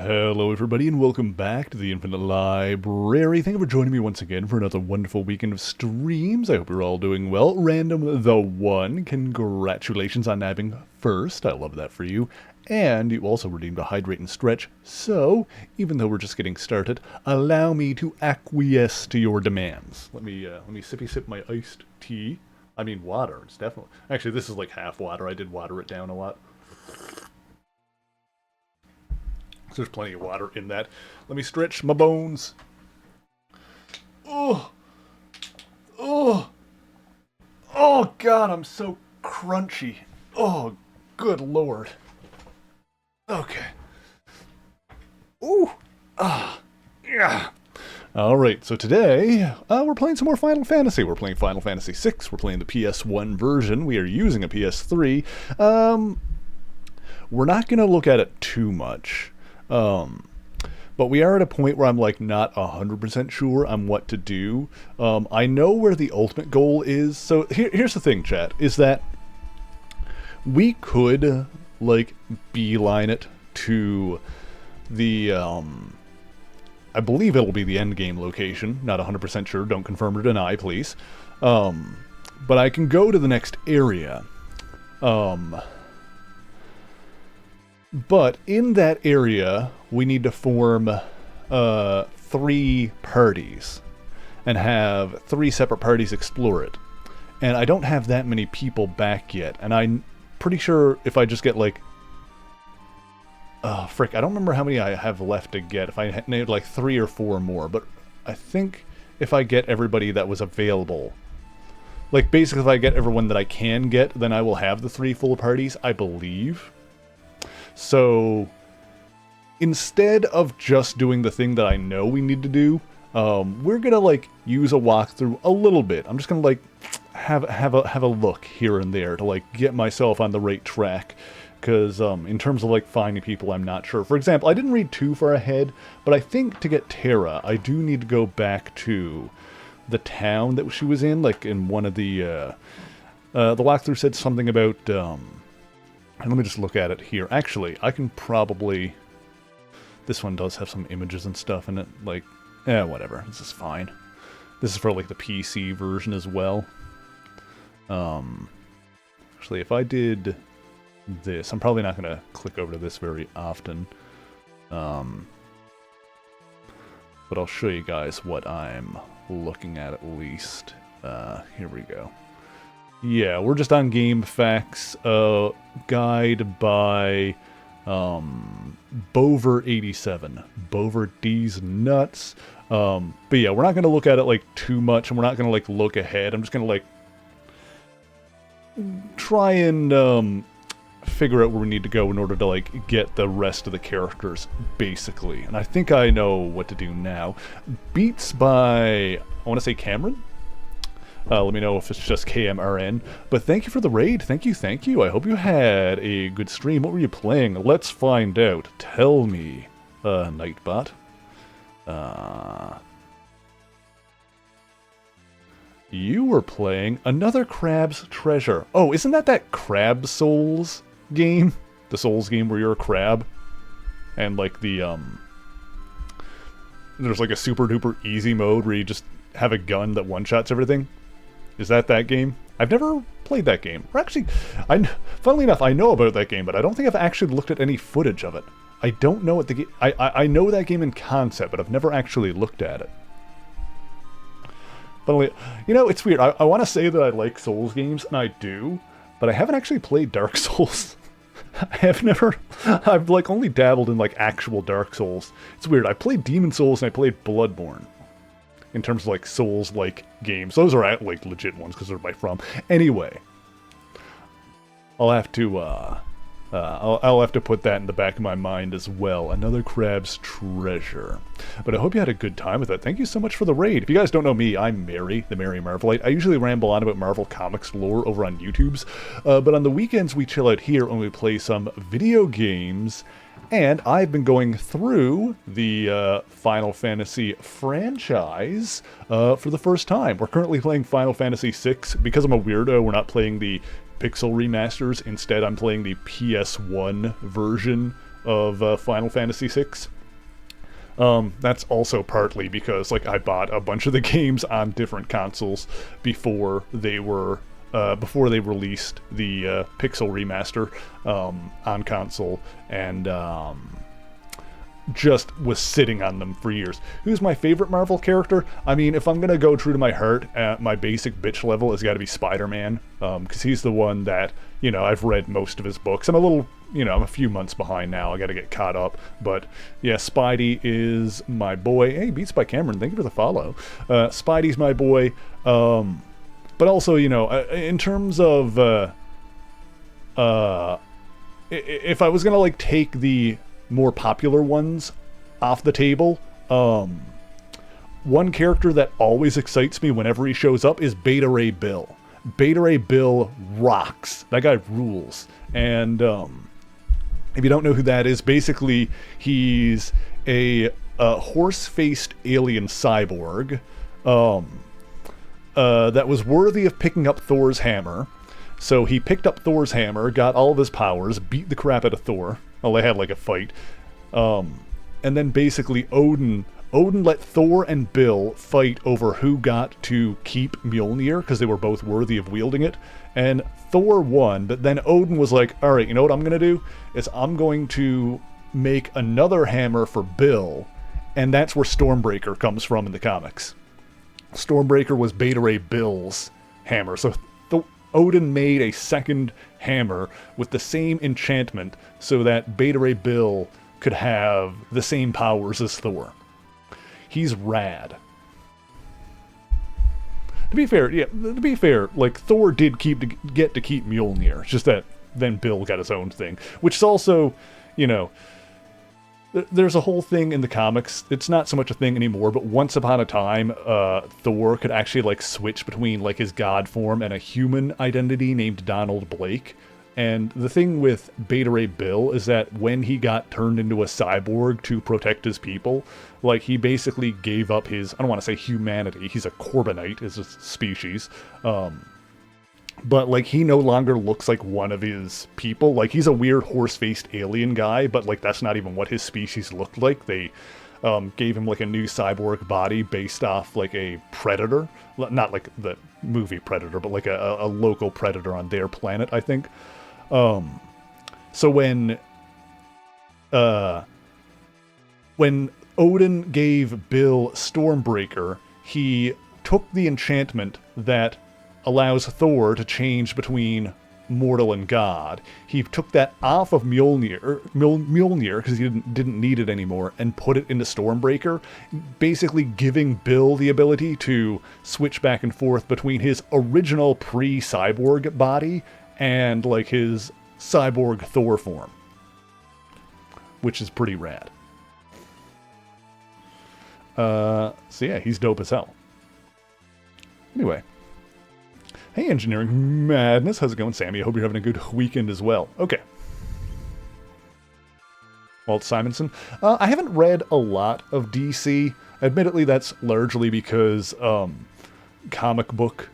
Hello everybody and welcome back to the Infinite Library. Thank you for joining me once again for another wonderful weekend of streams. I hope you're all doing well. Random the One, congratulations on nabbing first. I love that for you. And you also redeemed a Hydrate and Stretch. So, even though we're just getting started, allow me to acquiesce to your demands. Let me sippy sip my iced tea. I mean water, it's definitely... Actually, this is like half water. I did water it down a lot. So there's plenty of water in that. Let me stretch my bones. Oh, oh, oh God, I'm so crunchy. Oh, good Lord. Okay. Ooh, yeah. All right, so today we're playing some more Final Fantasy. We're playing Final Fantasy VI. We're playing the PS1 version. We are using a PS3. We're not going to look at it too much. But we are at a point where I'm like not 100% sure on what to do. I know where the ultimate goal is. So here's the thing, chat, is that we could like beeline it to the, I believe it'll be the end game location. Not 100% sure. Don't confirm or deny, please. But I can go to the next area. But in that area, we need to form 3 parties and have 3 separate parties explore it. And I don't have that many people back yet, and I'm pretty sure if I just get like... frick, I don't remember how many I have left to get, if I need like 3 or 4 more, but I think if I get everybody that was available... Like, basically if I get everyone that I can get, then I will have the 3 full parties, I believe. So, instead of just doing the thing that I know we need to do, we're gonna like use a walkthrough a little bit. I'm just gonna like have a look here and there to like get myself on the right track. Because in terms of like finding people, I'm not sure. For example, I didn't read too far ahead, but I think to get Terra, I do need to go back to the town that she was in. Like in one of the walkthrough said something about. And let me just look at it here. Actually, I can probably... This one does have some images and stuff in it. Like, whatever. This is fine. This is for, like, the PC version as well. Actually, if I did this... I'm probably not going to click over to this very often. But I'll show you guys what I'm looking at least. Here we go. Yeah, we're just on GameFAQs, guide by Bover87. Bover D's nuts. But yeah, we're not going to look at it like too much, and we're not going to like look ahead. I'm just going to like try and figure out where we need to go in order to like get the rest of the characters, basically. And I think I know what to do now. Beats by, I want to say Cameron? Let me know if it's just KMRN. But thank you for the raid. Thank you, thank you. I hope you had a good stream. What were you playing? Let's find out. Tell me, Nightbot. You were playing another Crab's Treasure. Oh, isn't that Crab Souls game? The Souls game where you're a crab? And like the, there's like a super duper easy mode where you just have a gun that one-shots everything? Is that game? I've never played that game. Or actually, funnily enough, I know about that game, but I don't think I've actually looked at any footage of it. I don't know what the game... I know that game in concept, but I've never actually looked at it. Funnily, you know, it's weird. I want to say that I like Souls games, and I do, but I haven't actually played Dark Souls. I've like only dabbled in like actual Dark Souls. It's weird. I played Demon Souls and I played Bloodborne. In terms of like Souls-like games. Those are like legit ones because they're by From. Anyway, I'll have to I'll have to put that in the back of my mind as well. Another Crab's Treasure. But I hope you had a good time with it. Thank you so much for the raid. If you guys don't know me, I'm Mary, the Merry Marvelite. I usually ramble on about Marvel Comics lore over on YouTube's. But on the weekends we chill out here and we play some video games. And I've been going through the Final Fantasy franchise for the first time. We're currently playing Final Fantasy VI. Because I'm a weirdo, we're not playing the Pixel remasters. Instead, I'm playing the PS1 version of Final Fantasy VI. That's also partly because like I bought a bunch of the games on different consoles before they released the Pixel remaster on console, and just was sitting on them for years. Who's my favorite Marvel character? I mean, if I'm gonna go true to my heart, at my basic bitch level has got to be Spider-Man, because he's the one that, you know, I've read most of his books. I'm a few months behind now. I got to get caught up, but yeah, Spidey is my boy. Hey, Beats by Cameron, thank you for the follow. Spidey's my boy, but also, you know, in terms of if I was gonna like take the more popular ones off the table, one character that always excites me whenever he shows up is Beta Ray Bill. Beta Ray Bill rocks. That guy rules. And if you don't know who that is, basically he's a horse-faced alien cyborg that was worthy of picking up Thor's hammer. So he picked up Thor's hammer, got all of his powers, beat the crap out of Thor. Well, they had like a fight. And then basically Odin let Thor and Bill fight over who got to keep Mjolnir, because they were both worthy of wielding it. And Thor won, but then Odin was like, alright, you know what I'm going to do? Is I'm going to make another hammer for Bill, and that's where Stormbreaker comes from in the comics. Stormbreaker was Beta Ray Bill's hammer, so Odin made a second hammer with the same enchantment so that Beta Ray Bill could have the same powers as Thor. He's rad. To be fair, like, Thor did get to keep Mjolnir, it's just that then Bill got his own thing, which is also, you know, there's a whole thing in the comics. It's not so much a thing anymore, but once upon a time, Thor could actually like switch between like his god form and a human identity named Donald Blake. And the thing with Beta Ray Bill is that when he got turned into a cyborg to protect his people, like he basically gave up his, I don't want to say humanity, he's a Corbinite is a species, but like he no longer looks like one of his people. Like he's a weird horse-faced alien guy, but like that's not even what his species looked like. They gave him like a new cyborg body based off like a predator, not like the movie Predator, but like a local predator on their planet, I think. So when Odin gave Bill Stormbreaker, he took the enchantment that allows Thor to change between mortal and god. He took that off of Mjolnir because he didn't need it anymore, and put it into Stormbreaker, basically giving Bill the ability to switch back and forth between his original pre-cyborg body and like his cyborg Thor form, which is pretty rad. So yeah, he's dope as hell. Anyway. Hey, Engineering Madness, how's it going, Sammy? I hope you're having a good weekend as well. Okay. Walt Simonson. I haven't read a lot of DC. Admittedly, that's largely because comic book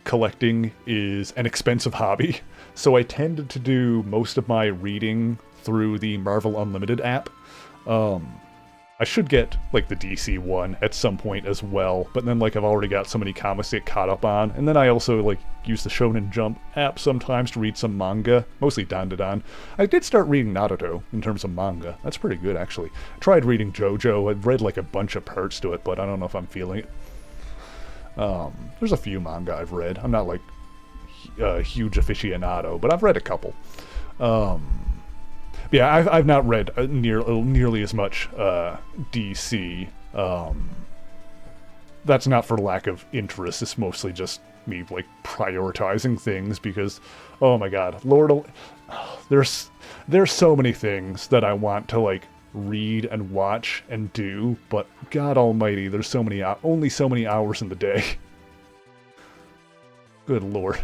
collecting is an expensive hobby. So I tended to do most of my reading through the Marvel Unlimited app. I should get, like, the DC one at some point as well, but then, like, I've already got so many comics to get caught up on, and then I also, like, use the Shonen Jump app sometimes to read some manga, mostly Dandadan. I did start reading Naruto in terms of manga. That's pretty good, actually. I tried reading JoJo. I've read, like, a bunch of parts to it, but I don't know if I'm feeling it. There's a few manga I've read. I'm not, like, a huge aficionado, but I've read a couple. Yeah, I've not read nearly as much DC. That's not for lack of interest. It's mostly just me like prioritizing things because, oh my god, there's so many things that I want to like read and watch and do, but God Almighty, there's only so many hours in the day. Good Lord.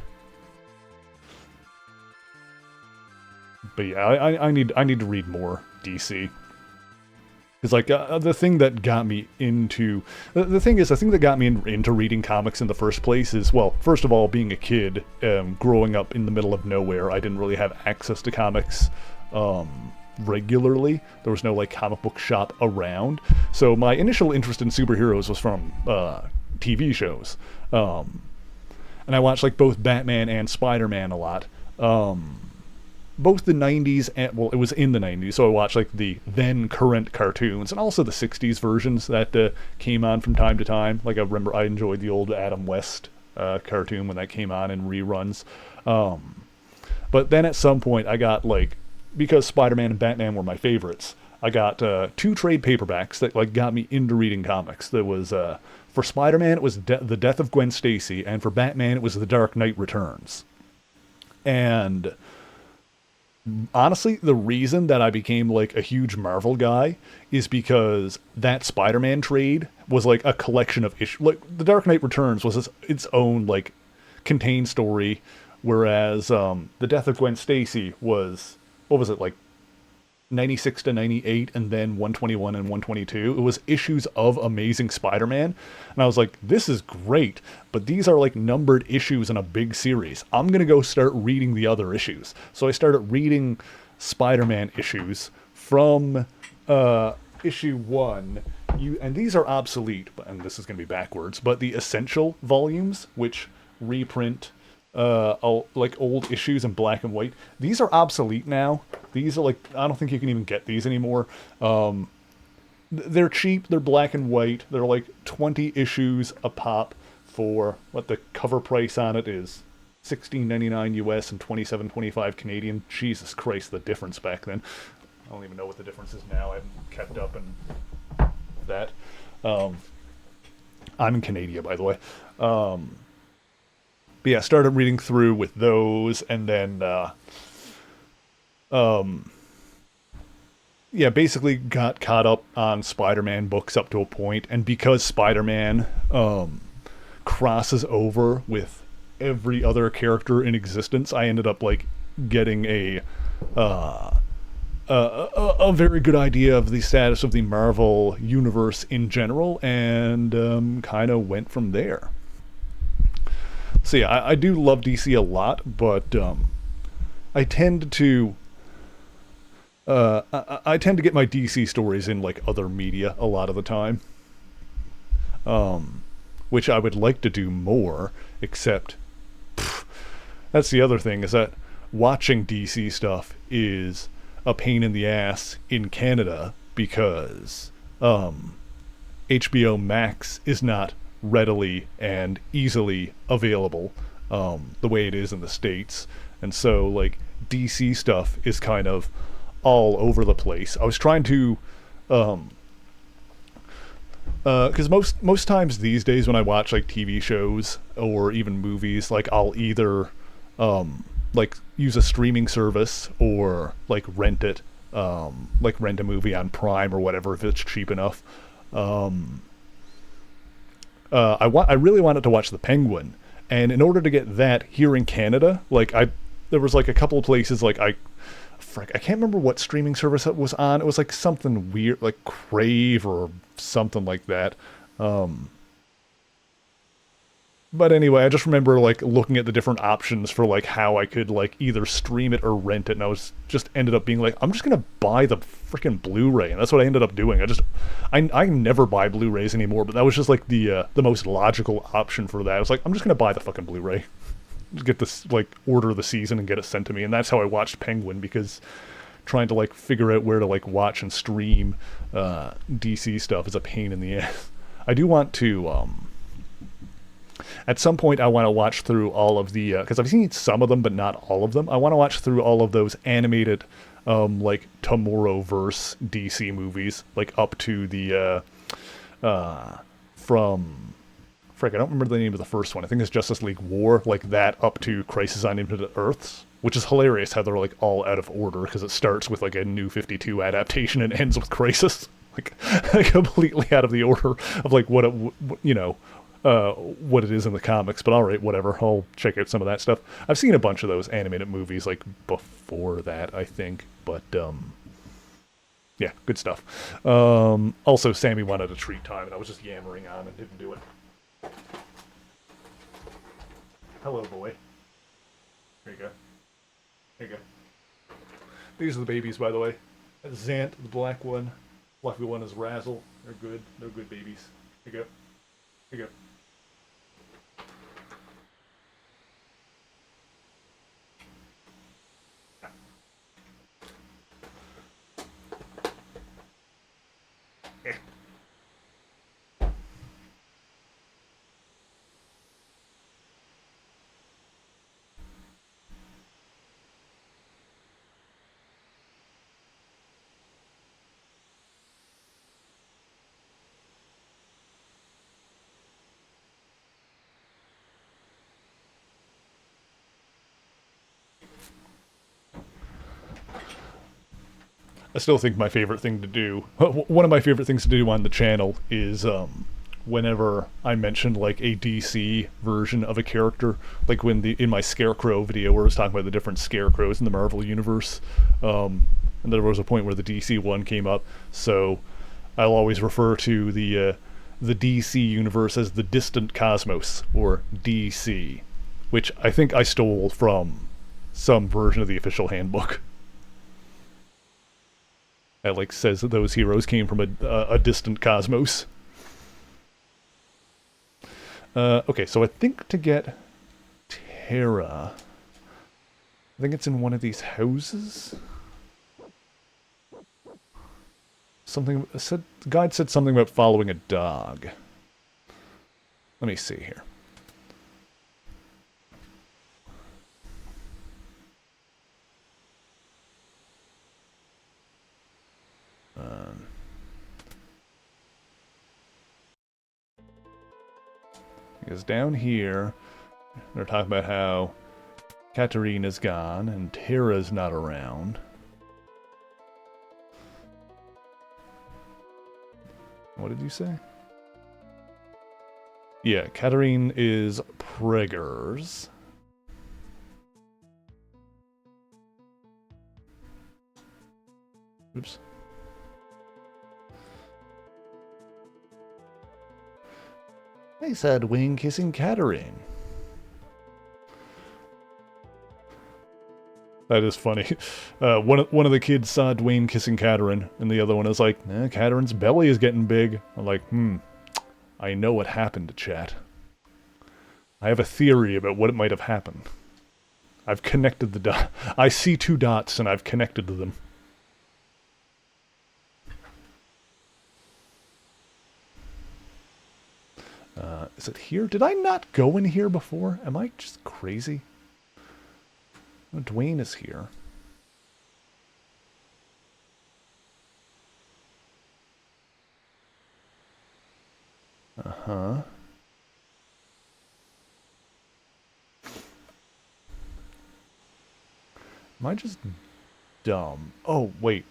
But yeah, I need to read more DC. It's like the thing that got me into the thing that got me into reading comics in the first place is, well, first of all, being a kid, growing up in the middle of nowhere, I didn't really have access to comics regularly. There was no like comic book shop around. So my initial interest in superheroes was from TV shows. And I watched like both Batman and Spider-Man a lot. Both the 90s and, well, it was in the 90s, so I watched like the then current cartoons and also the 60s versions that came on from time to time. Like I remember I enjoyed the old Adam West cartoon when that came on in reruns. But then at some point I got like, because Spider-Man and Batman were my favorites, I got 2 trade paperbacks that like got me into reading comics. There was for Spider-Man it was The Death of Gwen Stacy, and for Batman it was The Dark Knight Returns. And honestly, the reason that I became like a huge Marvel guy is because that Spider-Man trade was like a collection of issues. Like The Dark Knight Returns was its own like contained story, whereas The Death of Gwen Stacy was, what was it, like 96 to 98 and then 121 and 122. It was issues of Amazing Spider-Man, and I was like, this is great, but these are like numbered issues in a big series. I'm gonna go start reading the other issues. So I started reading Spider-Man issues from issue 1. And these are obsolete, and this is gonna be backwards, but the essential volumes, which reprint like old issues in black and white, these are obsolete now. These are like, I don't think you can even get these anymore. They're cheap, they're black and white, they're like 20 issues a pop for what the cover price on it is $16.99 US and $27.25 Canadian. Jesus Christ, the difference back then. I don't even know what the difference is now. I haven't kept up in that. I'm in Canada, by the way. But yeah, started reading through with those, and then, yeah, basically got caught up on Spider-Man books up to a point, and because Spider-Man crosses over with every other character in existence, I ended up like getting a very good idea of the status of the Marvel universe in general, and kind of went from there. So yeah, I do love DC a lot, but I tend to I tend to get my DC stories in like other media a lot of the time, which I would like to do more. Except that's the other thing, is that watching DC stuff is a pain in the ass in Canada because HBO Max is not readily and easily available the way it is in the States. And so like DC stuff is kind of all over the place. I was trying to because most times these days when I watch like TV shows or even movies, like I'll either like use a streaming service or like rent it, like rent a movie on Prime or whatever if it's cheap enough. I really wanted to watch The Penguin, and in order to get that here in Canada, like there was like a couple of places, like I can't remember what streaming service it was on. It was like something weird, like Crave or something like that. But anyway, I just remember like looking at the different options for like how I could like either stream it or rent it, and I was just ended up being like, I'm just gonna buy the freaking Blu-ray, and that's what I ended up doing. I never buy Blu-rays anymore, but that was just like the most logical option for that. I was like, I'm just gonna buy the fucking Blu-ray, just get this, like order the season and get it sent to me, and that's how I watched Penguin, because trying to like figure out where to like watch and stream DC stuff is a pain in the ass. I do want to at some point I want to watch through all of the because I've seen some of them but not all of them. I want to watch through all of those animated like Tomorrowverse DC movies, like up to the from frick, I don't remember the name of the first one. I think it's Justice League War, like that up to Crisis on Infinite Earths, which is hilarious how they're like all out of order, because it starts with like a New 52 adaptation and ends with Crisis, like completely out of the order of like what it, you know, what it is in the comics. But all right, whatever, I'll check out some of that stuff. I've seen a bunch of those animated movies like before that, I think, but yeah, good stuff. Also, Sammy wanted a treat time, and I was just yammering on and didn't do it. Hello, boy. Here you go. Here you go. These are the babies, by the way. Zant, the black one. Fluffy one is Razzle. They're good. They're good babies. Here you go. Here you go. I still think my favorite thing to do, one of my favorite things to do on the channel is whenever I mention like a DC version of a character, like when in my Scarecrow video where I was talking about the different Scarecrows in the Marvel Universe, and there was a point where the DC one came up, so I'll always refer to the DC universe as the Distant Cosmos, or DC, which I think I stole from some version of the official handbook. That like says that those heroes came from a distant cosmos. Okay, so I think to get Terra, I think it's in one of these houses. Something said, the guide said something about following a dog. Let me see here. Because down here, they're talking about how Katarina's gone and Terra's not around. What did you say? Yeah, Katarine is Preggers. Oops. They said wing kissing Katarine. That is funny. One of the kids saw Dwayne kissing Katarine, and the other one is like, Katarine's belly is getting big. I'm like, I know what happened, chat. I have a theory about what might have happened. I've connected the dots. I see two dots, and I've connected them. Is it here? Did I not go in here before? Am I just crazy? Oh, Dwayne is here. Uh-huh. Am I just dumb? Oh, wait.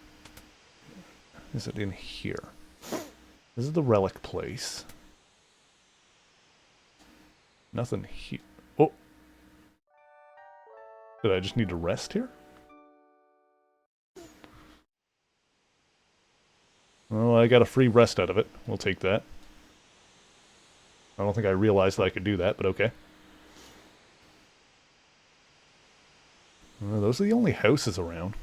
Is it in here? This is the relic place. Nothing here. Oh! Did I just need to rest here? Well, I got a free rest out of it. We'll take that. I don't think I realized that I could do that, but okay. Those are the only houses around.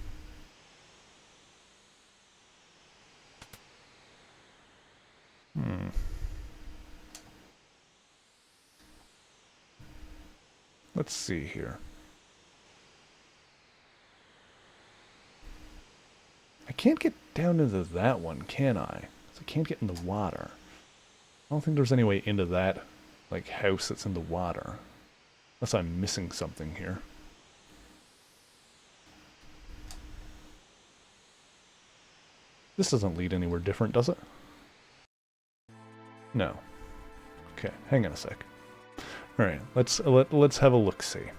Let's see here. I can't get down into that one, can I? I can't get in the water. I don't think there's any way into that, like, house that's in the water. Unless I'm missing something here. This doesn't lead anywhere different, does it? No. Okay, hang on a sec. All right, let's have a look-see.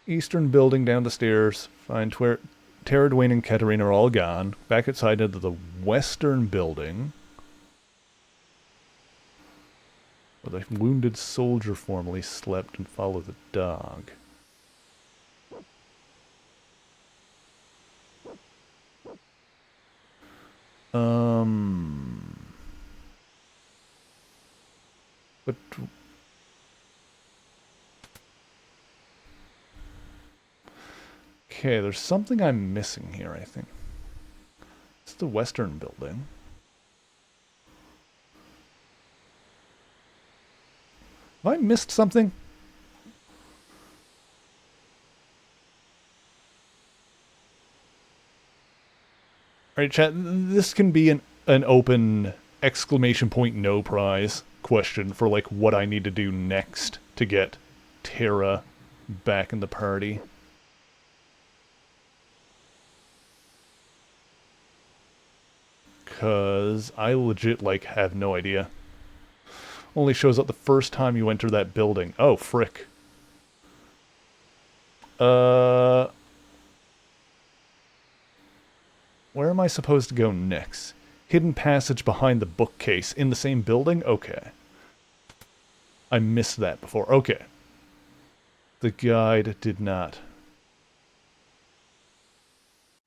Eastern building down the stairs. Find Terra, Dwayne, and Katarina are all gone. Back outside into the western building. Where the wounded soldier formerly slept, and follow the dog. But Okay, there's something I'm missing here, I think. It's the Western building. Have I missed something? Alright, chat, this can be an open exclamation point no prize question for, like, what I need to do next to get Terra back in the party. Because I legit, like, have no idea. Only shows up the first time you enter that building. Oh, frick. Where am I supposed to go next? Hidden passage behind the bookcase in the same building? Okay. I missed that before. Okay. The guide did not.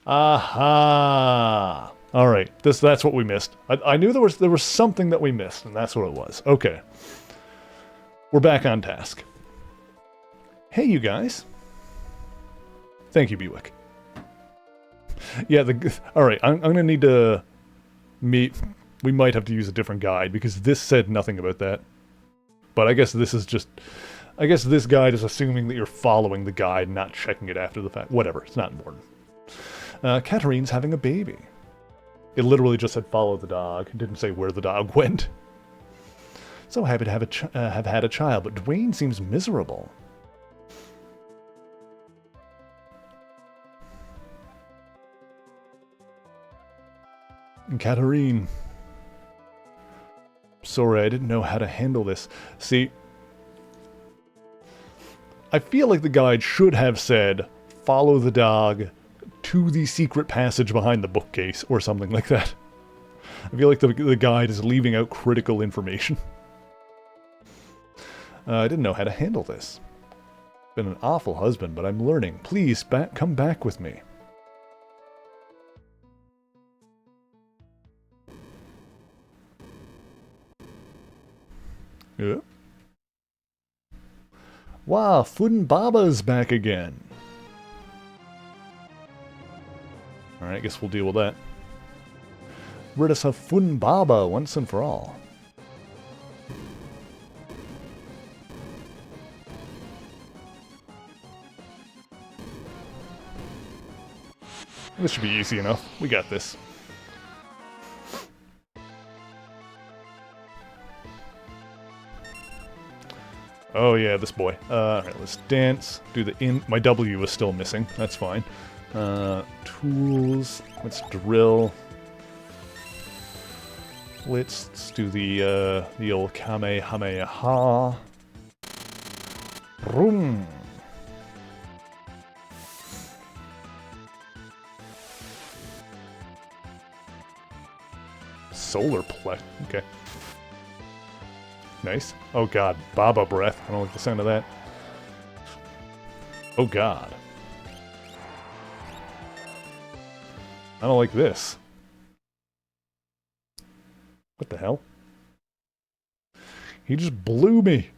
Aha! Alright, that's what we missed. I knew there was something that we missed, and that's what it was. Okay. We're back on task. Hey, you guys. Thank you, Bewick. Yeah, alright, I'm gonna need to meet... We might have to use a different guide, because this said nothing about that. But I guess this is just... I guess this guide is assuming that you're following the guide, not checking it after the fact. Whatever, it's not important. Katarine's having a baby. It literally just said follow the dog. It didn't say where the dog went. So happy to have had a child, but Dwayne seems miserable. And Katarine. Sorry, I didn't know how to handle this. See, I feel like the guide should have said, follow the dog to the secret passage behind the bookcase, or something like that. I feel like the guide is leaving out critical information. I didn't know how to handle this. Been an awful husband, but I'm learning. Please, come back with me. Yeah. Wow, Funbaba's back again. Alright, I guess we'll deal with that. Rid us of Funbaba once and for all. This should be easy enough. We got this. Oh yeah, this boy. Alright, let's dance. Do the in... My W is still missing. That's fine. Tools. Let's drill. Let's do the old Kamehameha. Vroom. Solar play. Okay. Nice. Oh god, Baba breath. I don't like the sound of that. Oh god. I don't like this. What the hell? He just blew me.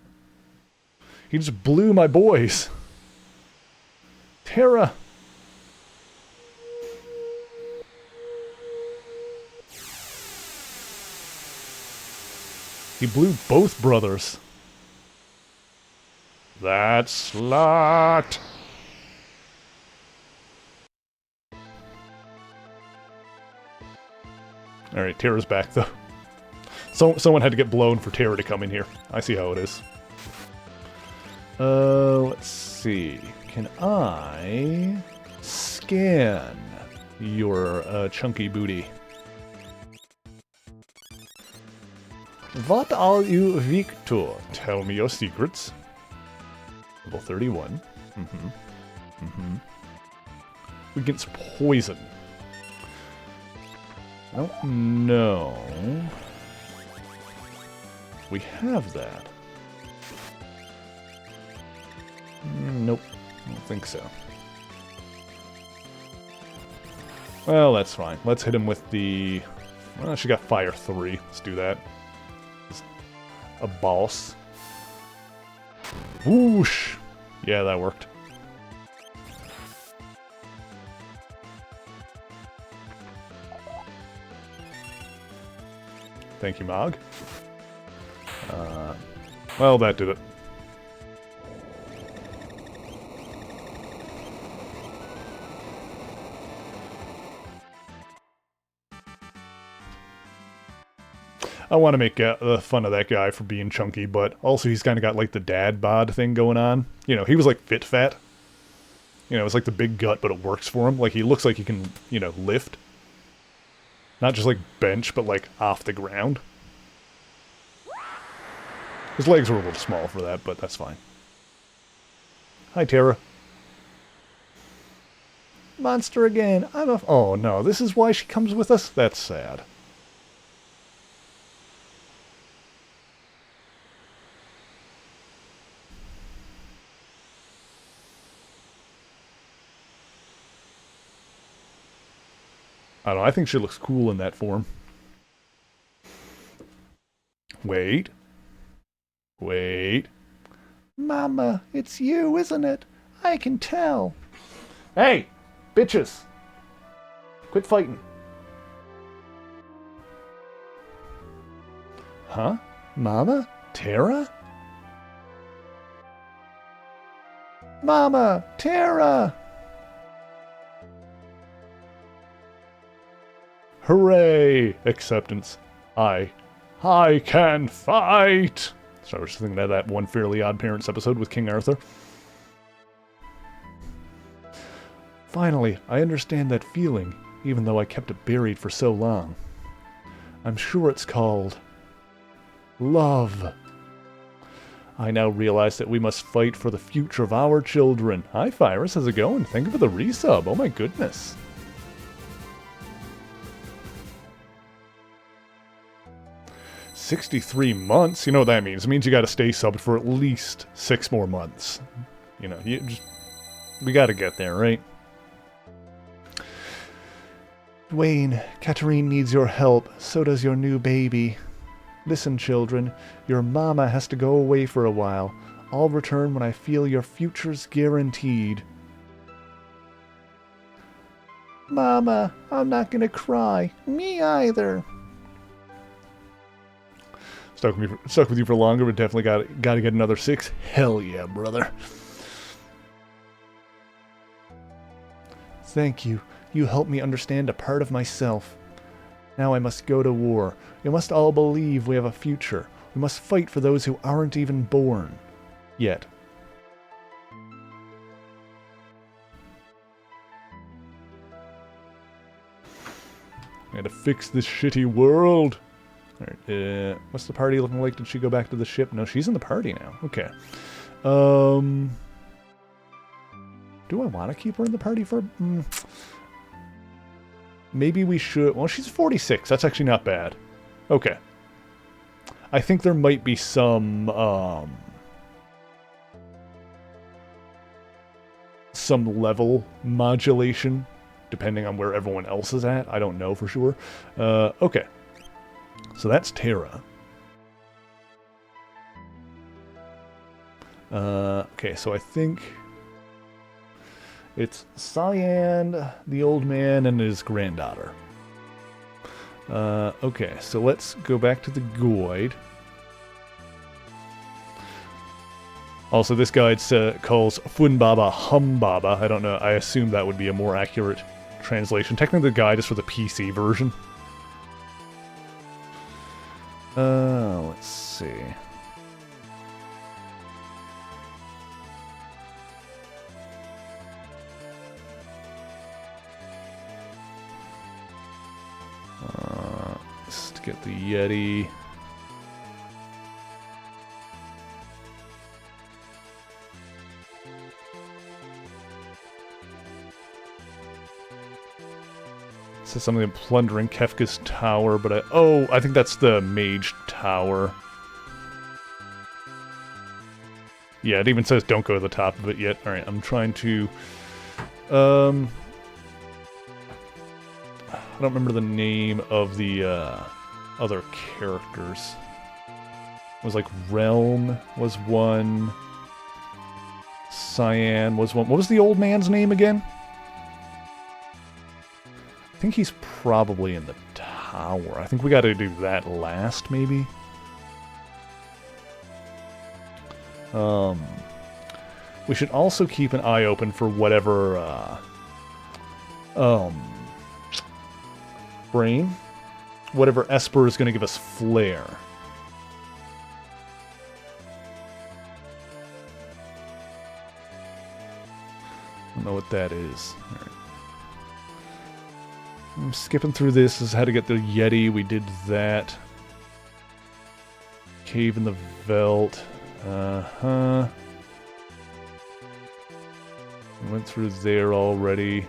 He just blew my boys. Terra. He blew both brothers. That slut. Alright, Terra's back, though. Someone had to get blown for Terra to come in here. I see how it is. Let's see. Can I scan your chunky booty? What are you weak to? Tell me your secrets. Level 31. Against poison. I don't know. We have that. Nope. I don't think so. Well, that's fine. Let's hit him with the... Well, she got Fire 3. Let's do that. A boss. Whoosh! Yeah, that worked. Thank you, Mog. Well, that did it. I want to make fun of that guy for being chunky, but also he's kind of got like the dad bod thing going on. You know, he was like fit fat. You know, it's like the big gut, but it works for him. Like, he looks like he can, you know, lift. Not just like bench, but like off the ground. His legs were a little small for that, but that's fine. Hi, Terra. Monster again. Oh no, this is why she comes with us? That's sad. I don't know, I think she looks cool in that form. Wait. Wait. Mama, it's you, isn't it? I can tell. Hey, bitches. Quit fighting. Huh? Mama? Terra? Mama! Terra! Hooray! Acceptance. I can fight! So I was thinking of that one Fairly Odd Parents episode with King Arthur. Finally, I understand that feeling, even though I kept it buried for so long. I'm sure it's called love. I now realize that we must fight for the future of our children. Hi, Fyrus. How's it going? Thank you for the resub. Oh my goodness. 63 months? You know what that means. It means you gotta stay subbed for at least 6 more months. You know, we gotta get there, right? Wayne, Katarine needs your help. So does your new baby. Listen, children. Your mama has to go away for a while. I'll return when I feel your future's guaranteed. Mama, I'm not gonna cry. Me either. Stuck with you for longer, but definitely got to get another 6. Hell yeah, brother. Thank you. You helped me understand a part of myself. Now I must go to war. We must all believe we have a future. We must fight for those who aren't even born. Yet. I had to fix this shitty world. Alright, what's the party looking like? Did she go back to the ship? No, she's in the party now. Okay. Do I want to keep her in the party for... Maybe we should... Well, she's 46. That's actually not bad. Okay. I think there might be some level modulation, depending on where everyone else is at. I don't know for sure. Okay. So that's Terra. Okay, so I think it's Cyan, the old man, and his granddaughter. Okay, so let's go back to the Goid. Also, this guide calls Funbaba Humbaba. I don't know, I assume that would be a more accurate translation. Technically, the guide is for the PC version. Let's see. Let's get the Yeti. Says something about plundering Kefka's tower, but I think that's the mage tower. Yeah, it even says don't go to the top of it yet. Alright, I'm trying to... I don't remember the name of the other characters. It was like Realm was one. Cyan was one. What was the old man's name again? I think he's probably in the power. I think we got to do that last, maybe. We should also keep an eye open for whatever, brain? Whatever Esper is going to give us flare. I don't know what that is. All right. I'm skipping through this. This is how to get the Yeti. We did that. Cave in the Veldt. Uh-huh. We went through there already.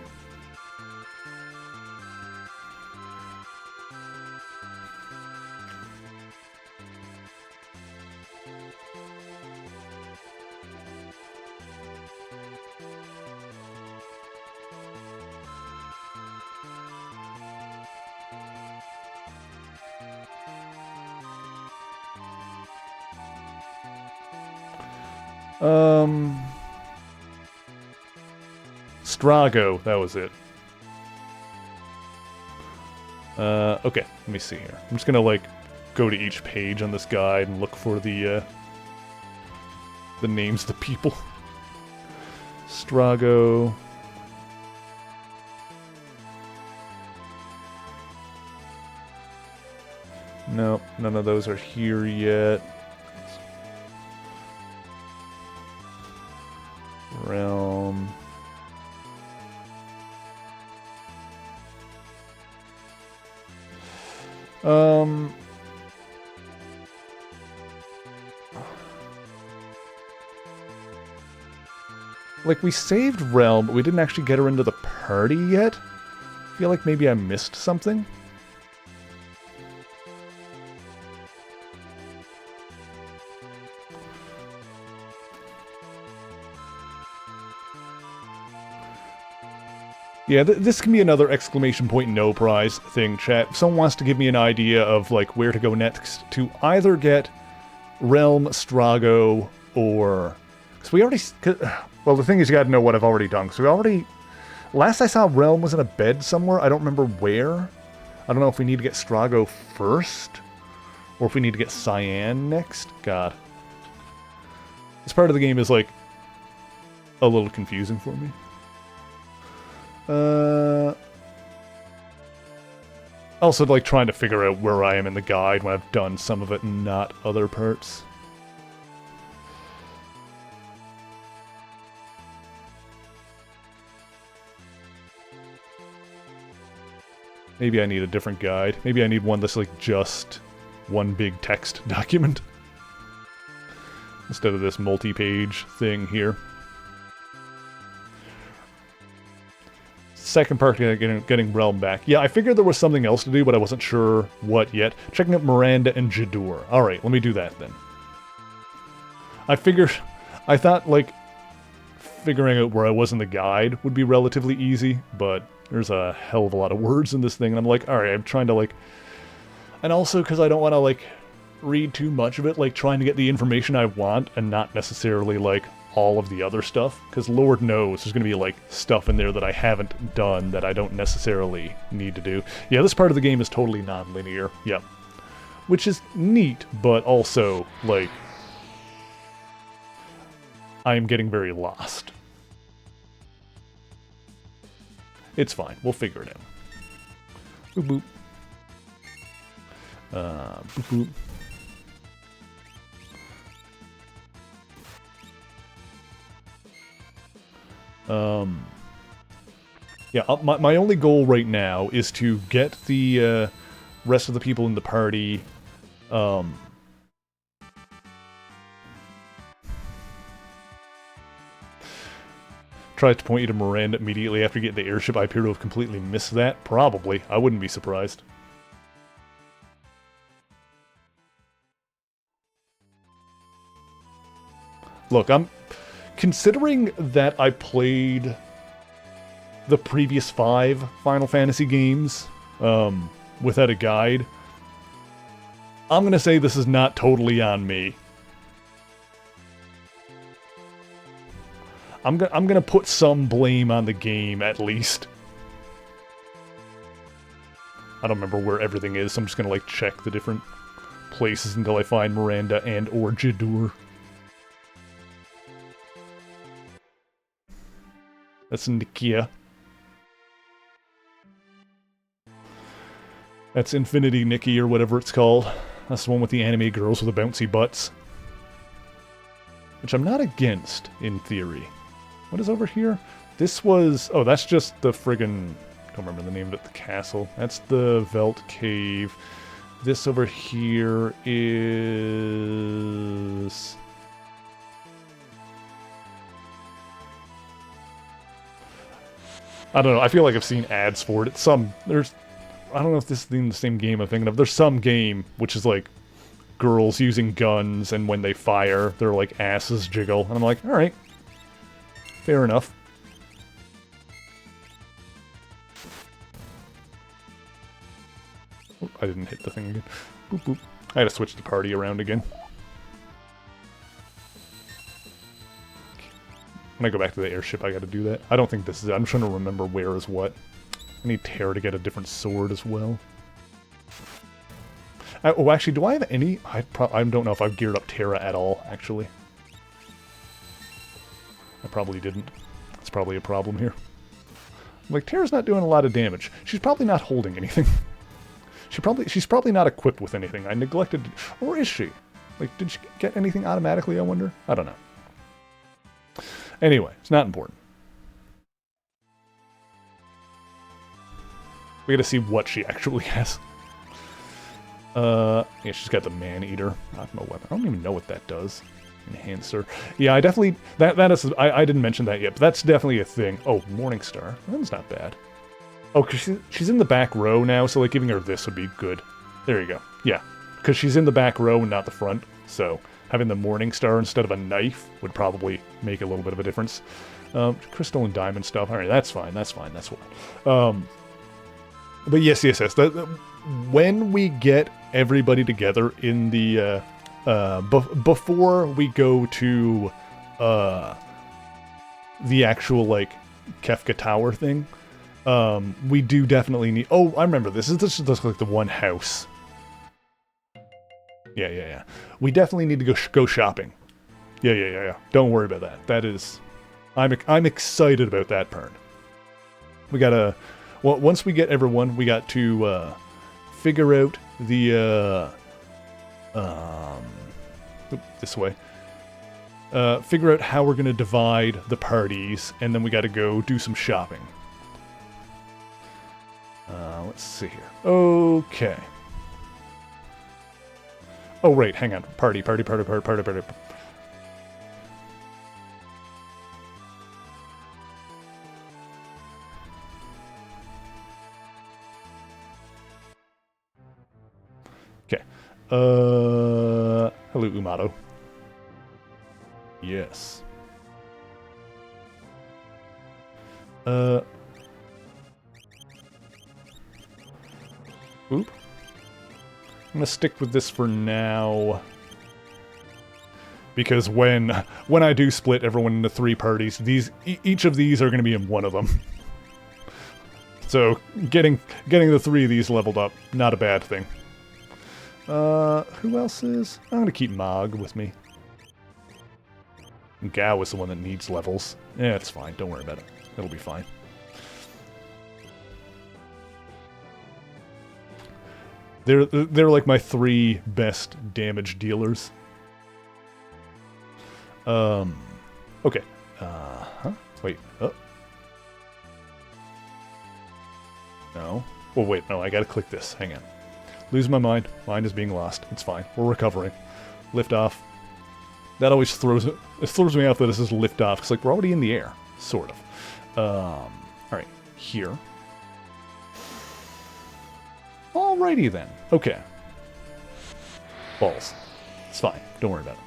Strago, that was it. Okay, let me see here. I'm just gonna, like, go to each page on this guide and look for the names of the people. Strago. Nope, none of those are here yet. Realm. Like, we saved Realm, but we didn't actually get her into the party yet. I feel like maybe I missed something. Yeah, this can be another exclamation point no prize thing, chat. If someone wants to give me an idea of, like, where to go next to either get Realm, Strago, or... Because we already... Well, the thing is, you gotta know what I've already done. So we already... Last I saw, Realm was in a bed somewhere. I don't remember where. I don't know if we need to get Strago first, or if we need to get Cyan next. God. This part of the game is, like, a little confusing for me. Also, like, trying to figure out where I am in the guide when I've done some of it and not other parts. Maybe I need a different guide. Maybe I need one that's, like, just one big text document. Instead of this multi-page thing here. Second part, getting Realm back. Yeah, I figured there was something else to do, but I wasn't sure what yet. Checking out Miranda and Jadur. Alright, let me do that then. I thought, like, figuring out where I was in the guide would be relatively easy, but there's a hell of a lot of words in this thing, and I'm like, alright, I'm trying to, like... And also, because I don't want to, like, read too much of it, like, trying to get the information I want, and not necessarily, like, all of the other stuff, because Lord knows there's going to be, like, stuff in there that I haven't done that I don't necessarily need to do. Yeah, this part of the game is totally non-linear, yep. Which is neat, but also, like, I'm getting very lost. It's fine, we'll figure it out. Boop boop. Boop boop. Yeah, my only goal right now is to get the rest of the people in the party, Try to point you to Miranda immediately after you get the airship. I appear to have completely missed that. Probably. I wouldn't be surprised. Look, I'm... Considering that I played the previous 5 Final Fantasy games without a guide, I'm gonna say this is not totally on me. I'm gonna put some blame on the game, at least. I don't remember where everything is, so I'm just gonna, like, check the different places until I find Miranda and or Jidoor. That's Nikia. That's Infinity Nikki, or whatever it's called. That's the one with the anime girls with the bouncy butts. Which I'm not against, in theory. What is over here? This was... Oh, that's just the friggin... Don't remember the name of it. The castle. That's the Velt Cave. This over here is... I don't know. I feel like I've seen ads for it. It's some... There's... I don't know if this is in the same game I'm thinking of. There's some game which is like girls using guns, and when they fire, their like asses jiggle. And I'm like, alright. Fair enough. Oh, I didn't hit the thing again. Boop, boop. I had to switch the party around again. When I go back to the airship, I gotta do that. I don't think this is it. I'm trying to remember where is what. I need Terra to get a different sword as well. Oh, actually, do I have any? I don't know if I've geared up Terra at all, actually. I probably didn't. That's probably a problem here. Like, Terra's not doing a lot of damage. She's probably not holding anything. She's probably not equipped with anything. I neglected... Or is she? Like, did she get anything automatically, I wonder? I don't know. Anyway, it's not important. We gotta see what she actually has. Yeah, she's got the Man-Eater. Optimal weapon. I don't even know what that does. Enhancer. Yeah, I definitely... That is... I didn't mention that yet, but that's definitely a thing. Oh, Morningstar. That's not bad. Oh, because she's in the back row now, so, like, giving her this would be good. There you go. Yeah. Because she's in the back row and not the front, so having the Morningstar instead of a knife would probably make a little bit of a difference. Crystal and diamond stuff. Alright, that's fine. That's fine. That's fine. But yes. When we get everybody together in the, before we go to, the actual, like, Kefka Tower thing, we do definitely need... Oh, I remember this. This is just like the one house. Yeah. We definitely need to go shopping. Yeah. Don't worry about that. That is... I'm excited about that part. We gotta... Well, once we get everyone, we got to figure out the this way. Figure out how we're gonna divide the parties, and then we got to go do some shopping. Let's see here. Okay. Oh wait, hang on. Party. Okay. Hello, Umato. Yes. Oop. I'm gonna stick with this for now. Because when I do split everyone into 3 parties, each of these are gonna be in one of them. So getting the 3 of these leveled up, not a bad thing. Who else is? I'm gonna keep Mog with me. Gao is the one that needs levels. Yeah, it's fine. Don't worry about it. It'll be fine. They're like my 3 best damage dealers. Okay. Wait. Oh. No. Oh, wait. No, I gotta click this. Hang on. Lose my mind. Mind is being lost. It's fine. We're recovering. Lift off. That always throws me off that it says lift off. It's like we're already in the air. Sort of. Alright. Here. Alrighty then. Okay. Balls. It's fine. Don't worry about it.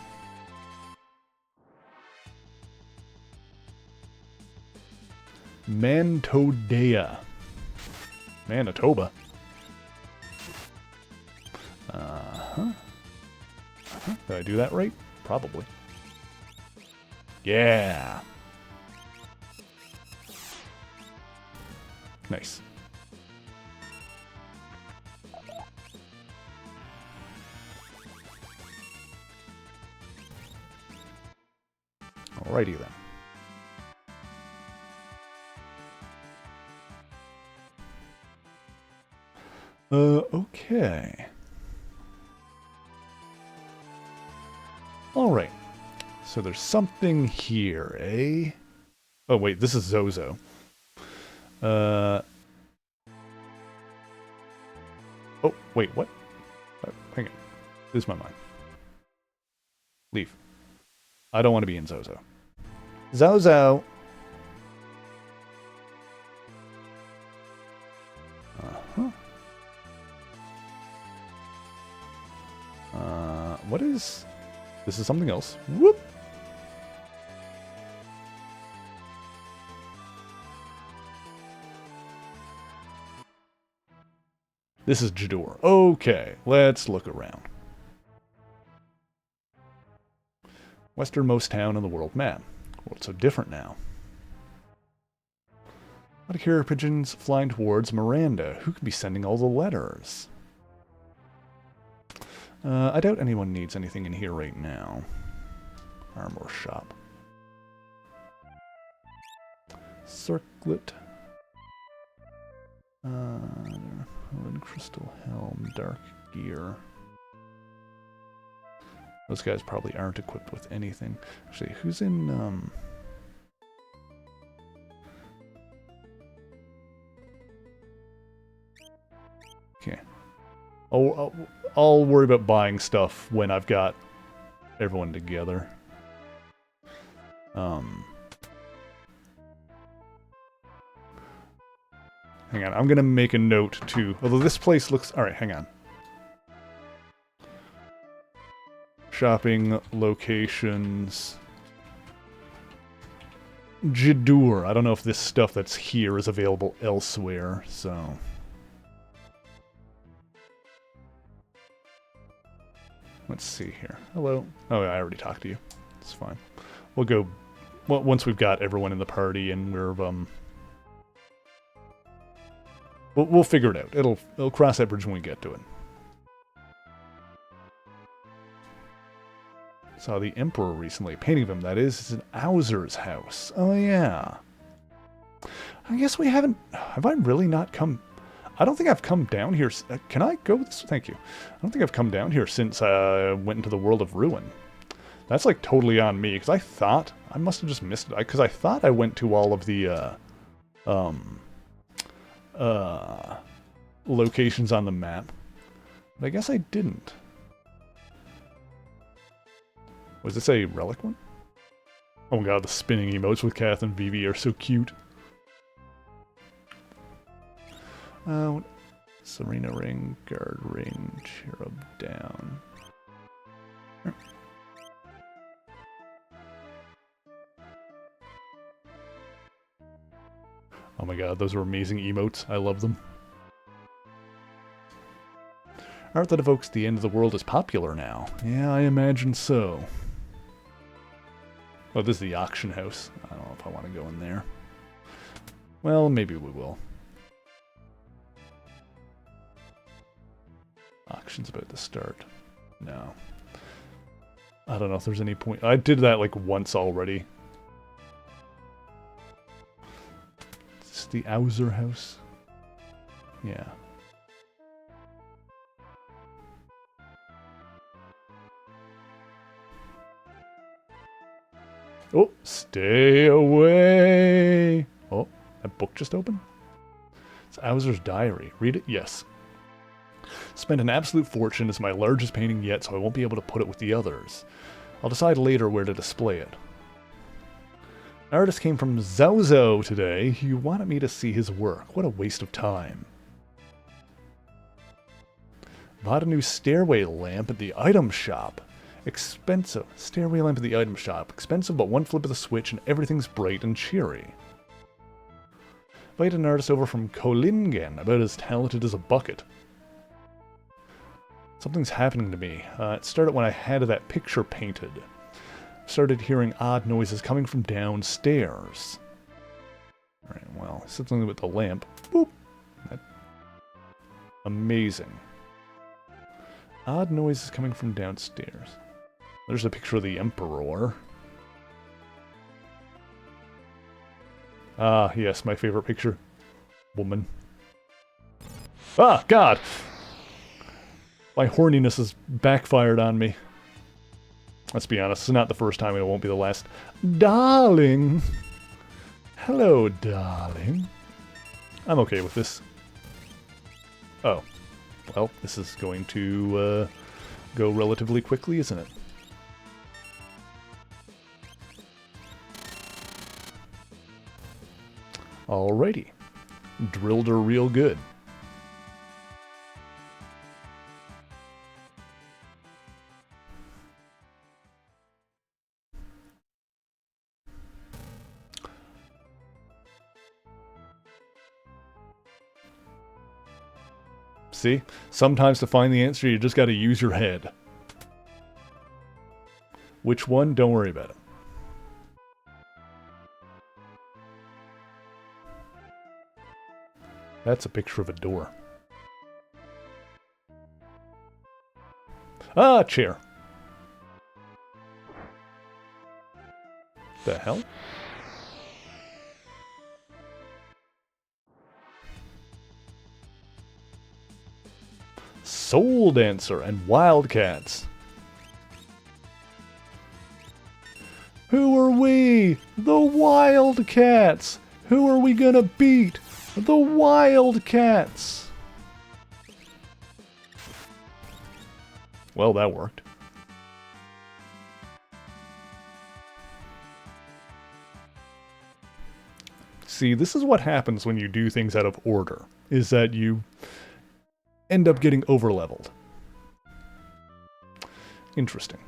Mantodea. Manitoba. Did I do that right? Probably. Yeah. Nice. Alrighty then. Okay. Alright. So there's something here, eh? Oh wait, this is Zozo. Oh, wait, what? Oh, hang on. Lose my mind. Leave. I don't want to be in Zozo. Zozo! Uh-huh. What is... This is something else. Whoop! This is Jidoor. Okay, let's look around. Westernmost town on the world map. World's so different now. A lot of carrier pigeons flying towards Miranda. Who could be sending all the letters? I doubt anyone needs anything in here right now. Armor shop. Circlet. Crystal helm. Dark gear. Those guys probably aren't equipped with anything. Actually, who's in, Okay. I'll worry about buying stuff when I've got everyone together. Hang on, I'm gonna make a note too. Although this place looks... Alright, hang on. Shopping locations. Jidoor. I don't know if this stuff that's here is available elsewhere, so... Let's see here. Hello. Oh, I already talked to you. It's fine. We'll go... Well, once we've got everyone in the party and we're, We'll figure it out. It'll cross that bridge when we get to it. Saw the Emperor recently. A painting of him, that is. It's in Owzer's house. Oh, yeah. I guess we haven't... Have I really not come... I don't think I've come down here... Can I go? Thank you. I don't think I've come down here since I went into the World of Ruin. That's, like, totally on me, because I thought... I must have just missed it. Because I thought I went to all of the, locations on the map. But I guess I didn't. Was this a relic one? Oh my god, the spinning emotes with Kath and Vivi are so cute. Serena ring, guard ring, cherub down. Oh my god, those are amazing emotes. I love them. Art that evokes the end of the world is popular now. Yeah, I imagine so. Oh, this is the auction house. I don't know if I want to go in there. Well, maybe we will. Auction's about to start. No. I don't know if there's any point. I did that like once already. Is this the Owzer house? Yeah. Oh, stay away! Oh, that book just opened? It's Owzer's diary. Read it? Yes. Spent an absolute fortune as my largest painting yet, so I won't be able to put it with the others. I'll decide later where to display it. An artist came from Zozo today. He wanted me to see his work. What a waste of time. Bought a new stairway lamp at the item shop. Expensive. Stairway lamp at the item shop. Expensive, but one flip of the switch and everything's bright and cheery. Invited an artist over from Kolingen, about as talented as a bucket. Something's happening to me. It started when I had that picture painted. Started hearing odd noises coming from downstairs. Alright, well, I said something with the lamp. Boop! Amazing. Odd noises coming from downstairs. There's a picture of the Emperor. Ah, yes, my favorite picture. Woman. Ah, God! My horniness has backfired on me. Let's be honest, it's not the first time and it won't be the last. Darling! Hello, darling. I'm okay with this. Oh. Well, this is going to go relatively quickly, isn't it? Alrighty. Drilled her real good. See? Sometimes to find the answer, you just gotta use your head. Which one? Don't worry about it. That's a picture of a door. Ah, chair. The hell? Soul Dancer and Wildcats. Who are we? The Wildcats! Who are we gonna beat? The Wildcats! Well, that worked. See, this is what happens when you do things out of order, is that you end up getting overleveled. Interesting.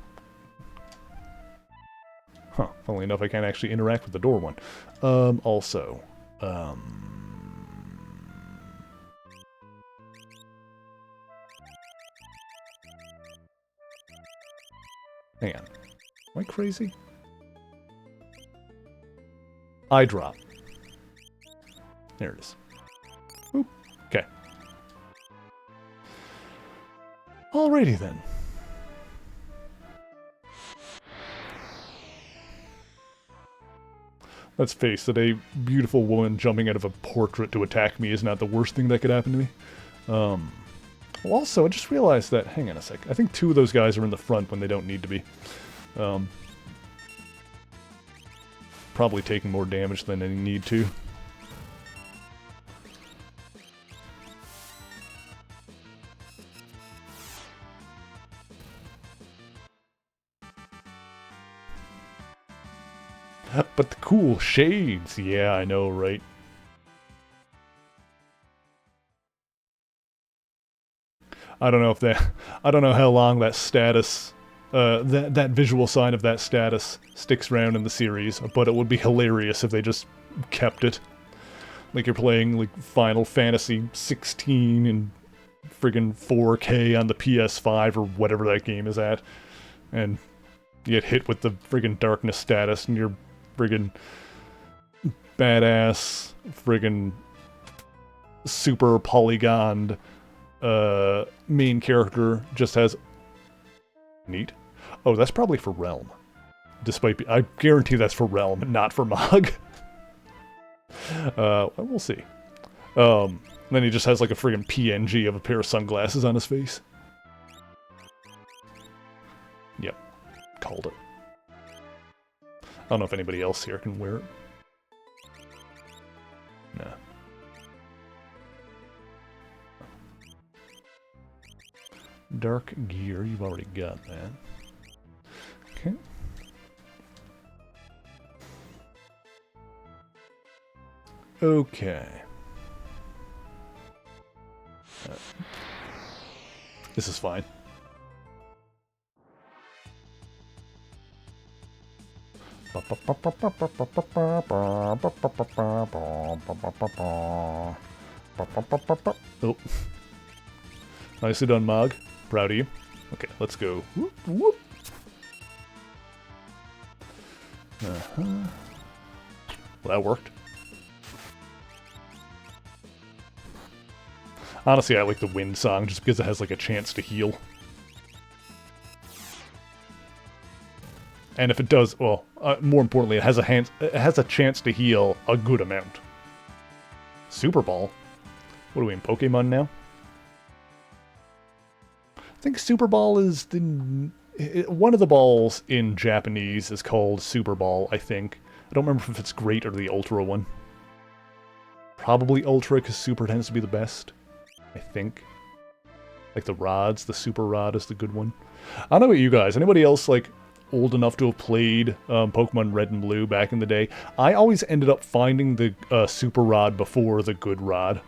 Huh, funnily enough, I can't actually interact with the door one. Also, hang on. Am I crazy? Eye drop. There it is. Oop. Okay. Alrighty then. Let's face it, a beautiful woman jumping out of a portrait to attack me is not the worst thing that could happen to me. Well, also, I just realized that... Hang on a sec. I think two of those guys are in the front when they don't need to be. Probably taking more damage than they need to. But the cool shades, yeah, I know, right? I don't know if that... I don't know how long that status... that visual sign of that status sticks around in the series, but it would be hilarious if they just kept it. Like you're playing, like, Final Fantasy 16 in friggin' 4K on the PS5 or whatever that game is at, and you get hit with the friggin' darkness status, and you're friggin' badass, friggin' super polygoned main character just has... Neat. Oh, that's probably for Realm. Despite... I guarantee that's for Realm, not for Mog. We'll see. Then he just has like a friggin' PNG of a pair of sunglasses on his face. Yep. Called it. I don't know if anybody else here can wear it. Nah. Dark gear, you've already got that. Okay. Okay. This is fine. Oh. Nicely done, Mog. Proud of you. Okay, let's go. Whoop, whoop. Well, that worked. Honestly, I like the wind song just because it has like a chance to heal. And if it does, well, more importantly, it has a chance to heal a good amount. Super Ball? What are we in Pokemon now? I think Super Ball is the... One of the balls in Japanese is called Super Ball, I think. I don't remember if it's Great or the Ultra one. Probably Ultra, because Super tends to be the best. I think. Like the rods, the Super Rod is the good one. I don't know about you guys. Anybody else, like, old enough to have played Pokemon Red and Blue back in the day? I always ended up finding the Super Rod before the good Rod.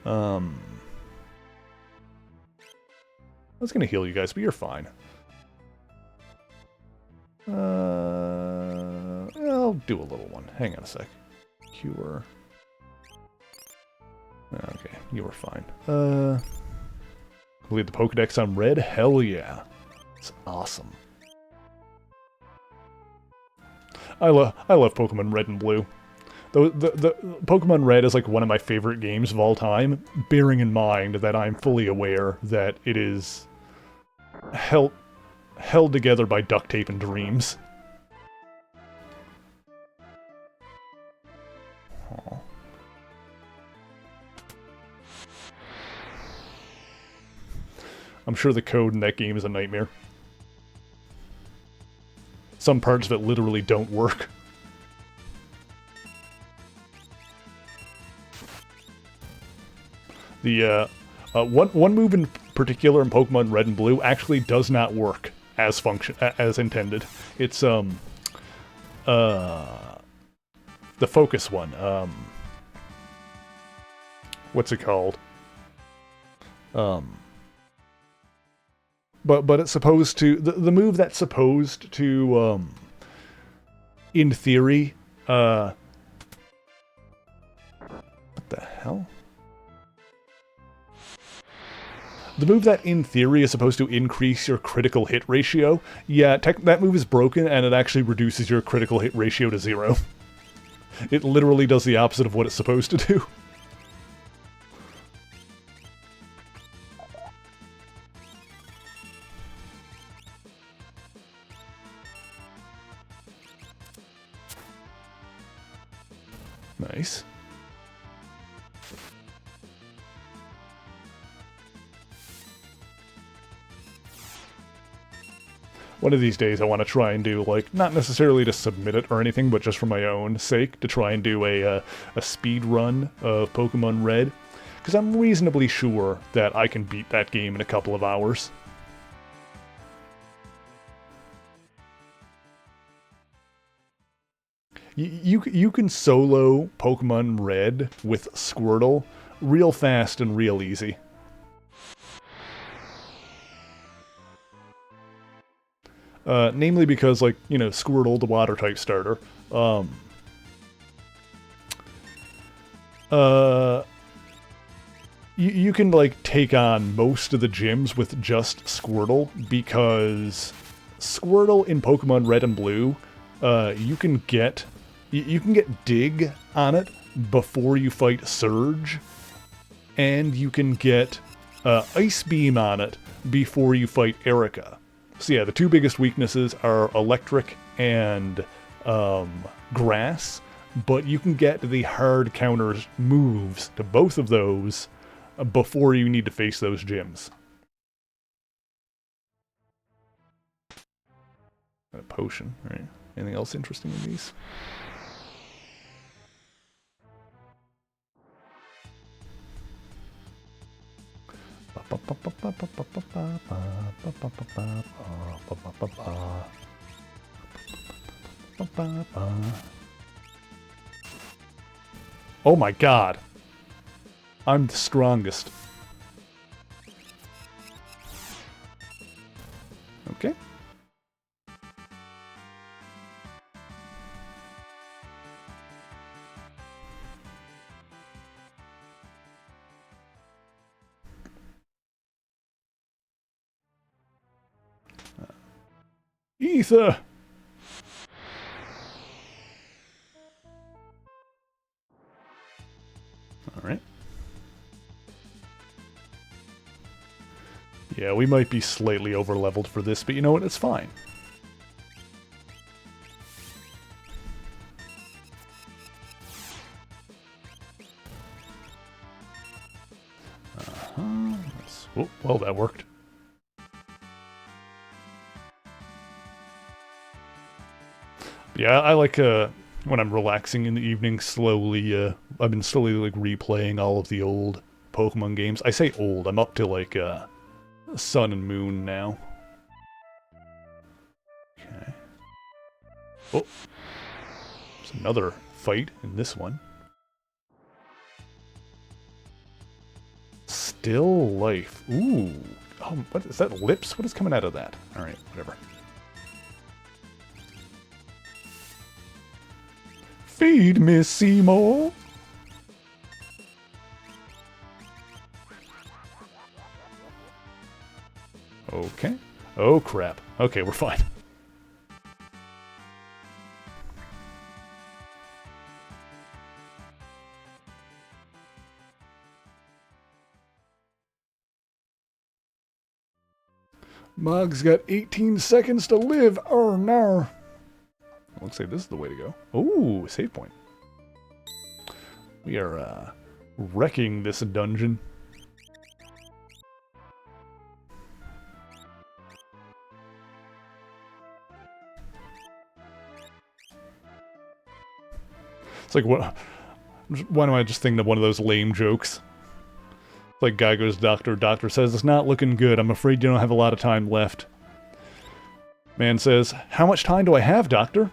I was gonna heal you guys, but you're fine. I'll do a little one. Hang on a sec. Cure. Okay, you were fine. Lead the Pokedex on Red? Hell yeah. It's awesome. I love Pokemon Red and Blue. The Pokemon Red is like one of my favorite games of all time, bearing in mind that I'm fully aware that it is held together by duct tape and dreams. Aww. I'm sure the code in that game is a nightmare. Some parts of it literally don't work. The one move in particular in Pokemon Red and Blue actually does not work as intended. It's the focus one. What's it called? But it's supposed to the move that's supposed to in theory what the hell? The move that, in theory, is supposed to increase your critical hit ratio, yeah, that move is broken, and it actually reduces your critical hit ratio to 0. It literally does the opposite of what it's supposed to do. Nice. One of these days I want to try and do, like, not necessarily to submit it or anything, but just for my own sake, to try and do a speed run of Pokemon Red. Because I'm reasonably sure that I can beat that game in a couple of hours. You can solo Pokemon Red with Squirtle real fast and real easy. Namely because, like, you know, Squirtle, the water-type starter, you can, like, take on most of the gyms with just Squirtle, because Squirtle in Pokemon Red and Blue, you can get Dig on it before you fight Surge, and you can get Ice Beam on it before you fight Erica. So yeah, the two biggest weaknesses are Electric and Grass, but you can get the hard counters moves to both of those before you need to face those gyms. A potion, right? Anything else interesting in these? Oh my god. I'm the strongest. Okay. Ether! Alright. Yeah, we might be slightly over-leveled for this, but you know what? It's fine. Oh, well, that worked. Yeah, I like when I'm relaxing in the evening, slowly. I've been slowly like replaying all of the old Pokemon games. I say old. I'm up to like Sun and Moon now. Okay. Oh, there's another fight in this one. Still life. Ooh. Oh, what is that? Lips? What is coming out of that? All right, whatever. Feed me, Seymour. Okay. Oh, crap. Okay, we're fine. Mog's got 18 seconds to live. Oh, no. Looks like this is the way to go. Ooh, save point. We are wrecking this dungeon. It's like, what? Why am I just thinking of one of those lame jokes? It's like guy goes doctor, doctor says, it's not looking good. I'm afraid you don't have a lot of time left. Man says, how much time do I have, doctor?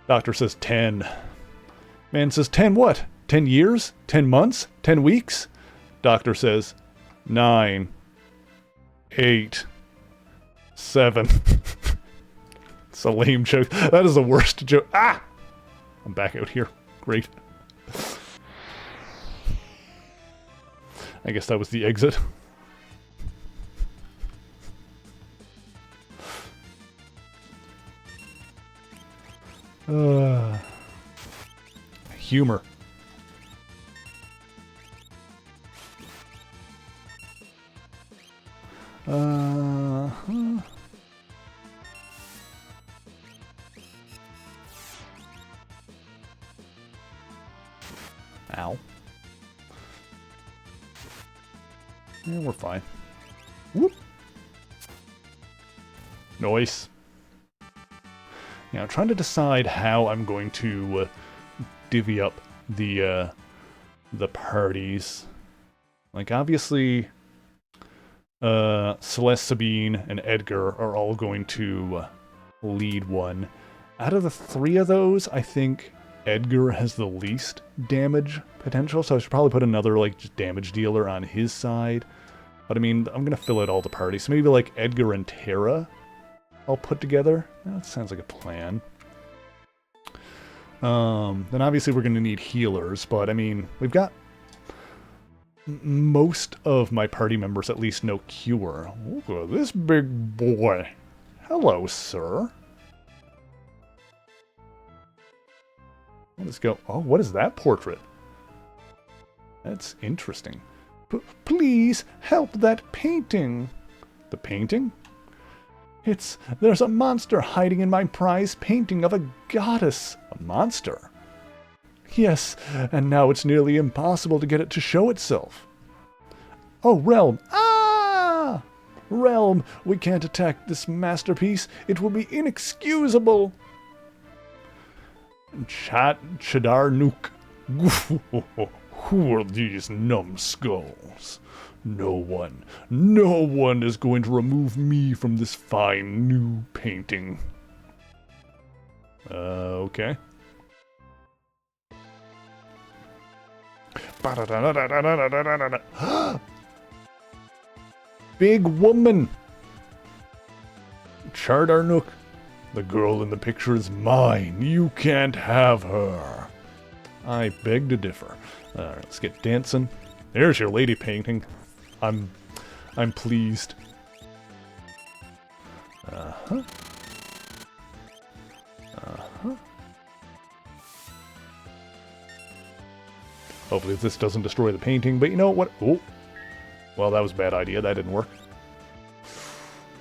Doctor says 10. Man says 10 what? 10 years? 10 months? 10 weeks? Doctor says 9, 8, 7. It's a lame joke. That is the worst joke. Ah! I'm back out here. Great. I guess that was the exit. Humor. Ow. Yeah, we're fine. Whoop. Nice. Now, I'm trying to decide how I'm going to divvy up the parties. Like, obviously, Celeste, Sabine, and Edgar are all going to lead one. Out of the three of those, I think Edgar has the least damage potential, so I should probably put another, like, just damage dealer on his side. But, I mean, I'm gonna fill out all the parties. So maybe, like, Edgar and Terra I'll put together. That sounds like a plan. Then obviously we're gonna need healers, but, I mean, we've got most of my party members at least know Cure. Ooh, this big boy. Hello, sir. Let's go. Oh, what is that portrait? That's interesting. Please help that painting. The painting? There's a monster hiding in my prize painting of a goddess. A monster? Yes, and now it's nearly impossible to get it to show itself. Oh, Realm. Ah! Realm, we can't attack this masterpiece. It will be inexcusable. Chadar Nuke. Who are these numbskulls? No one is going to remove me from this fine new painting. Okay. Big woman! Chardarnook, the girl in the picture is mine. You can't have her. I beg to differ. Alright, let's get dancing. There's your lady painting. I'm pleased. Uh-huh. Uh-huh. Hopefully this doesn't destroy the painting, but you know what? Oh. Well, that was a bad idea. That didn't work.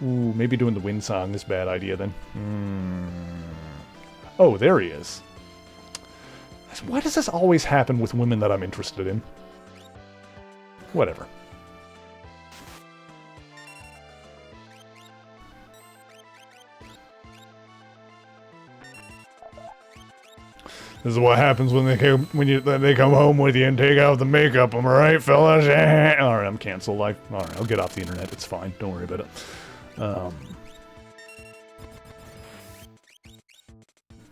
Ooh, maybe doing the wind song is a bad idea then. Oh, there he is. Why does this always happen with women that I'm interested in? Whatever. This is what happens when they come home with you and take out the makeup. Am I right, fellas? All right, I'm canceled. All right, I'll get off the internet. It's fine. Don't worry about it.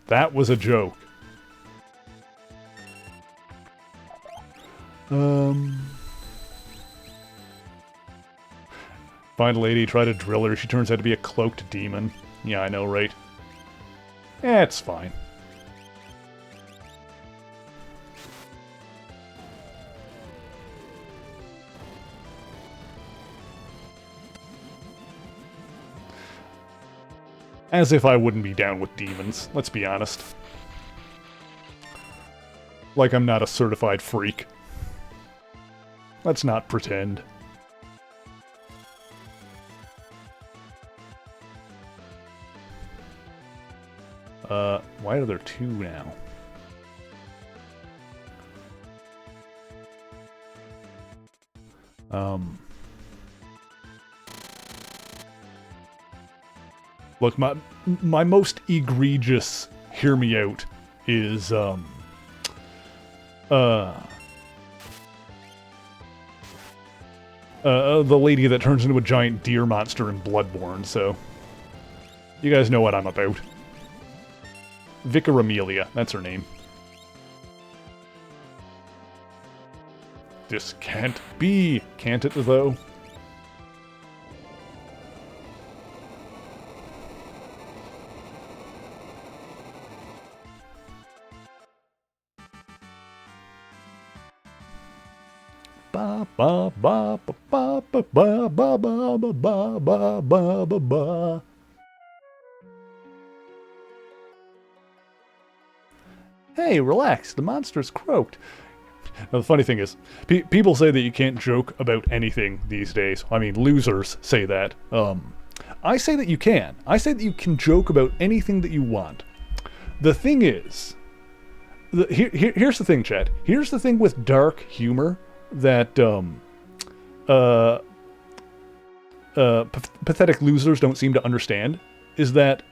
That was a joke. Find a lady, try to drill her. She turns out to be a cloaked demon. Yeah, I know, right? It's fine. As if I wouldn't be down with demons, let's be honest. Like I'm not a certified freak. Let's not pretend. Why are there two now? Look, my most egregious hear me out is, the lady that turns into a giant deer monster in Bloodborne, so you guys know what I'm about. Vicar Amelia, that's her name. This can't be, can't it though? Ba ba ba ba ba ba ba ba ba ba ba ba ba ba. Hey, relax, the monster's croaked. Now, the funny thing is, people say that you can't joke about anything these days. I mean, losers say that. I say that you can. I say that you can joke about anything that you want. The thing is, here's the thing, chat. Here's the thing with dark humor that pathetic losers don't seem to understand, is that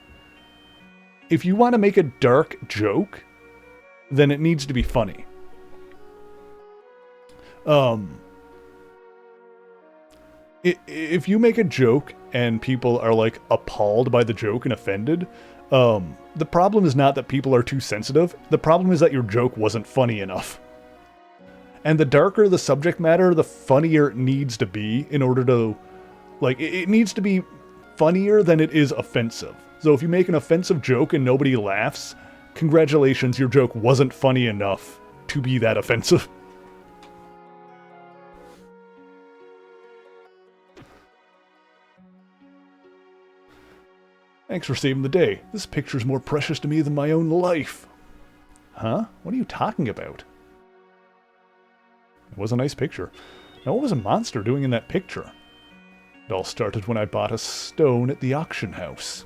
if you want to make a dark joke, then it needs to be funny. If you make a joke and people are like appalled by the joke and offended, the problem is not that people are too sensitive. The problem is that your joke wasn't funny enough. And the darker the subject matter, the funnier it needs to be in order to, like, it needs to be funnier than it is offensive. So if you make an offensive joke and nobody laughs, congratulations, your joke wasn't funny enough to be that offensive. Thanks for saving the day. This picture's more precious to me than my own life. Huh? What are you talking about? It was a nice picture. Now what was a monster doing in that picture? It all started when I bought a stone at the auction house.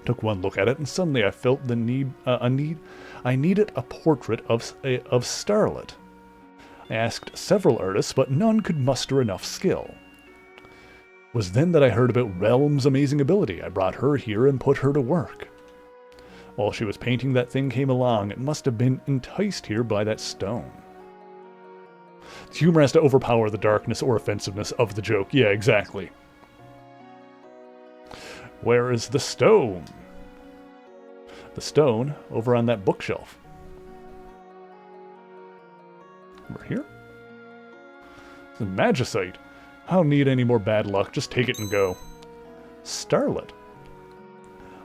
Took one look at it and suddenly I felt the need, I needed a portrait of Starlet. I asked several artists, but none could muster enough skill. It was then that I heard about Realm's amazing ability. I brought her here and put her to work. While she was painting, that thing came along. It must have been enticed here by that stone. The humor has to overpower the darkness or offensiveness of the joke. Yeah, exactly. Where is the stone? The stone over on that bookshelf. Over here? The magicite. I don't need any more bad luck. Just take it and go. Starlet.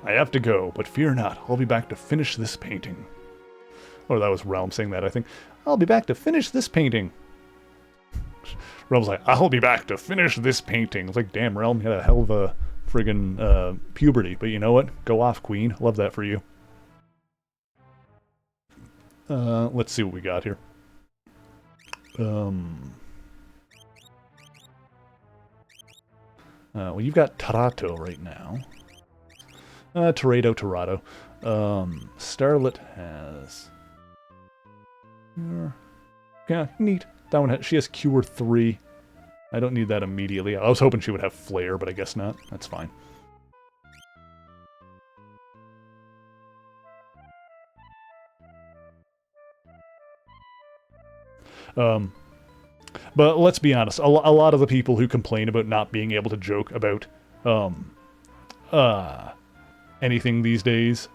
I have to go, but fear not. I'll be back to finish this painting. Or that was Realm saying that, I think. I'll be back to finish this painting. Realm's like, I'll be back to finish this painting. It's like, damn, Realm, you had a hell of a friggin' puberty. But you know what? Go off, queen. Love that for you. Let's see what we got here. Well, you've got Tarato right now. Torado. Starlet has... Yeah, neat. That one she has Cure 3. I don't need that immediately. I was hoping she would have Flare, but I guess not. That's fine. But let's be honest, a lot of the people who complain about not being able to joke about anything these days,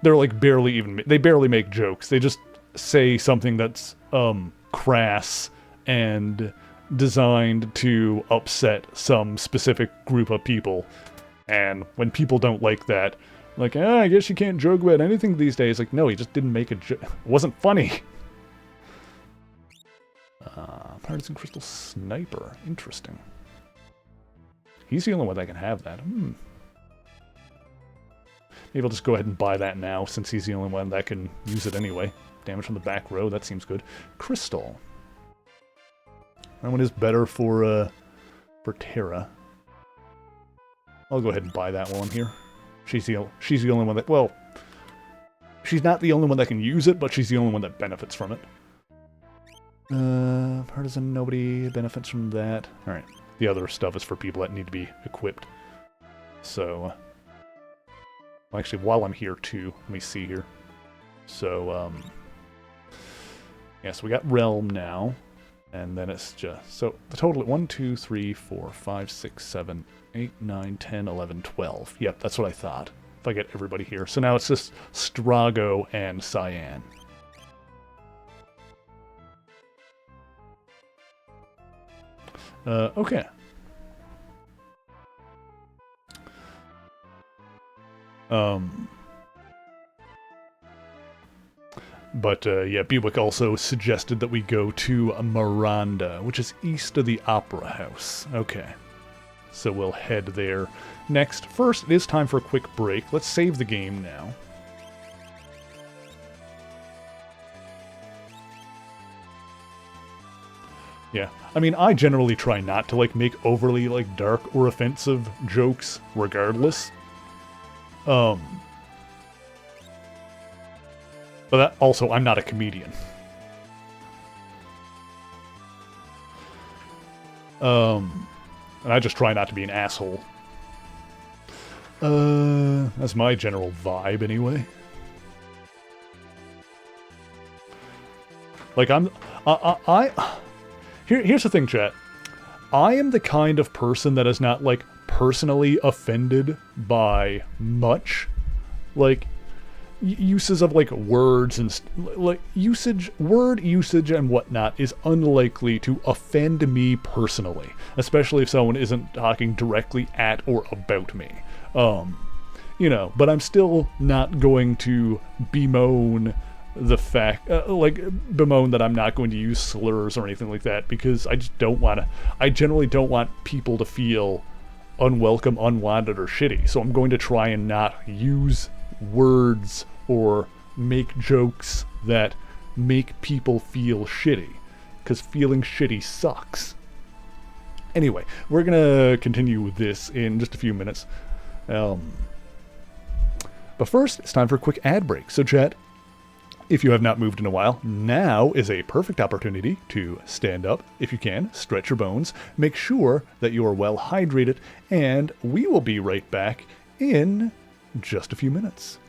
they're like they barely make jokes. They just say something that's crass and designed to upset some specific group of people. And when people don't like that, like, I guess you can't joke about anything these days. Like, no, he just didn't make a joke. It wasn't funny. Partisan Crystal Sniper. Interesting. He's the only one that can have that. Maybe I'll just go ahead and buy that now, since he's the only one that can use it anyway. Damage from the back row, that seems good. Crystal. That one is better for Terra. I'll go ahead and buy that while I'm here. She's the only one that, well, she's not the only one that can use it, but she's the only one that benefits from it. Partisan, nobody benefits from that. Alright, the other stuff is for people that need to be equipped. So, well, actually, while I'm here too, let me see here. So, yeah, so we got Realm now, and then it's just, so the total, 1, 2, 3, 4, 5, 6, 7, 8, 9, 10, 11, 12. Yep, that's what I thought, if I get everybody here. So now it's just Strago and Cyan. Okay. But yeah, Bewick also suggested that we go to Miranda, which is east of the Opera House. Okay. So we'll head there next. First, it is time for a quick break. Let's save the game now. Yeah, I mean, I generally try not to, like, make overly, like, dark or offensive jokes regardless. But that, also, I'm not a comedian. And I just try not to be an asshole. That's my general vibe, anyway. Like, Here's the thing, chat. I am the kind of person that is not, like, personally offended by much. Like, uses of, like, words and, like, word usage and whatnot is unlikely to offend me personally. Especially if someone isn't talking directly at or about me. You know, but I'm still not going to bemoan the fact, bemoan that I'm not going to use slurs or anything like that, because I just don't want to, I generally don't want people to feel unwelcome, unwanted, or shitty, so I'm going to try and not use words or make jokes that make people feel shitty, because feeling shitty sucks. Anyway, we're gonna continue with this in just a few minutes. But first, it's time for a quick ad break, so chat, if you have not moved in a while, now is a perfect opportunity to stand up, if you can, stretch your bones, make sure that you are well hydrated, and we will be right back in just a few minutes.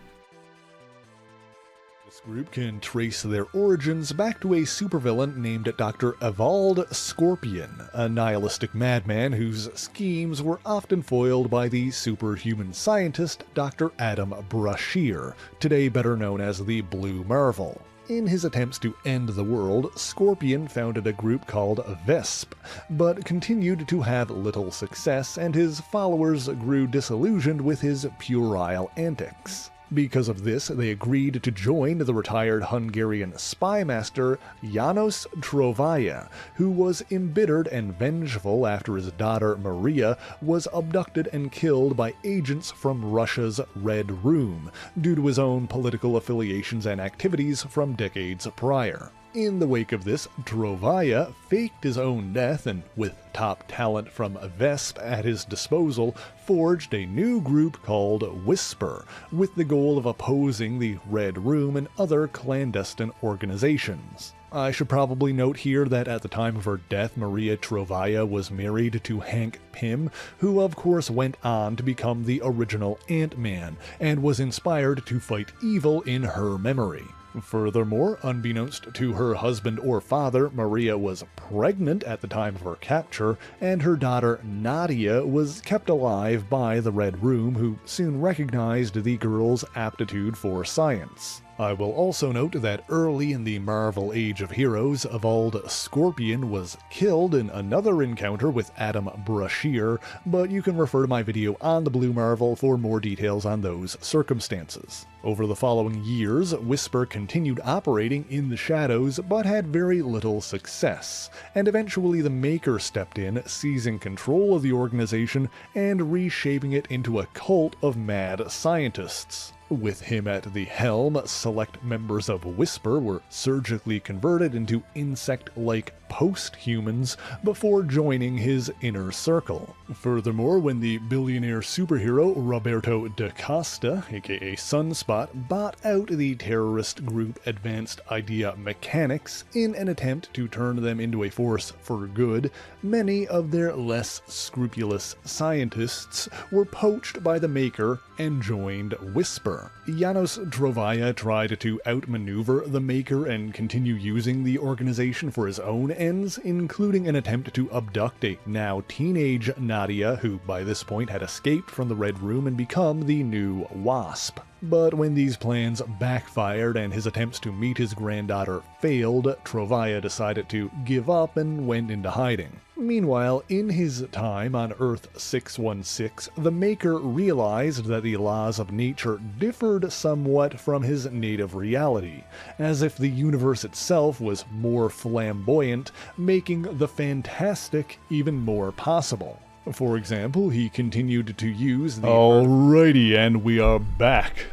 This group can trace their origins back to a supervillain named Dr. Evald Scorpion, a nihilistic madman whose schemes were often foiled by the superhuman scientist Dr. Adam Brashear, today better known as the Blue Marvel. In his attempts to end the world, Scorpion founded a group called Vesp, but continued to have little success, and his followers grew disillusioned with his puerile antics. Because of this, they agreed to join the retired Hungarian spy master János Trovaja, who was embittered and vengeful after his daughter Maria was abducted and killed by agents from Russia's Red Room, due to his own political affiliations and activities from decades prior. In the wake of this, Trovaya faked his own death and, with top talent from Vesp at his disposal, forged a new group called Whisper, with the goal of opposing the Red Room and other clandestine organizations. I should probably note here that at the time of her death, Maria Trovaya was married to Hank Pym, who of course went on to become the original Ant-Man, and was inspired to fight evil in her memory. Furthermore, unbeknownst to her husband or father, Maria was pregnant at the time of her capture, and her daughter Nadia was kept alive by the Red Room, who soon recognized the girl's aptitude for science. I will also note that early in the Marvel Age of Heroes, Evald Scorpion was killed in another encounter with Adam Brashear, but you can refer to my video on the Blue Marvel for more details on those circumstances. Over the following years, Whisper continued operating in the shadows, but had very little success, and eventually the Maker stepped in, seizing control of the organization and reshaping it into a cult of mad scientists. With him at the helm, select members of Whisper were surgically converted into insect-like post-humans before joining his inner circle. Furthermore, when the billionaire superhero Roberto da Costa, aka Sunspot, bought out the terrorist group Advanced Idea Mechanics in an attempt to turn them into a force for good, many of their less scrupulous scientists were poached by the Maker and joined Whisper. Janos Trovaya tried to outmaneuver the Maker and continue using the organization for his own ends, including an attempt to abduct a now teenage Nadia, who by this point had escaped from the Red Room and become the new Wasp. But when these plans backfired and his attempts to meet his granddaughter failed, Trovaya decided to give up and went into hiding. Meanwhile, in his time on Earth 616, the Maker realized that the laws of nature differed somewhat from his native reality, as if the universe itself was more flamboyant, making the fantastic even more possible. For example, he continued to use the... Alrighty, and we are back.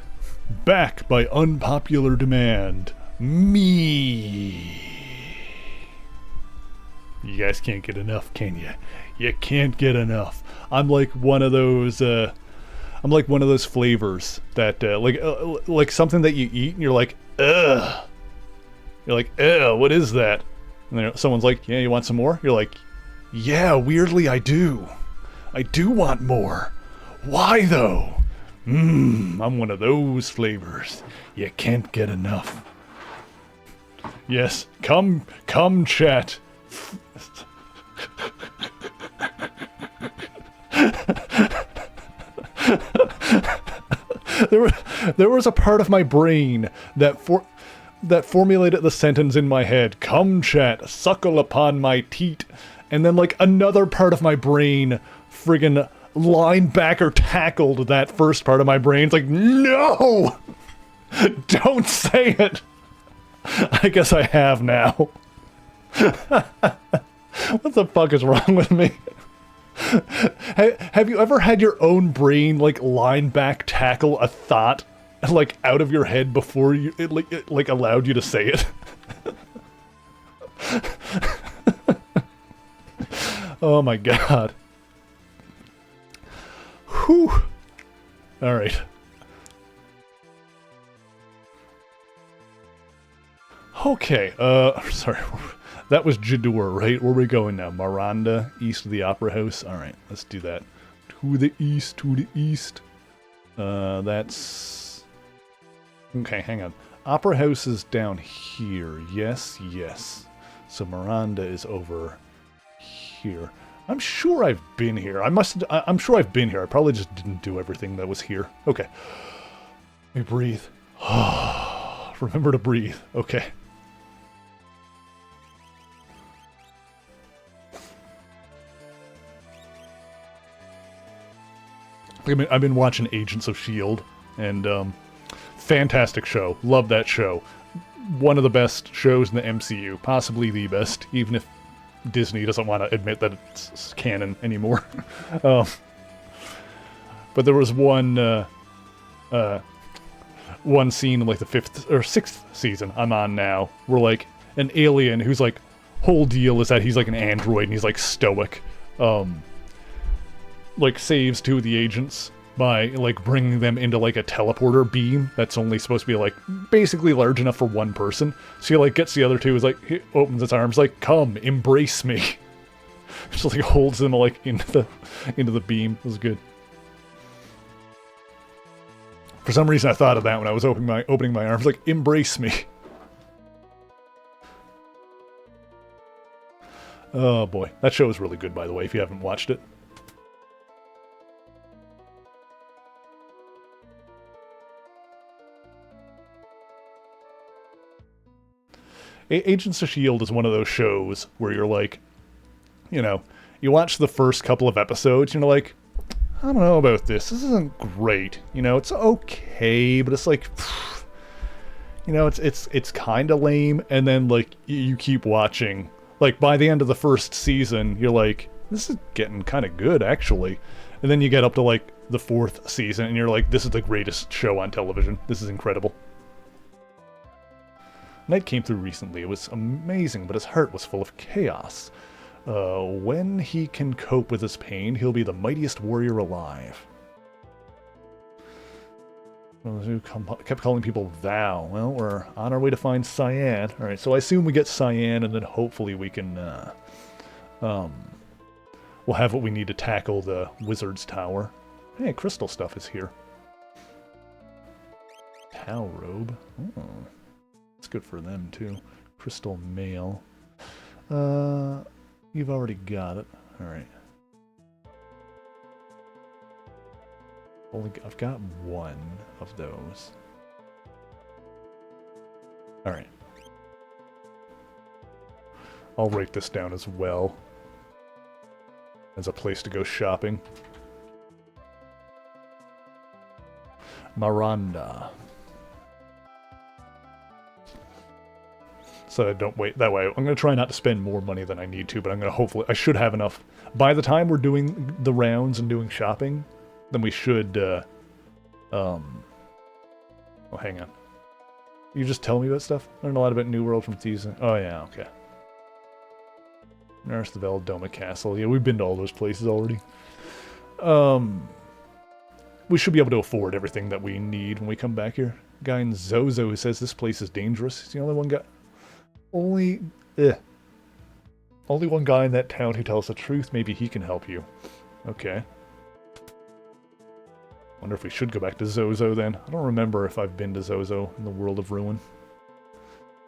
Back by unpopular demand. Me. You guys can't get enough, can you? You can't get enough. I'm like one of those flavors that, like something that you eat and you're like, ugh. You're like, ugh, what is that? And then someone's like, yeah, you want some more? You're like, yeah, weirdly I do. I do want more. Why though? I'm one of those flavors. You can't get enough. Yes, come chat. There was a part of my brain that formulated the sentence in my head, come chat, suckle upon my teat, and then like another part of my brain friggin' linebacker tackled that first part of my brain. It's like, no! Don't say it! I guess I have now. What the fuck is wrong with me? Have you ever had your own brain like line back tackle a thought like out of your head before it allowed you to say it? Oh my god. Whew. All right. Okay. Sorry. That was Jidoor, right? Where are we going now? Miranda, east of the Opera House? Alright, let's do that. To the east, to the east. That's... Okay, hang on. Opera House is down here. Yes, yes. So Miranda is over here. I'm sure I've been here. I'm sure I've been here. I probably just didn't do everything that was here. Okay. Let me breathe. Remember to breathe. Okay. I've been watching Agents of S.H.I.E.L.D. and fantastic show. Love that show. One of the best shows in the MCU. Possibly the best, even if Disney doesn't want to admit that it's canon anymore. But there was one scene in like the 5th or 6th season I'm on now where like an alien whose like whole deal is that he's like an android and he's like stoic. Like saves two of the agents by like bringing them into like a teleporter beam that's only supposed to be like basically large enough for one person. So he like gets the other two, is like he opens its arms like, come embrace me. Just like holds them like into the beam. It was good. For some reason I thought of that when I was opening my arms, like embrace me. Oh boy, that show is really good, by the way, if you haven't watched it. Agents of S.H.I.E.L.D. is one of those shows where you're like, you know, you watch the first couple of episodes, and you're like, I don't know about this. This isn't great. You know, it's okay, but it's like, you know, it's kind of lame. And then like you keep watching. Like by the end of the first season, you're like, this is getting kind of good actually. And then you get up to like the fourth season, and you're like, this is the greatest show on television. This is incredible. Night came through recently. It was amazing, but his heart was full of chaos. When he can cope with his pain, he'll be the mightiest warrior alive. Who kept calling people thou. Well, we're on our way to find Cyan. Alright, so I assume we get Cyan, and then hopefully we can, we'll have what we need to tackle the Wizard's Tower. Hey, crystal stuff is here. Tau robe. Oh. It's good for them, too. Crystal mail. You've already got it. Alright. I've got one of those. Alright. I'll write this down as well. As a place to go shopping. Miranda. So I don't wait that way. I'm going to try not to spend more money than I need to, but I'm going to hopefully, I should have enough. By the time we're doing the rounds and doing shopping, then we should, oh, hang on. You just tell me about stuff? I learned a lot about New World from season. Oh yeah, okay. Nurse the Doma Castle. Yeah, we've been to all those places already. We should be able to afford everything that we need when we come back here. Guy in Zozo who says this place is dangerous. He's the only one guy. Only one guy in that town who tells the truth. Maybe he can help you. Okay. Wonder if we should go back to Zozo then. I don't remember if I've been to Zozo in the World of Ruin.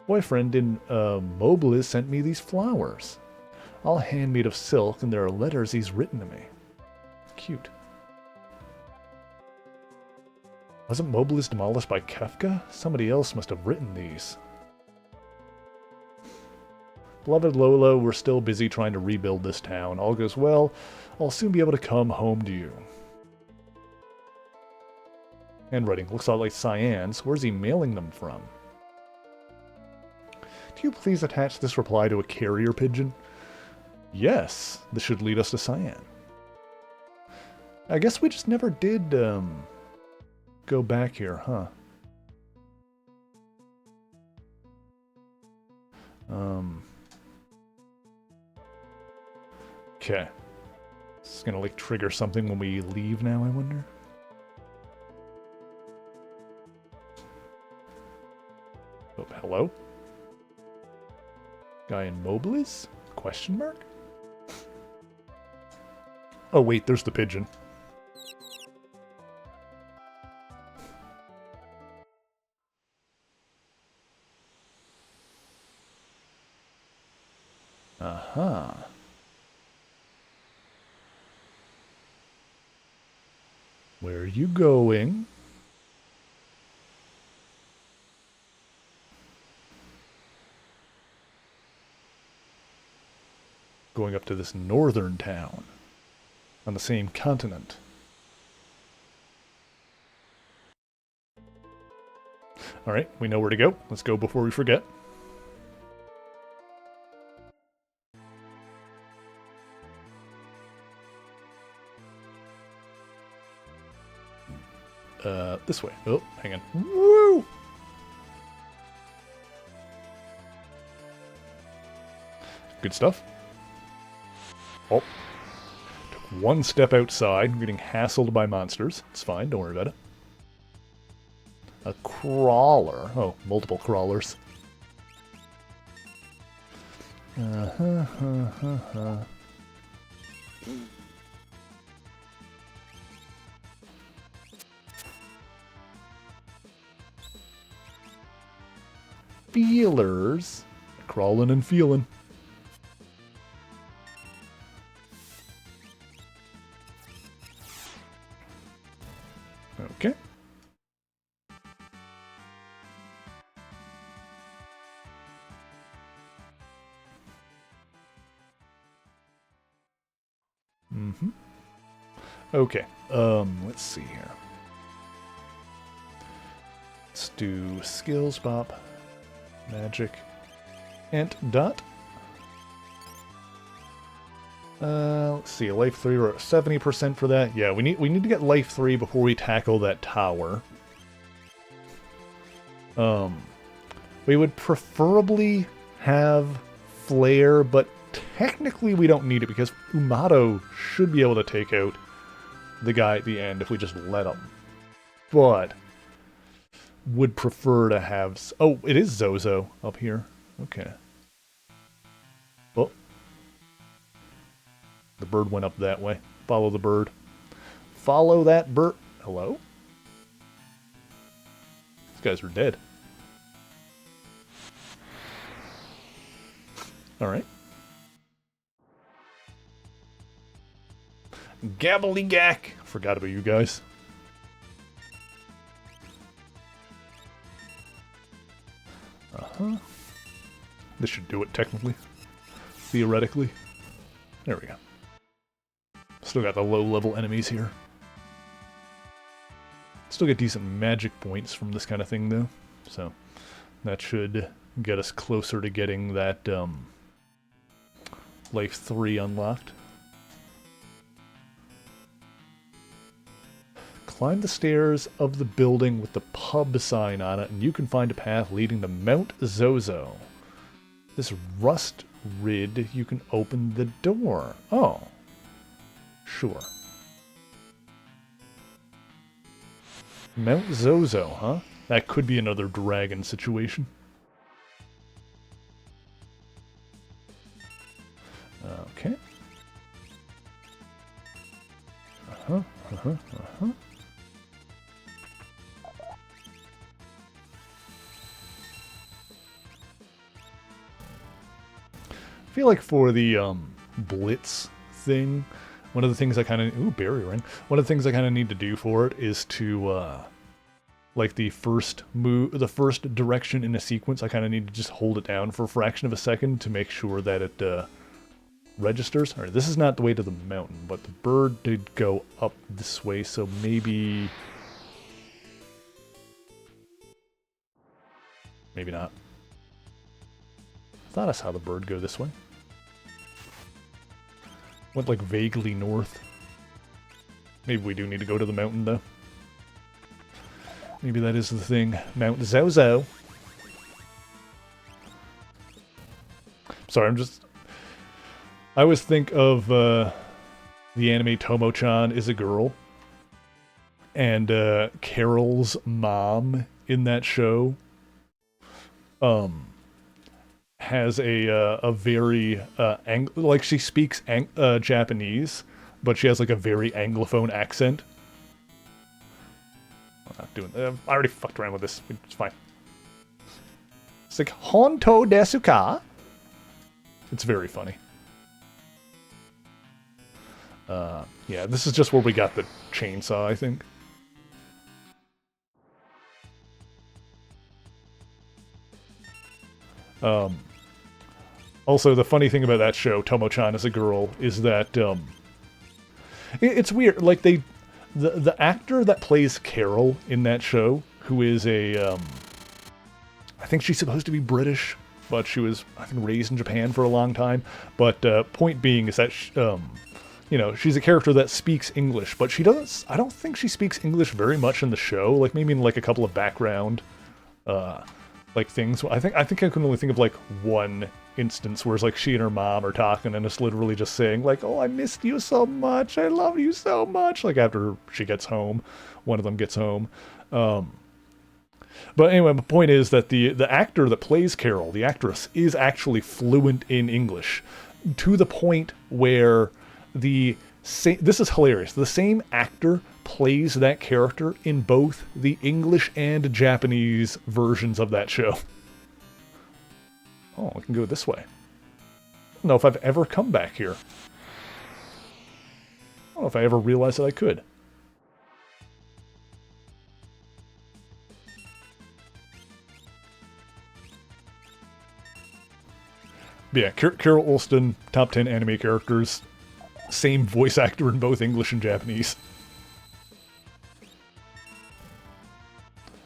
Boyfriend in Mobilis sent me these flowers. All handmade of silk, and there are letters he's written to me. Cute. Wasn't Mobilis demolished by Kefka? Somebody else must have written these. Beloved Lola, we're still busy trying to rebuild this town. All goes well. I'll soon be able to come home to you. Handwriting looks a lot like Cyan's. Where's he mailing them from? Do you please attach this reply to a carrier pigeon? Yes, this should lead us to Cyan. I guess we just never did go back here, huh? Okay. This is gonna like trigger something when we leave now, I wonder. Oh, hello? Guy in Mobilis? Question mark? Oh wait, there's the pigeon. Aha. Where are you going? Going up to this northern town on the same continent. Alright, we know where to go. Let's go before we forget. This way. Oh, hang on. Woo! Good stuff. Oh. Took one step outside, getting hassled by monsters. It's fine, don't worry about it. A crawler. Oh, multiple crawlers. Feelers. Crawling and feeling. Okay. Okay. Let's see here. Let's do skills, bop, magic, and dot. Let's see, life 3, we're at 70% for that. Yeah, we need to get life 3 before we tackle that tower. We would preferably have flare, but technically we don't need it because Umato should be able to take out the guy at the end if we just let him. But would prefer to have... Oh, it is Zozo up here. Okay. Oh. The bird went up that way. Follow the bird. Follow that bird. Hello? These guys are dead. Alright. Gabbledygack! Forgot about you guys. This should do it, technically. Theoretically. There we go. Still got the low-level enemies here. Still get decent magic points from this kind of thing, though. So, that should get us closer to getting that, Life 3 unlocked. Climb the stairs of the building with the pub sign on it, and you can find a path leading to Mount Zozo. This rust rid, you can open the door. Oh. Sure. Mount Zozo, huh? That could be another dragon situation. Okay. I feel like for the Blitz thing, one of the things I kind of... Ooh, berry ring. One of the things I kind of need to do for it is to, like the first move, the first direction in a sequence, I kind of need to just hold it down for a fraction of a second to make sure that it registers. Alright, this is not the way to the mountain, but the bird did go up this way, so maybe... Maybe not. I thought I saw the bird go this way. Went like vaguely north. Maybe we do need to go to the mountain though. Maybe that is the thing. Mount Zozo. Sorry, I always think of the anime Tomo-chan is a girl. And Carol's mom in that show has a very like she speaks Japanese, but she has like a very anglophone accent. I'm not doing that. I already fucked around with this. It's fine. It's like Honto desu ka? It's very funny. Yeah, this is just where we got the chainsaw, I think. Also, the funny thing about that show, Tomo-chan as a girl, is that it's weird. Like the actor that plays Carol in that show, who is a I think she's supposed to be British, but she was, I think, raised in Japan for a long time. But point being is that you know, she's a character that speaks English, but she doesn't. I don't think she speaks English very much in the show. Like maybe in like a couple of background like things. I think I can only think of like one instance where it's like she and her mom are talking and it's literally just saying like, oh, I missed you so much, I love you so much, like after she gets home, one of them gets home. But anyway, my point is that the actor that plays Carol, the actress, is actually fluent in English, to the point where this is hilarious, the same actor plays that character in both the English and Japanese versions of that show. Oh, I can go this way. I don't know if I've ever come back here. I don't know if I ever realized that I could. But yeah, Carol Olston, top 10 anime characters. Same voice actor in both English and Japanese.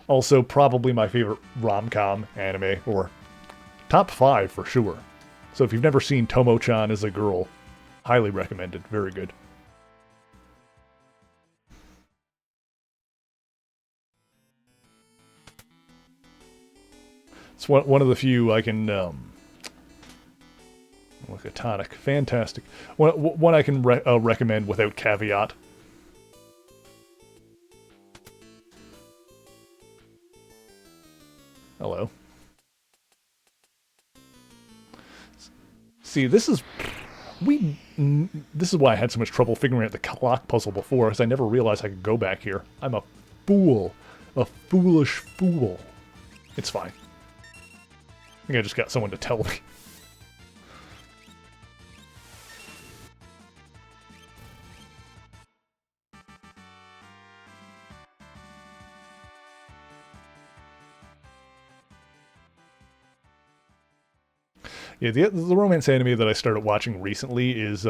Also, probably my favorite rom-com anime, or top 5 for sure. So if you've never seen Tomo-chan as a Girl, highly recommended. Very good. It's one of the few I can... Look at tonic. Fantastic. One I can recommend without caveat. Hello. See, this is why I had so much trouble figuring out the clock puzzle before, because I never realized I could go back here. I'm a fool. A foolish fool. It's fine. I think I just got someone to tell me. Yeah, the romance anime that I started watching recently is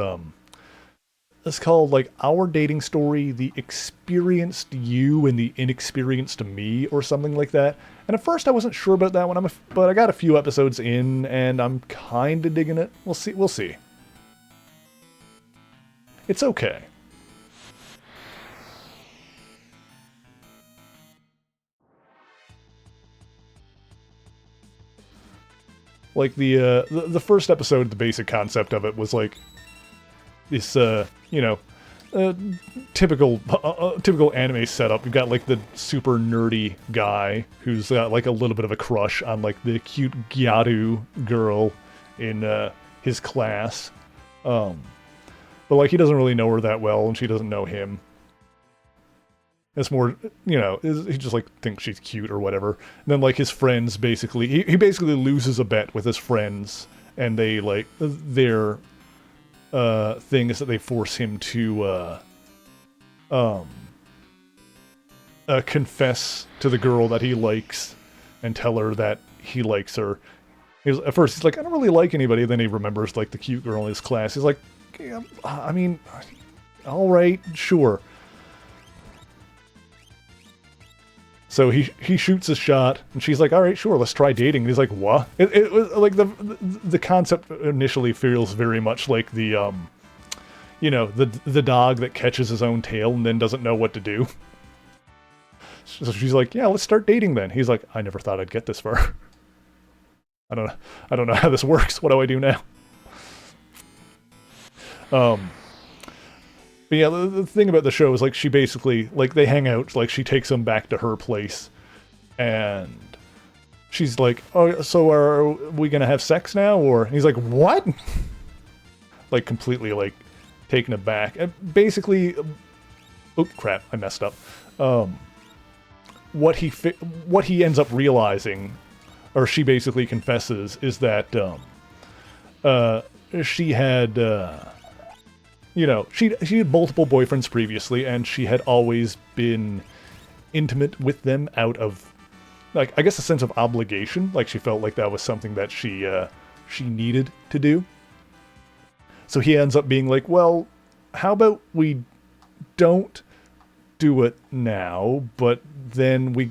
it's called like Our Dating Story, The Experienced You and the Inexperienced Me, or something like that. And at first I wasn't sure about that one, but I got a few episodes in and I'm kind of digging it. We'll see. It's okay. Like the first episode, the basic concept of it was like this, typical anime setup. You've got like the super nerdy guy who's got like a little bit of a crush on like the cute Gyaru girl in his class, but like he doesn't really know her that well, and she doesn't know him. It's more, he just like thinks she's cute or whatever. And then like his friends basically, he basically loses a bet with his friends, and they like their thing is that they force him to confess to the girl that he likes and tell her that he likes her. At first he's like, I don't really like anybody. Then he remembers like the cute girl in his class. He's like, yeah, I mean, all right, sure. So he shoots a shot, and she's like, all right, sure, let's try dating. And he's like, what? It was like the concept initially feels very much like the dog that catches his own tail and then doesn't know what to do. So she's like, yeah, let's start dating then. He's like, I never thought I'd get this far. I don't know how this works. What do I do now? But yeah, the thing about the show is, like, she basically, like, they hang out, like, she takes him back to her place, and she's like, oh, so are we gonna have sex now, or? And he's like, what? Like, completely, like, taken aback. And basically, oh, crap, I messed up. What he ends up realizing, or she basically confesses, is that, she had, she had multiple boyfriends previously, and she had always been intimate with them out of, like, I guess a sense of obligation. Like, she felt like that was something that she needed to do. So he ends up being like, well, how about we don't do it now, but then we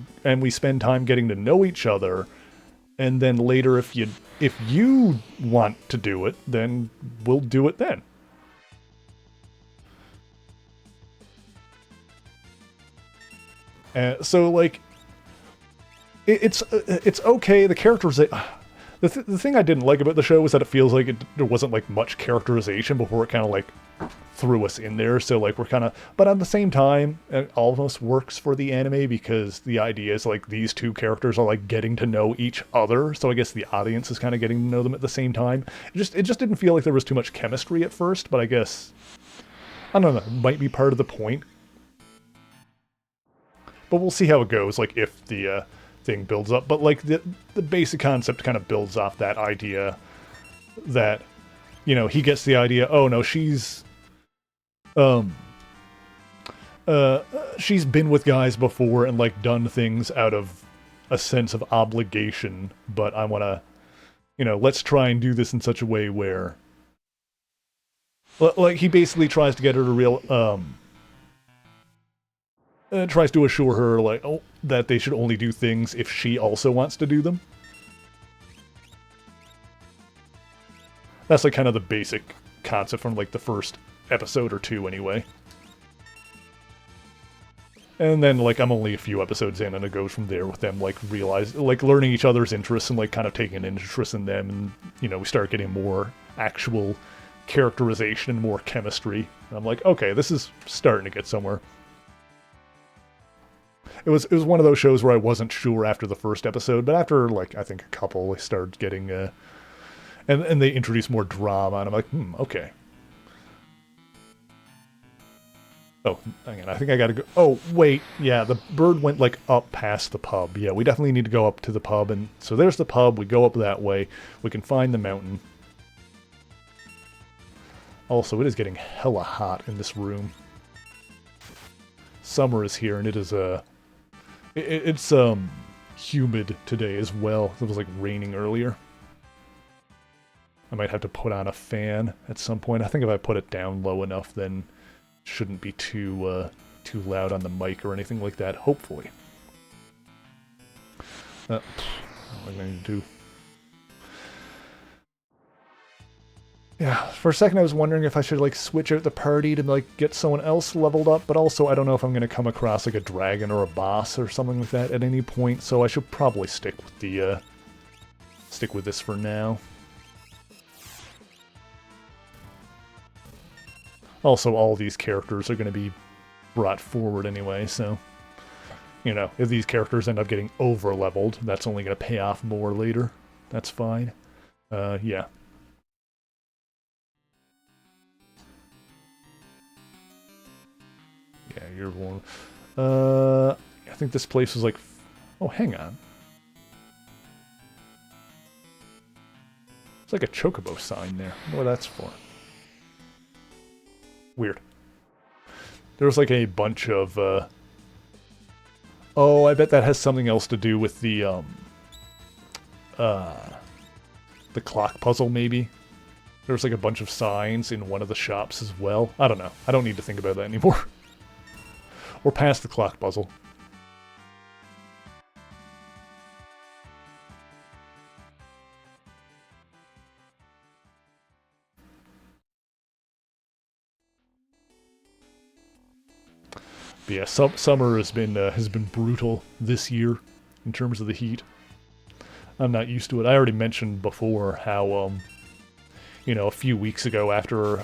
spend time getting to know each other, and then later if you want to do it, then we'll do it then. So like, it's okay. The The thing I didn't like about the show was that it feels like there wasn't like much characterization before it kind of like threw us in there. So like we're kind of, but at the same time, it almost works for the anime because the idea is like these two characters are like getting to know each other. So I guess the audience is kind of getting to know them at the same time. It just didn't feel like there was too much chemistry at first, but I guess I don't know, it might be part of the point. But we'll see how it goes. Like if the thing builds up, but like the basic concept kind of builds off that idea that, you know, he gets the idea, oh no, she's been with guys before and like done things out of a sense of obligation, but I want to, you know, let's try and do this in such a way where like he basically tries to get her to tries to assure her like, oh, that they should only do things if she also wants to do them. That's like kind of the basic concept from like the first episode or two anyway. And then like I'm only a few episodes in and it goes from there with them like learning each other's interests and like kind of taking an interest in them, and you know, we start getting more actual characterization and more chemistry. And I'm like, okay, this is starting to get somewhere. It was one of those shows where I wasn't sure after the first episode, but after like I think a couple, I started getting and they introduced more drama, and I'm like, okay. Oh, hang on, I think I gotta go. Oh, wait, yeah, the bird went like up past the pub. Yeah, we definitely need to go up to the pub, and so there's the pub. We go up that way. We can find the mountain. Also, it is getting hella hot in this room. Summer is here, and it is it's humid today as well. It was like raining earlier. I might have to put on a fan at some point. I think if I put it down low enough, then it shouldn't be too loud on the mic or anything like that, hopefully. What am I going to do? Yeah, for a second I was wondering if I should like switch out the party to like get someone else leveled up, but also I don't know if I'm going to come across like a dragon or a boss or something like that at any point, so I should probably stick with this for now. Also, all these characters are going to be brought forward anyway, so, you know, if these characters end up getting over-leveled, that's only going to pay off more later. That's fine. Yeah. Yeah, you're one. I think this place was like... Oh, hang on. It's like a chocobo sign there. I wonder what that's for. Weird. There was like a bunch of, Oh, I bet that has something else to do with the clock puzzle, maybe? There's like a bunch of signs in one of the shops as well. I don't know. I don't need to think about that anymore. We're past the clock puzzle. But yeah, summer has been brutal this year in terms of the heat. I'm not used to it. I already mentioned before how, you know, a few weeks ago after,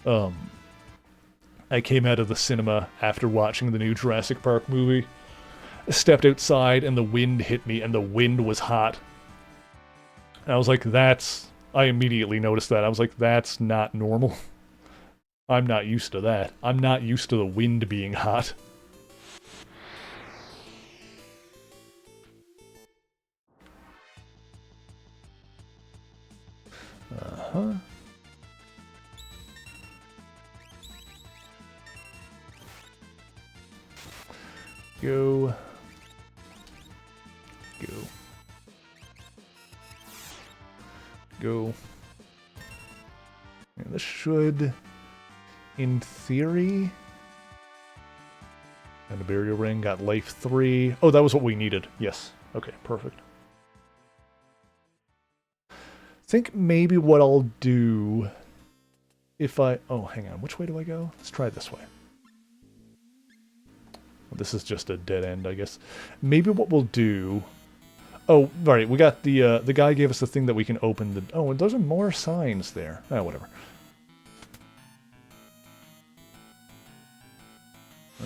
I came out of the cinema after watching the new Jurassic Park movie, I stepped outside and the wind hit me and the wind was hot. And I was like, I immediately noticed that. I was like, that's not normal. I'm not used to that. I'm not used to the wind being hot. Uh-huh. Go. Go. Go. And this should... in theory... And a burial ring, got life 3. Oh, that was what we needed. Yes. Okay, perfect. I think maybe what I'll do... if I... Oh, hang on. Which way do I go? Let's try this way. Well, this is just a dead end, I guess. Maybe what we'll do... Oh, right. We got the guy gave us the thing that we can open the. Oh, and those are more signs there. Oh, whatever.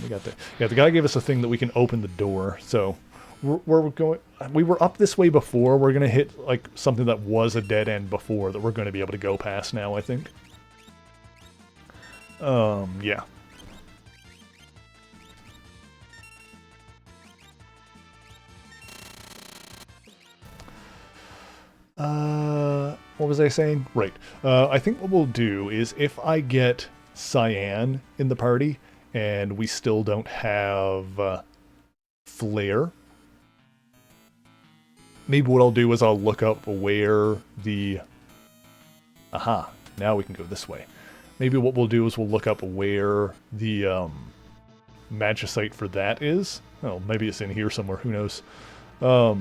We got the the guy gave us a thing that we can open the door. So we're going. We were up this way before. We're gonna hit like something that was a dead end before that we're going to be able to go past now, I think. Yeah. What was I saying? Right. I think what we'll do is if I get Cyan in the party and we still don't have Flare, maybe what I'll do is I'll look up where the... Aha, now we can go this way. Maybe what we'll do is we'll look up where the Magicite for that is. Oh, maybe it's in here somewhere, who knows. So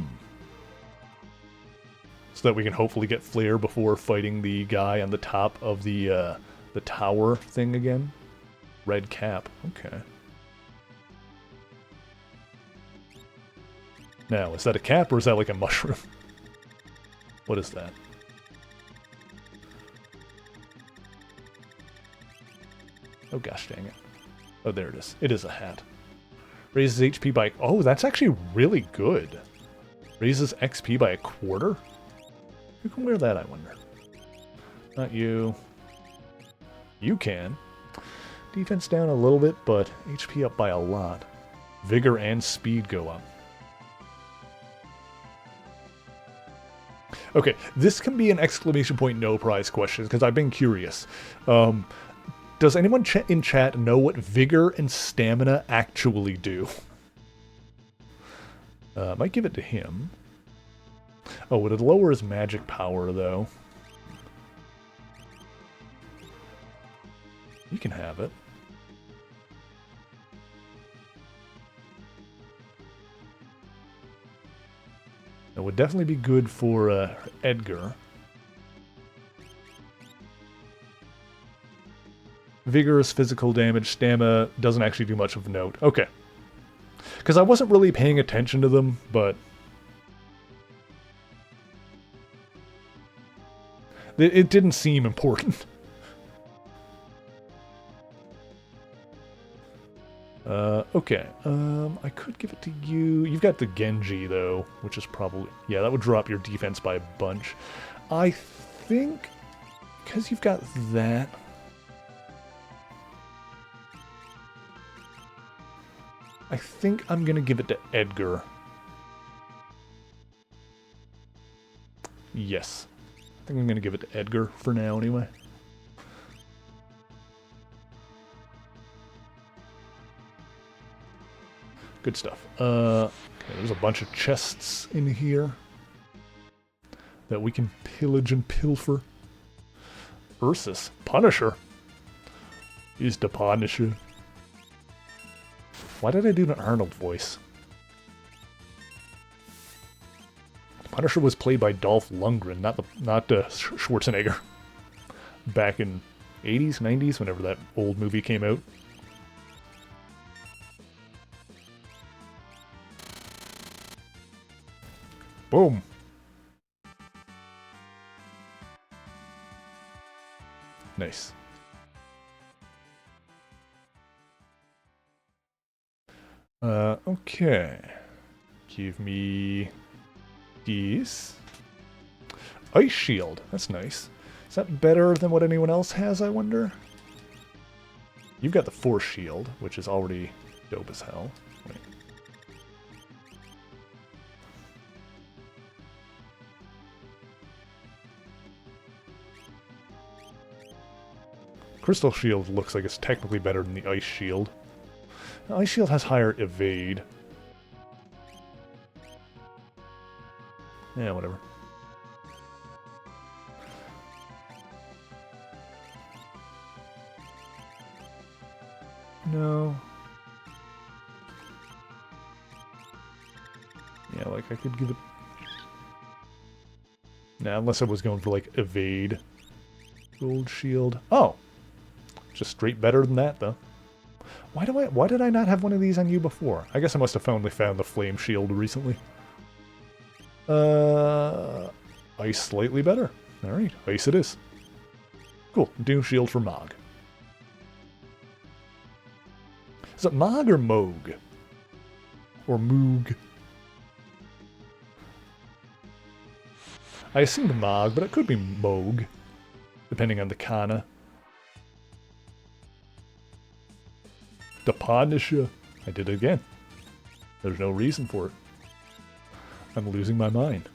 that we can hopefully get Flare before fighting the guy on the top of the tower thing again. Red cap, okay. Now, is that a cap or is that like a mushroom? What is that? Oh gosh dang it. Oh, there it is. It is a hat. Raises HP by... Oh, that's actually really good. Raises XP by 1/4? Who can wear that, I wonder? Not you. You can. Defense down a little bit, but HP up by a lot. Vigor and speed go up. Okay, this can be an exclamation point no prize question, because I've been curious. Does anyone in chat know what Vigor and Stamina actually do? Might give it to him. Oh, would it lower his magic power, though? You can have it. It would definitely be good for Edgar. Vigorous physical damage, stamina doesn't actually do much of note. Okay. Because I wasn't really paying attention to them, but... It didn't seem important. Okay. I could give it to you. You've got the Genji, though, which is probably... Yeah, that would drop your defense by a bunch. I think... Because you've got that... I think I'm going to give it to Edgar. Yes. I think I'm going to give it to Edgar for now, anyway. Good stuff. Okay, there's a bunch of chests in here that we can pillage and pilfer. Ursus. Punisher. He's the Punisher. Why did I do an Arnold voice? Punisher was played by Dolph Lundgren, not Schwarzenegger. Back in 80s, 90s, whenever that old movie came out. Boom. Nice. Okay. Give me these. Ice Shield. That's nice. Is that better than what anyone else has, I wonder? You've got the Force Shield, which is already dope as hell. Wait. Crystal Shield looks like it's technically better than the Ice Shield. The Ice Shield has higher evade. Yeah, whatever. No. Yeah, like I could give it... Nah, unless I was going for like evade. Gold Shield. Oh! Just straight better than that, though. Why did I not have one of these on you before? I guess I must have only found the Flame Shield recently. Ice slightly better. Alright, ice it is. Cool. Doom Shield for Mog. Is it Mog or Moog? Or Moog? I assumed Mog, but it could be Moog, depending on the kana. The Punisher. I did it again. There's no reason for it. I'm losing my mind.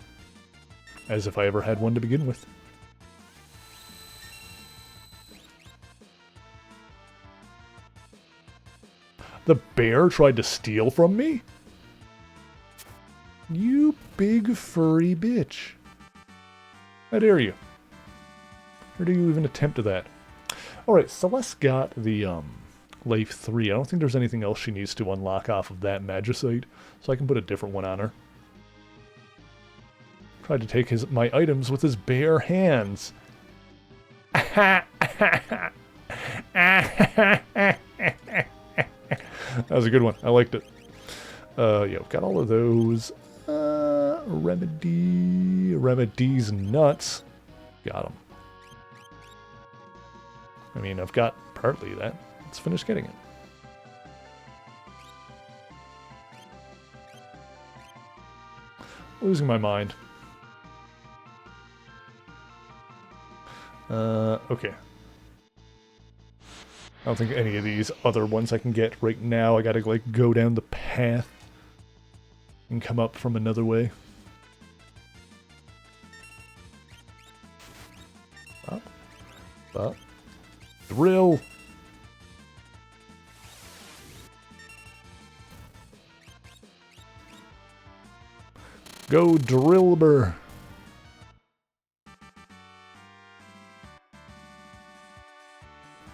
As if I ever had one to begin with. The bear tried to steal from me? You big furry bitch. How dare you? How do you even attempt that? Alright, Celeste got the Life 3. I don't think there's anything else she needs to unlock off of that Magicite, so I can put a different one on her. Tried to take my items with his bare hands. That was a good one. I liked it. Yeah, got all of those. Remedy's nuts. Got them. I mean, I've got partly that. Let's finish getting it. Losing my mind. Okay. I don't think any of these other ones I can get right now. I gotta, like, go down the path and come up from another way. Up. Drill! Go, Drillber!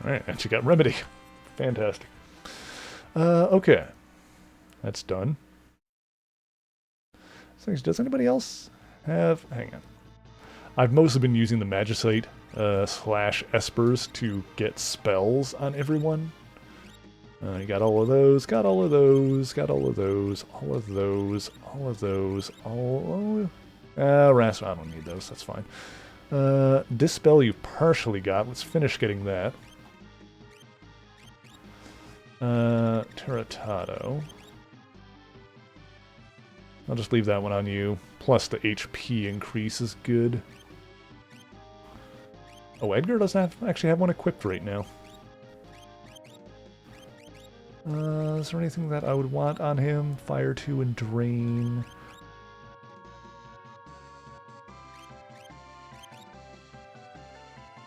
Alright, and she got Remedy. Fantastic. Okay. That's done. Does anybody else have... Hang on. I've mostly been using the Magicite slash Espers to get spells on everyone. You got all of those, got all of those, got all of those, all of those, all of those, all... Rasp, I don't need those, that's fine. Dispel you partially got. Let's finish getting that. Terratado. I'll just leave that one on you. Plus the HP increase is good. Oh, Edgar doesn't actually have one equipped right now. Is there anything that I would want on him? Fire 2 and Drain.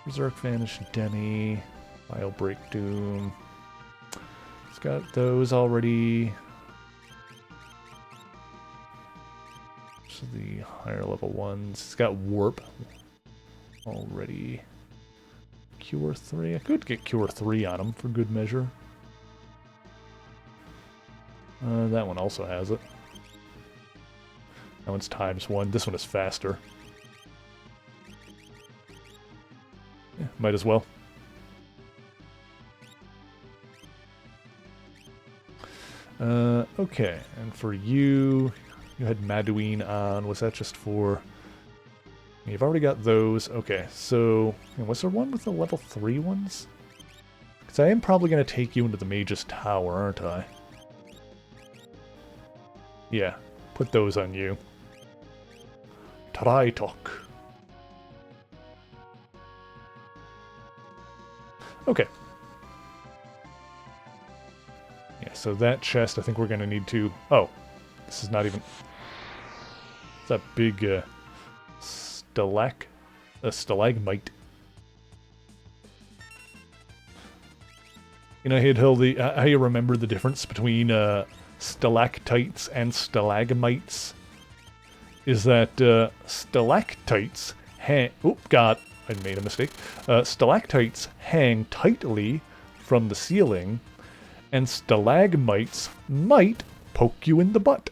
Berserk Vanish, Demi. Vile Break Doom. It's got those already. So the higher level ones. It's got Warp already. Cure 3. I could get Cure 3 on him for good measure. That one also has it. That one's ×1. This one is faster. Yeah, might as well. Okay, and for you, you had Maduine on. Was that just for... You've already got those. Okay, so... Was there one with the level 3 ones? Because I am probably going to take you into the Mage's Tower, aren't I? Yeah, put those on you. Tritok. Okay. Yeah, so that chest, I think we're going to need to... Oh, this is not even... It's that big stalagmite. You know, how you remember the difference between stalactites and stalagmites? Is that stalactites hang... Oop, God, I made a mistake. Stalactites hang tightly from the ceiling, and stalagmites might poke you in the butt.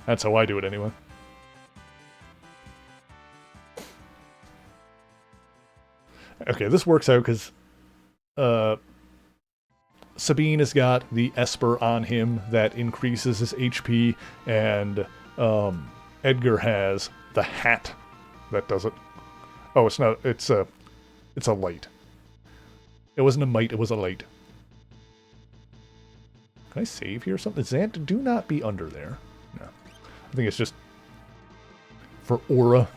That's how I do it anyway. Okay, this works out because Sabine has got the Esper on him that increases his HP, and Edgar has the hat that does it. Oh, it's not. It's a light. It wasn't a might. It was a light. Can I save here or something? Zant, do not be under there. No, I think it's just for aura.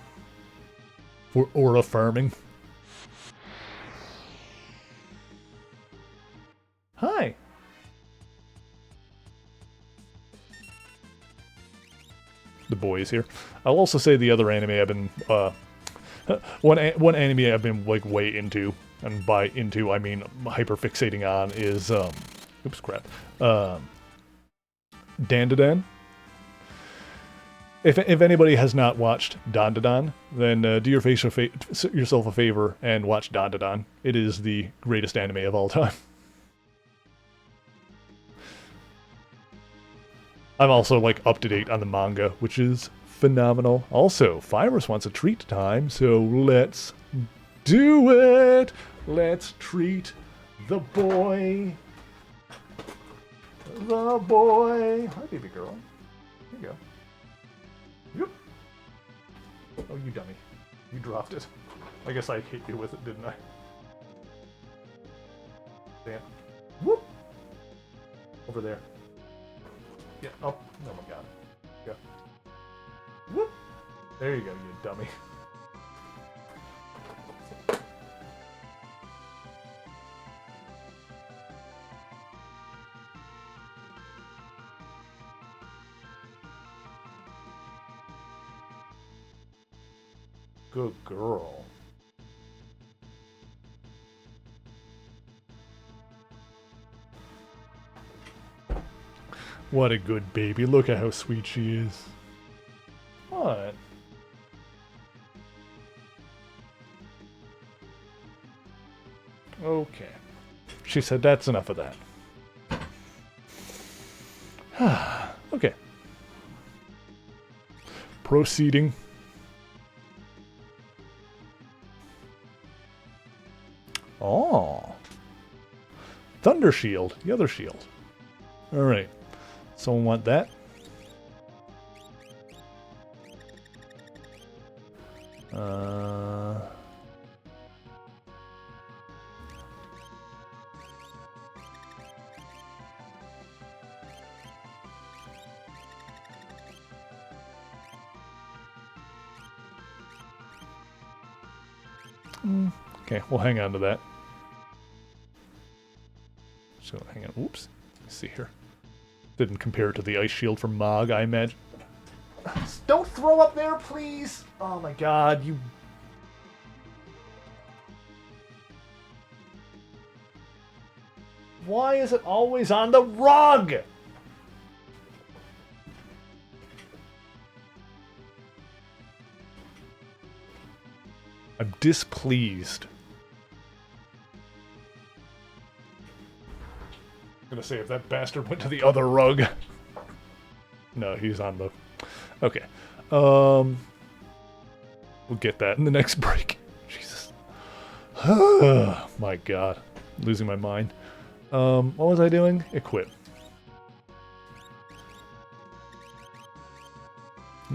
For aura farming. Hi. The boys here. I'll also say the other anime I've been one anime I've been like way into, and by into I mean hyper fixating on, is oops crap. Dandadan. If anybody has not watched Dandadan, then do yourself a favor and watch Dandadan. It is the greatest anime of all time. I'm also like up to date on the manga, which is phenomenal. Also, Virus wants a treat time, so let's do it. Let's treat the boy. The boy. Hi, baby girl. Here you go. Yep. Oh, you dummy. You dropped it. I guess I hit you with it, didn't I? Damn. Whoop. Over there. Yeah. Oh my god. Go. Whoop. There you go, you dummy. Good girl. What a good baby. Look at how sweet she is. What? Okay. She said that's enough of that. Okay. Proceeding. Oh. Thunder Shield. The other shield. Alright. Someone want that? Okay, we'll hang on to that. So hang on. Oops. Let's see here. Didn't compare it to the ice shield from Mog, I imagine. Don't throw up there, please! Oh my god, you... Why is it always on the rug? I'm displeased. I'm gonna say if that bastard went to the other rug. No, he's on the... Okay. We'll get that in the next break. Jesus. My god. Losing my mind. What was I doing? Equip.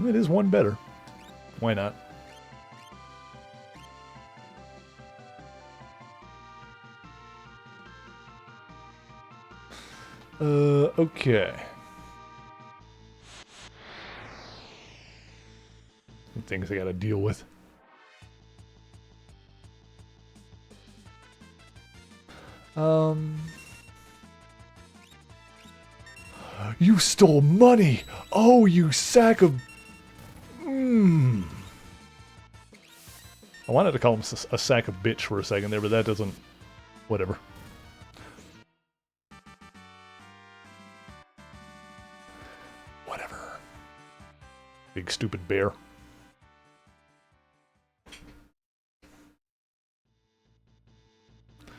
It is one better. Why not? Okay. Some things I gotta deal with. You stole money! Oh, you sack of... I wanted to call him a sack of bitch for a second there, but that doesn't... Whatever. Whatever. Big stupid bear.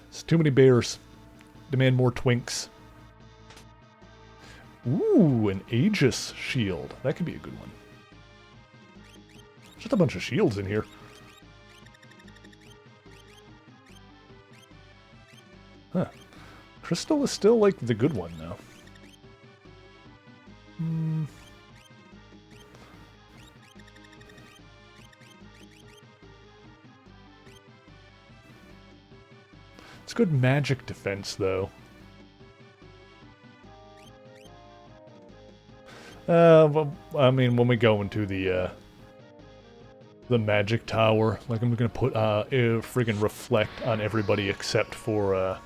It's too many bears. Demand more twinks. Ooh, an Aegis shield. That could be a good one. Just a bunch of shields in here. Huh. Crystal is still, like, the good one, though. It's good magic defense, though. Well, I mean, when we go into the magic tower, like, I'm gonna put friggin' reflect on everybody except for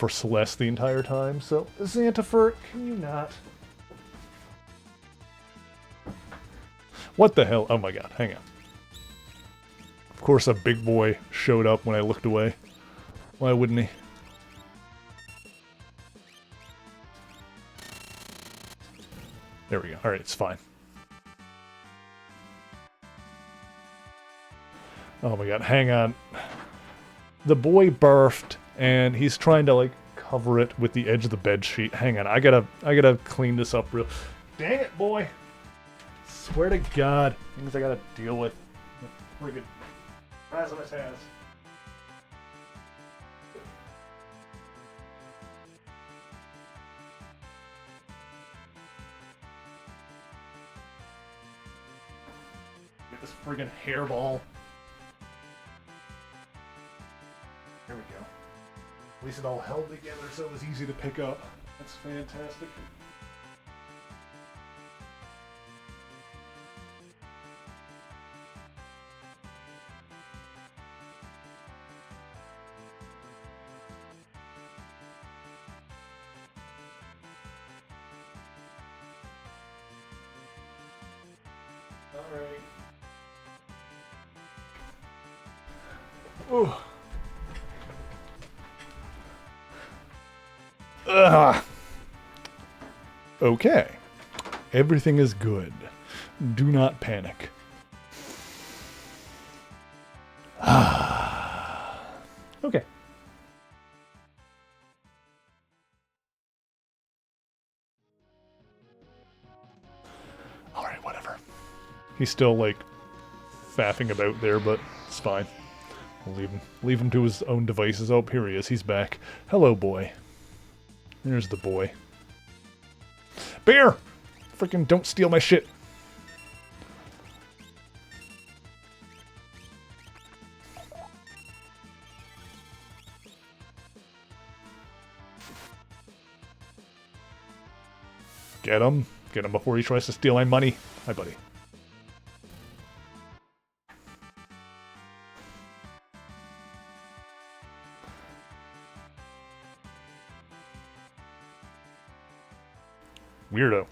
Celeste the entire time. So, Xantifer, can you not? What the hell? Oh my god, hang on. Of course, a big boy showed up when I looked away. Why wouldn't he? There we go. Alright, it's fine. Oh my god, hang on. The boy barfed, and he's trying to, like, cover it with the edge of the bed sheet. Hang on, I gotta clean this up real... Dang it, boy! Swear to God, things I gotta deal with. Friggin' Razimus has. Get this friggin' hairball. There we go. At least it all held together so it was easy to pick up. That's fantastic. Alright. Ooh. Ugh. Okay. Everything is good. Do not panic. Okay. Alright, whatever. He's still, like, faffing about there, but it's fine. We'll leave him to his own devices. Oh, here he is. He's back. Hello, boy. There's the boy. Bear! Freaking don't steal my shit. Get him. Get him before he tries to steal my money. Hi, buddy. Weirdo.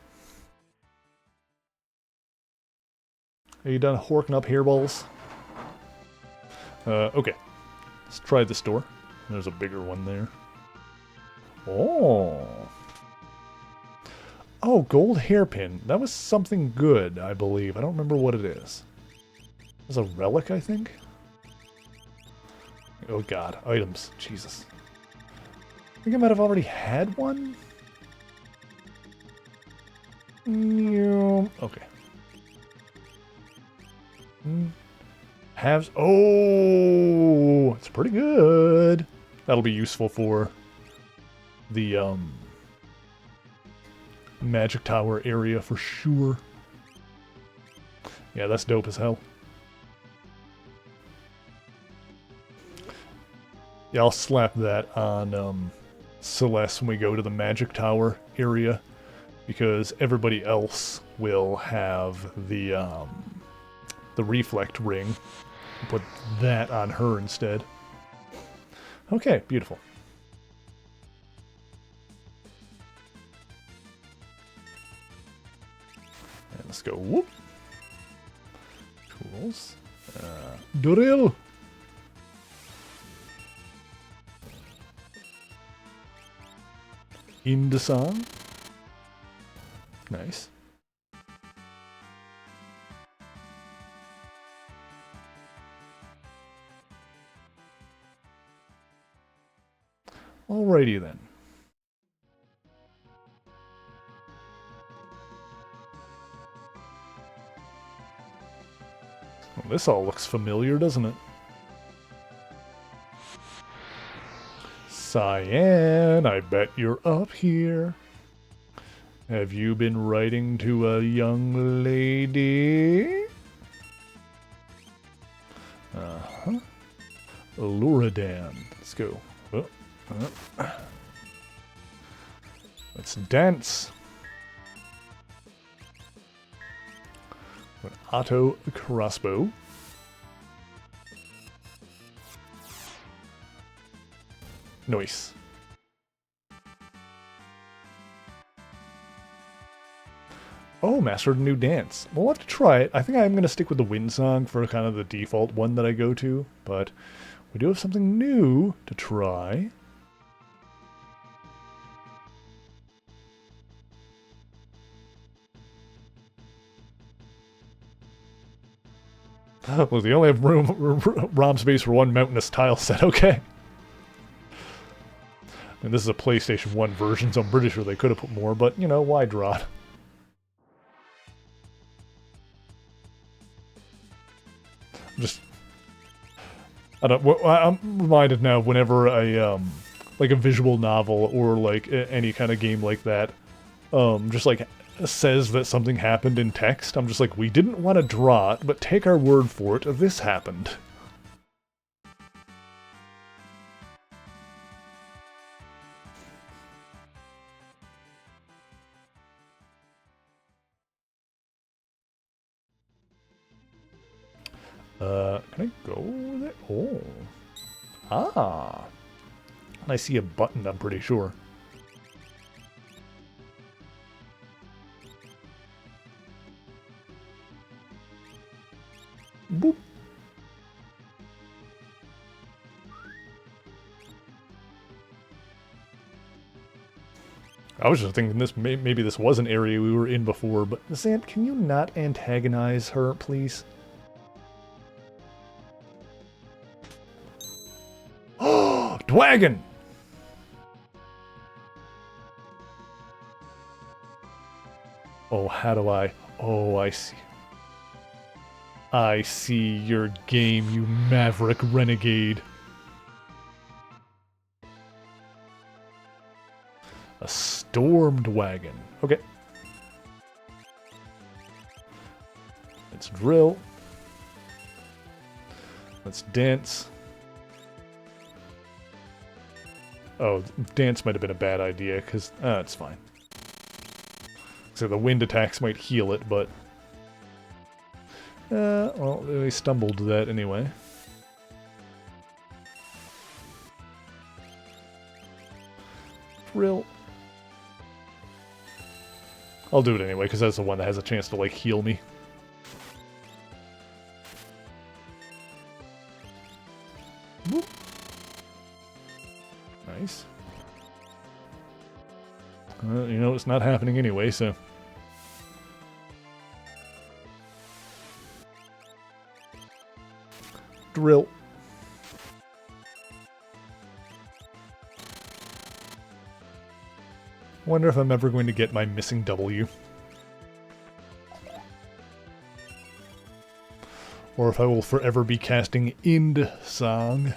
Are you done horking up hairballs? Okay. Let's try this door. There's a bigger one there. Oh. Oh, gold hairpin. That was something good, I believe. I don't remember what it is. It was a relic, I think? Oh god, items. Jesus. I think I might have already had one? Okay. Halves. Oh, it's pretty good. That'll be useful for the Magic Tower area for sure. Yeah, that's dope as hell. Yeah, I'll slap that on Celeste when we go to the Magic Tower area, because everybody else will have the reflect ring. Put that on her instead. Okay, beautiful. And let's go whoop. Tools. Drill. Into song. Nice. Alrighty then. Well, this all looks familiar, doesn't it? Cyan, I bet you're up here. Have you been writing to a young lady? Uh-huh. Luradan. Let's go. Let's dance. An auto crossbow. Nice. Oh, mastered a new dance. We'll have to try it. I think I'm going to stick with the wind song for kind of the default one that I go to, but we do have something new to try. Well, they only have ROM space for one mountainous tile set, okay. And this is a PlayStation 1 version, so I'm pretty sure they could have put more, but, you know, why draw? I'm reminded now whenever like a visual novel or like any kind of game like that, just like says that something happened in text, I'm just like, we didn't want to draw it, but take our word for it, this happened. Can I go with it? Oh. Ah. And I see a button, I'm pretty sure. Boop. I was just thinking this maybe this was an area we were in before, but Zant, can you not antagonize her, please? Oh, Dwagon! Oh, how do I... Oh, I see. I see your game, you maverick renegade. A stormed wagon. Okay. Let's drill. Let's dance. Oh, dance might have been a bad idea, because... it's fine. So the wind attacks might heal it, but... well, they stumbled to that anyway. Drill. I'll do it anyway, because that's the one that has a chance to, like, heal me. Whoop. Nice. You know, it's not happening anyway, so... Drill. Wonder if I'm ever going to get my missing W. Or if I will forever be casting Ind Song.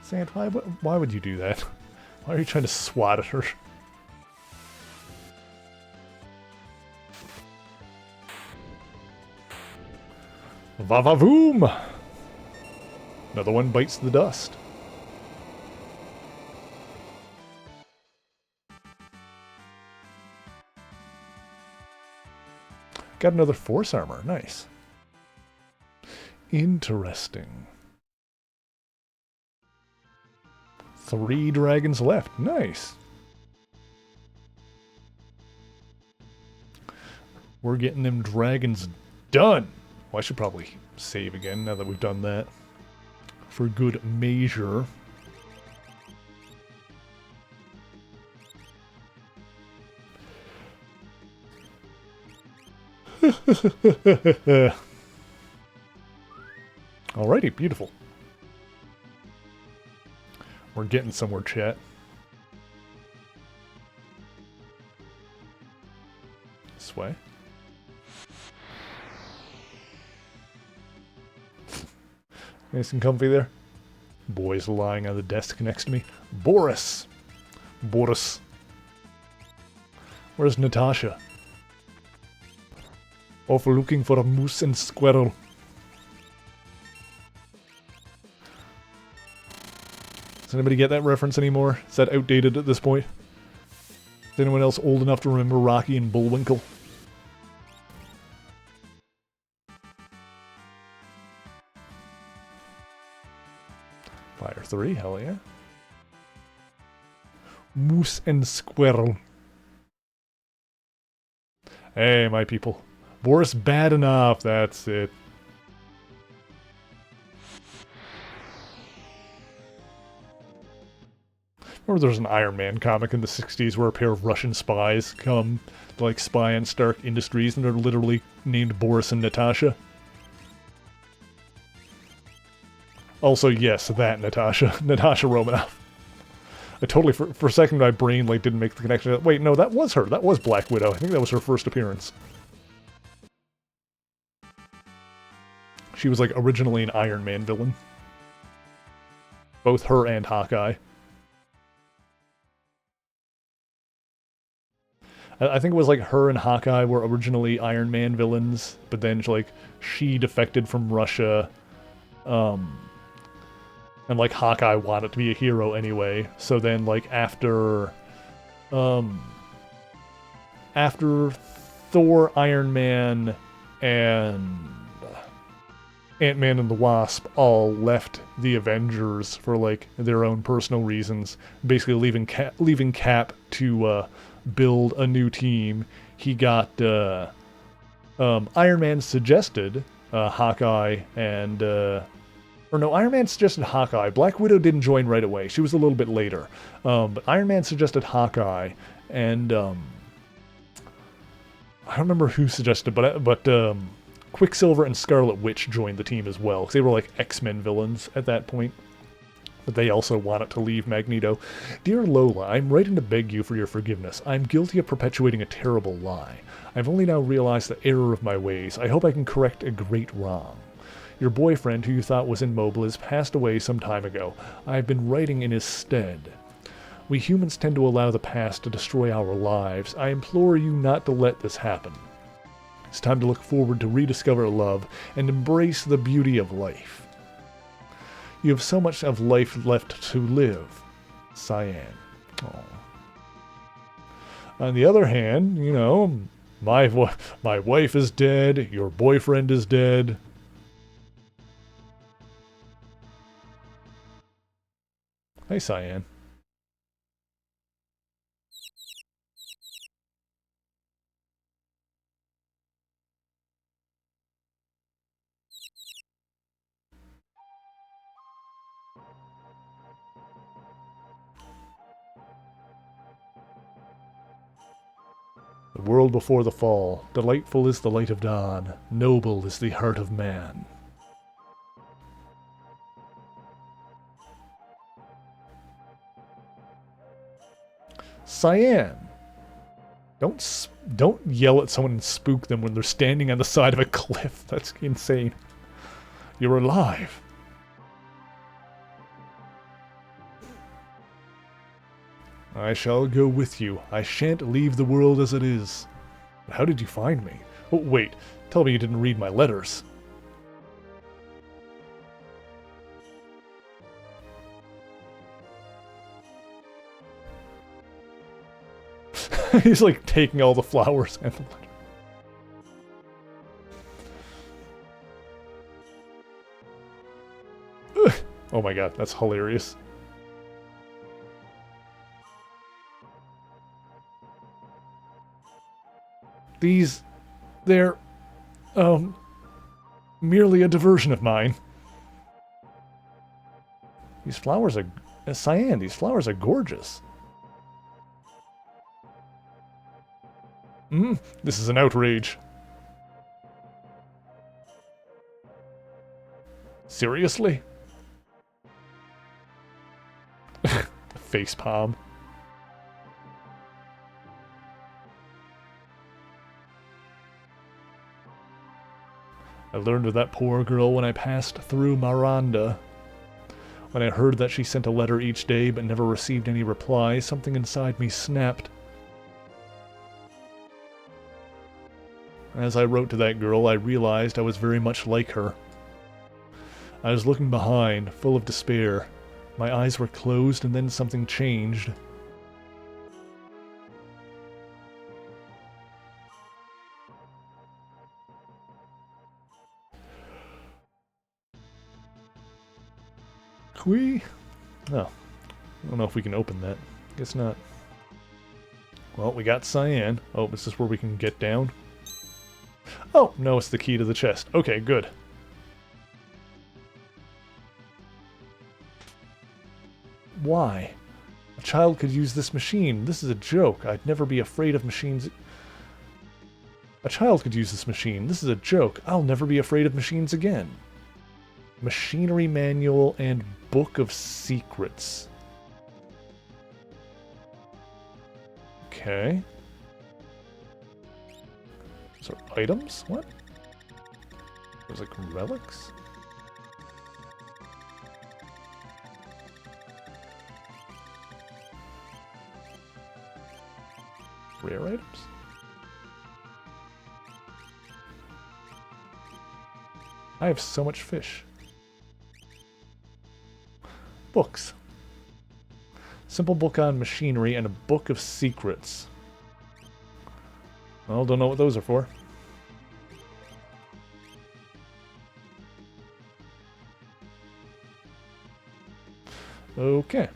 Sant, why would you do that? Why are you trying to swat at her? Va-va-voom! Another one bites the dust. Got another force armor. Nice. Interesting. 3 dragons left. Nice. We're getting them dragons done. Well, I should probably save again now that we've done that. For good measure. Alrighty, beautiful. We're getting somewhere, chat. This way. Nice and comfy there. Boy's lying on the desk next to me. Boris! Boris. Where's Natasha? Off looking for a moose and squirrel. Does anybody get that reference anymore? Is that outdated at this point? Is anyone else old enough to remember Rocky and Bullwinkle? Fire 3, hell yeah. Moose and squirrel. Hey, my people. Boris bad enough, that's it. Remember there was an Iron Man comic in the 60s where a pair of Russian spies come to, like, spy on Stark Industries, and they're literally named Boris and Natasha? Also, yes, that Natasha. Natasha Romanoff. I totally, for a second, my brain, like, didn't make the connection. Wait, no, that was her. That was Black Widow. I think that was her first appearance. She was, like, originally an Iron Man villain. Both her and Hawkeye. I think it was, like, her and Hawkeye were originally Iron Man villains, but then, like, she defected from Russia, and, like, Hawkeye wanted to be a hero anyway, so then, like, after Thor, Iron Man, and Ant-Man and the Wasp all left the Avengers for, like, their own personal reasons, basically leaving Cap to, build a new team. He got, Iron Man suggested, Hawkeye and, or no, Iron Man suggested Hawkeye. Black Widow didn't join right away. She was a little bit later. But Iron Man suggested Hawkeye, and, I don't remember who suggested, but Quicksilver and Scarlet Witch joined the team as well, because they were, like, X-Men villains at that point. But they also wanted to leave Magneto. Dear Lola, I'm writing to beg you for your forgiveness. I'm guilty of perpetuating a terrible lie. I've only now realized the error of my ways. I hope I can correct a great wrong. Your boyfriend, who you thought was in Mobilis, passed away some time ago. I've been writing in his stead. We humans tend to allow the past to destroy our lives. I implore you not to let this happen. It's time to look forward to rediscover love and embrace the beauty of life. You have so much of life left to live. Cyan. Aww. On the other hand, you know, my wife is dead, your boyfriend is dead. Hey, Cyan. The world before the fall. Delightful is the light of dawn. Noble is the heart of man. Cyan. Don't yell at someone and spook them when they're standing on the side of a cliff. That's insane. You're alive. I shall go with you. I shan't leave the world as it is. How did you find me? Oh, wait. Tell me you didn't read my letters. He's like taking all the flowers and the letter. Oh my god, that's hilarious. They're, merely a diversion of mine. These flowers are, Cyan, these flowers are gorgeous. This is an outrage. Seriously? Facepalm. I learned of that poor girl when I passed through Maranda. When I heard that she sent a letter each day but never received any reply, something inside me snapped. As I wrote to that girl, I realized I was very much like her. I was looking behind, full of despair. My eyes were closed and then something changed. We? Oh. I don't know if we can open that. Guess not. Well, we got cyan. Oh, is this where we can get down? Oh, no, it's the key to the chest. Okay, good. Why? A child could use this machine. This is a joke. I'd never be afraid of machines. A child could use this machine. This is a joke. I'll never be afraid of machines again. Machinery manual and book of secrets. Okay. Those are items? What? Those like relics? Rare items? I have so much fish. Books. Simple book on machinery and a book of secrets. Well, don't know what those are for. Okay.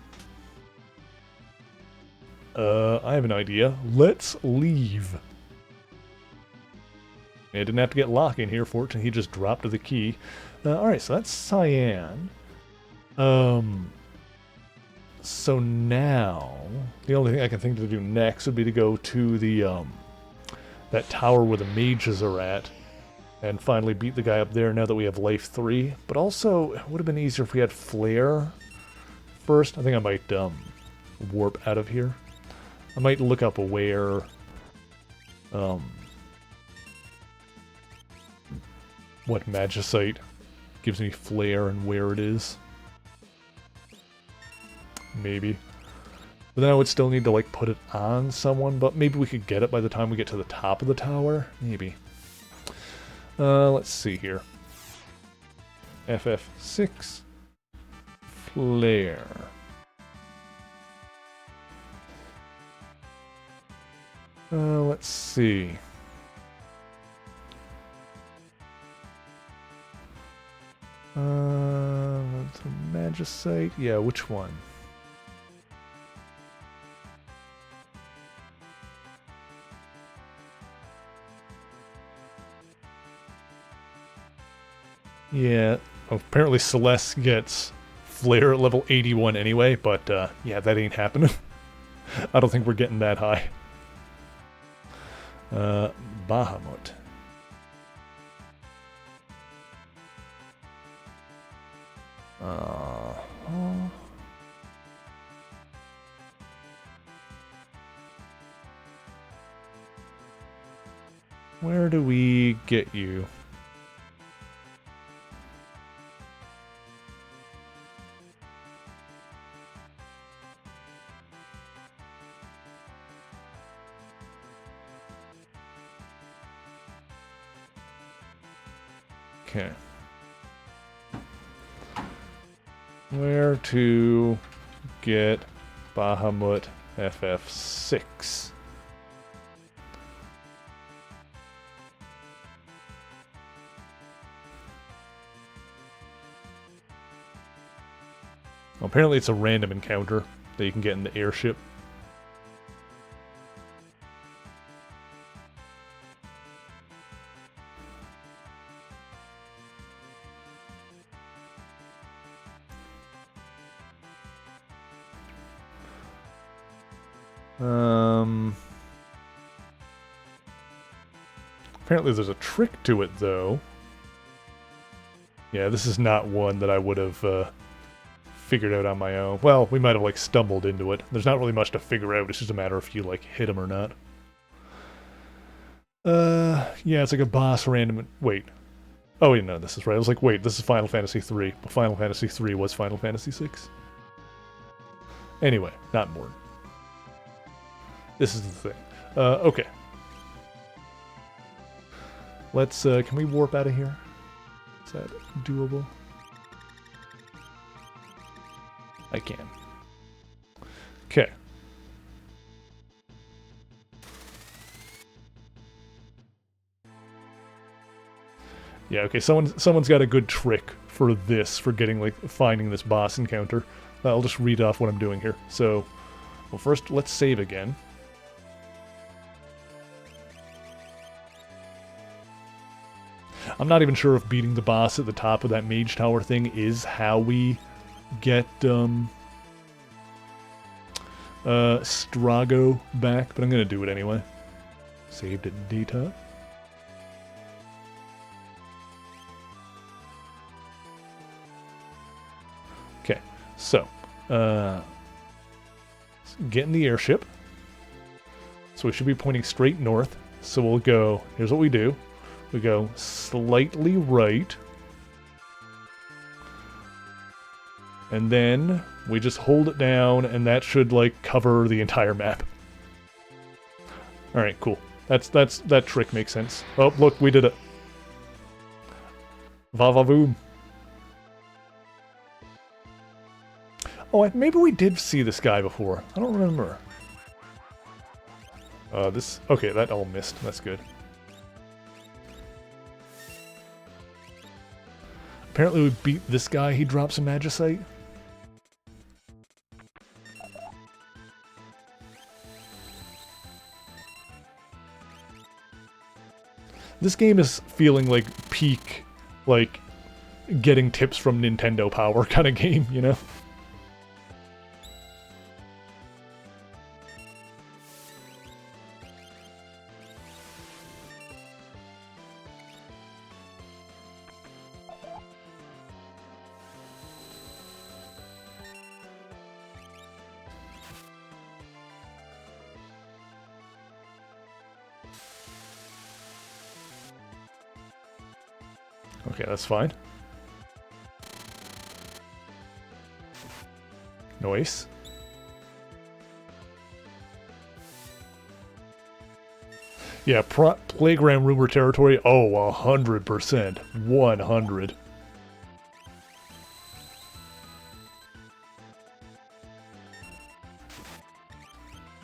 I have an idea. Let's leave. I didn't have to get Locke in here. Fortunately, he just dropped the key. Alright, so that's cyan. So now, the only thing I can think to do next would be to go to the, that tower where the mages are at, and finally beat the guy up there now that we have life 3. But also, it would have been easier if we had flare first. I think I might, warp out of here. I might look up where, what magicite gives me flare and where it is. Maybe. But then I would still need to, like, put it on someone, but maybe we could get it by the time we get to the top of the tower? Maybe. Let's see here. FF6. Flare. Let's see. That's a magicite. Yeah, which one? Yeah, apparently Celeste gets Flare at level 81 anyway, but yeah, that ain't happening. I don't think we're getting that high. Bahamut. Where do we get you? Okay. Where to get Bahamut FF6? Well, apparently it's a random encounter that you can get in the airship. Apparently there's a trick to it, though. Yeah, this is not one that I would have figured out on my own. Well, we might have, like, stumbled into it. There's not really much to figure out. It's just a matter if you, like, hit him or not. Yeah, it's like a boss random... Wait. Oh, wait, no, this is right. I was like, wait, this is Final Fantasy 3. But Final Fantasy 3 was Final Fantasy 6. Anyway, not important. This is the thing. Okay. Let's, can we warp out of here? Is that doable? I can. Okay. Yeah, okay, someone's got a good trick for this, for getting, like, finding this boss encounter. I'll just read off what I'm doing here. So, well, first, let's save again. I'm not even sure if beating the boss at the top of that mage tower thing is how we get, Strago back, but I'm gonna do it anyway. Saved at data. Okay, so, get in the airship. So we should be pointing straight north. So we'll go, here's what we do. We go slightly right. And then we just hold it down, and that should, like, cover the entire map. Alright, cool. That trick makes sense. Oh, look, we did it. Va-va-voom. Oh, maybe we did see this guy before. I don't remember. Okay, that all missed. That's good. Apparently we beat this guy. He drops a Magicite. This game is feeling like peak, like, getting tips from Nintendo Power kind of game, you know? Okay, that's fine. Nice. Yeah, Playground Rumor territory. Oh, 100%. 100.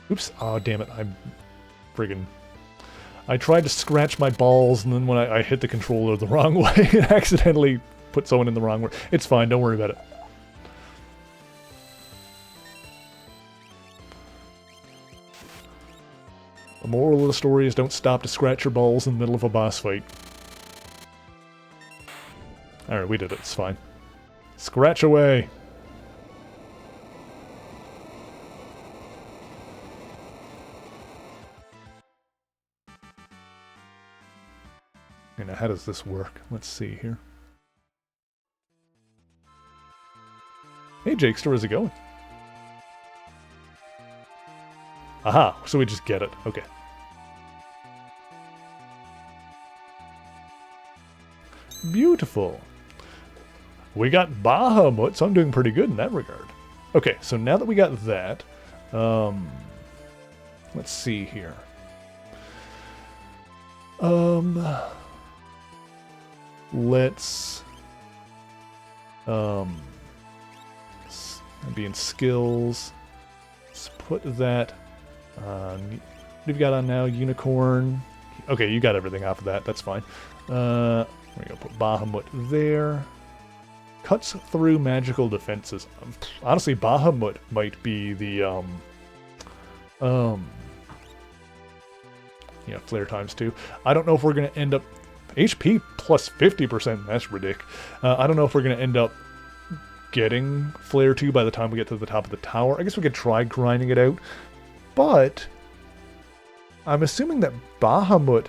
Oops. Oh, damn it. I'm friggin'... I tried to scratch my balls, and then when I hit the controller the wrong way, it accidentally put someone in the wrong way. It's fine, don't worry about it. The moral of the story is don't stop to scratch your balls in the middle of a boss fight. Alright, we did it, it's fine. Scratch away! Now, how does this work? Let's see here. Hey, Jakester, how's it going? Aha, so we just get it. Okay. Beautiful. We got Bahamut, so I'm doing pretty good in that regard. Okay, so now that we got that, let's see here. Let's be in skills. Let's put that. What have you got on now? Unicorn. Okay, you got everything off of that. That's fine. We're gonna put Bahamut there. Cuts through magical defenses. Honestly, Bahamut might be the yeah, flare times 2. I don't know if we're gonna end up HP plus 50%. That's ridiculous. I don't know if we're gonna end up getting flare 2 by the time we get to the top of the tower. I guess we could try grinding it out, but I'm assuming that Bahamut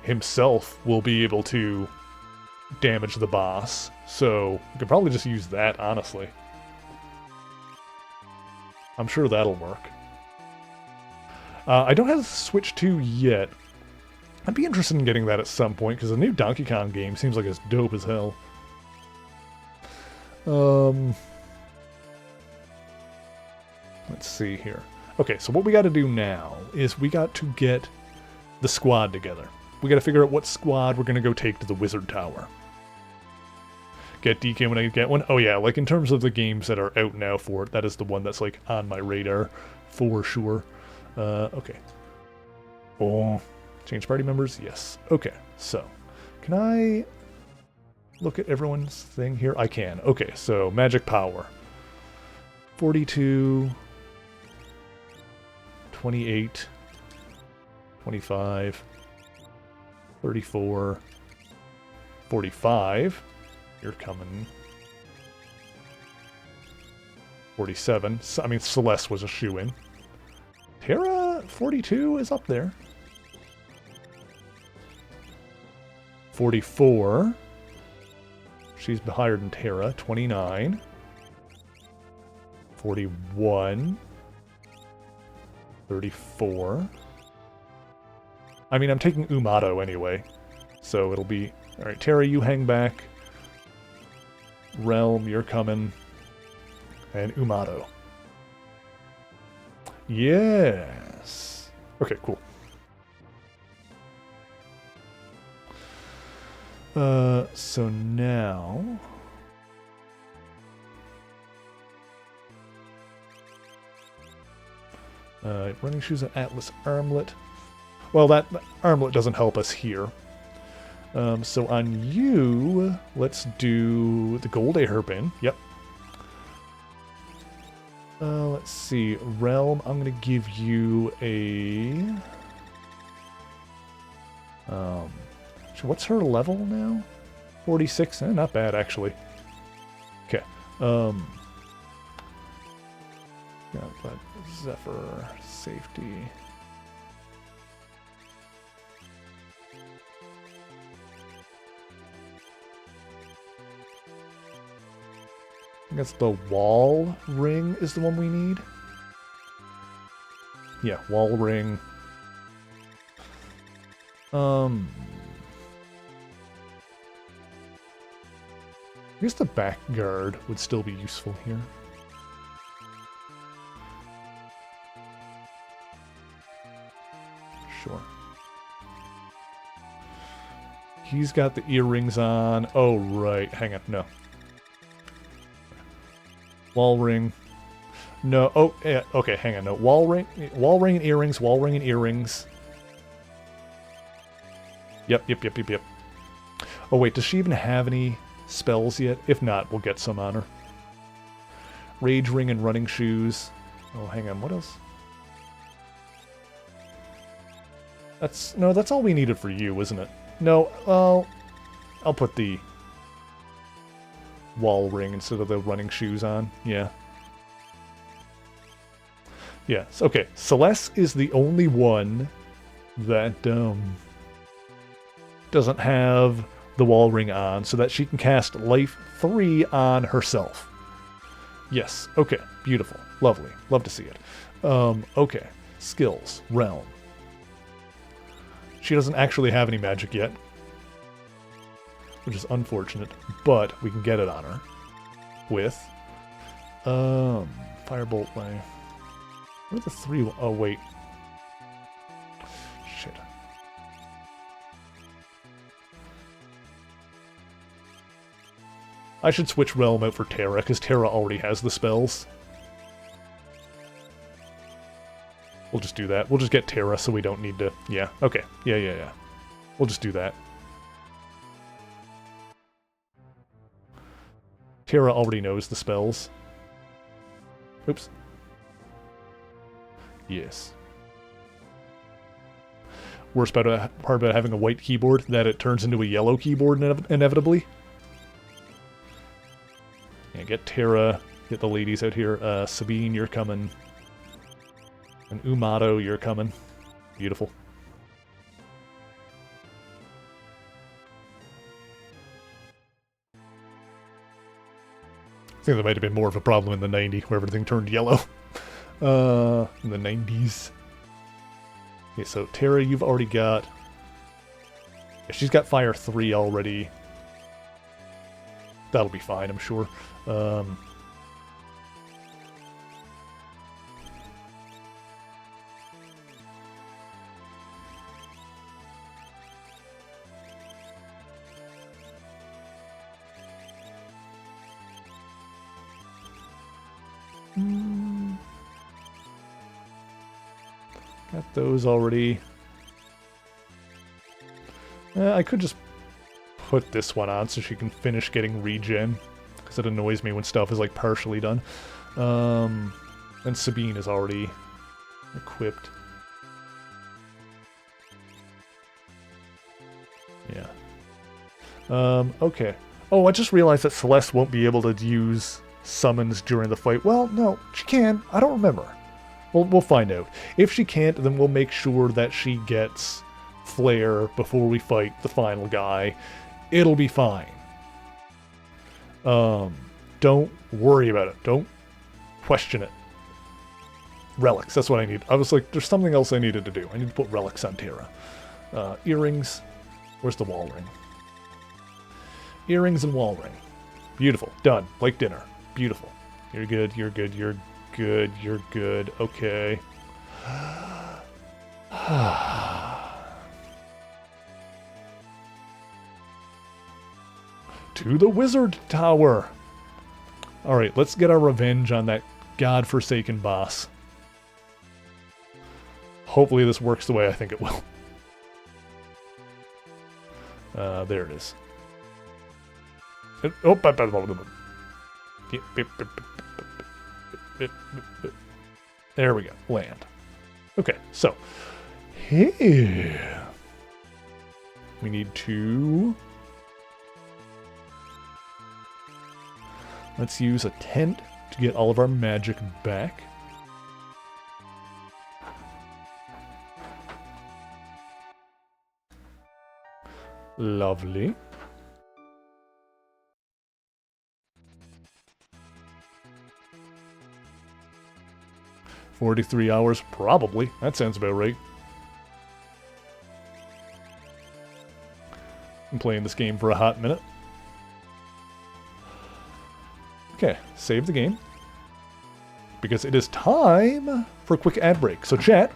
himself will be able to damage the boss, so we could probably just use that, honestly. I'm sure that'll work. I don't have Switch 2 yet, I'd be interested in getting that at some point, because the new Donkey Kong game seems like it's dope as hell. Let's see here. Okay, so what we got to do now is we got to get the squad together. We got to figure out what squad we're going to go take to the Wizard Tower. Get DK when I get one. Oh yeah, like in terms of the games that are out now for it, that is the one that's like on my radar for sure. Okay. Oh, change party members? Yes. Okay, so can I look at everyone's thing here? I can. Okay, so magic power. 42, 28, 25, 34, 45. You're coming. 47. I mean, Celeste was a shoo-in. Terra, 42 is up there. 44. She's higher than Terra. 29. 41. 34. I mean, I'm taking Umato anyway. So it'll be... Alright, Terra, you hang back. Realm, you're coming. And Umato. Yes! Okay, cool. So now... running shoes and Atlas armlet. Well, that armlet doesn't help us here. So on you, let's do the gold hairpin. Yep. Let's see. Realm, I'm going to give you a... what's her level now? 46? Not bad, actually. Okay. Yeah, but Zephyr, safety... I guess the wall ring is the one we need. Yeah, wall ring. I guess the back guard would still be useful here. Sure. He's got the earrings on. Oh, right. Hang on. No. Wall ring. No. Oh, yeah. Okay, hang on. No. Wall ring and earrings. Wall ring and earrings. Yep. Oh, wait. Does she even have any spells yet? If not, we'll get some on her. Rage ring and running shoes. Oh, hang on. What else? That's all we needed for you, isn't it? No. Well, I'll put the wall ring instead of the running shoes on. Yeah. Yes. Okay. Celeste is the only one that doesn't have the wall ring on, so that she can cast Life 3 on herself. Yes. Okay. Beautiful. Lovely. Love to see it. Okay. Skills. Realm. She doesn't actually have any magic yet, which is unfortunate, but we can get it on her with Firebolt Way. What are the three? Oh, wait. Shit. I should switch Realm out for Terra, because Terra already has the spells. We'll just do that. We'll just get Terra so we don't need to... Yeah, okay. Yeah. We'll just do that. Terra already knows the spells. Oops. Yes. Worst part about having a white keyboard, that it turns into a yellow keyboard inevitably. Yeah, get Terra, get the ladies out here. Sabine, you're coming. And Umato, you're coming. Beautiful. I think that might have been more of a problem in the 90s, where everything turned yellow. In the 90s. Okay, so Terra, you've already got She's got Fire 3 already. That'll be fine, I'm sure. Got those already. I could just put this one on so she can finish getting regen, because it annoys me when stuff is like partially done. And Sabine is already equipped. Yeah. Okay. Oh, I just realized that Celeste won't be able to use summons during the fight. Well, no, she can. I don't remember. We'll find out. If she can't, then we'll make sure that she gets Flare before we fight the final guy. It'll be fine. Don't worry about it. Don't question it. Relics, that's what I need. I was like, there's something else I needed to do. I need to put relics on Terra. Earrings. Where's the wall ring? Earrings and wall ring. Beautiful. Done. Like dinner. Beautiful. You're good, you're good, you're good, you're good. Okay. To the wizard tower. Alright, let's get our revenge on that godforsaken boss. Hopefully this works the way I think it will. There it is. There we go. Land. Okay, so here we need to... Let's use a tent to get all of our magic back. Lovely. "43 hours, probably. That sounds about right. I'm playing this game for a hot minute. Okay, save the game. Because it is time for a quick ad break. So chat,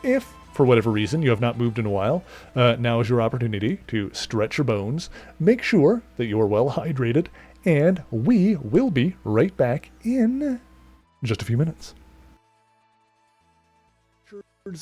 if for whatever reason you have not moved in a while, now is your opportunity to stretch your bones, make sure that you are well hydrated, and we will be right back in just a few minutes.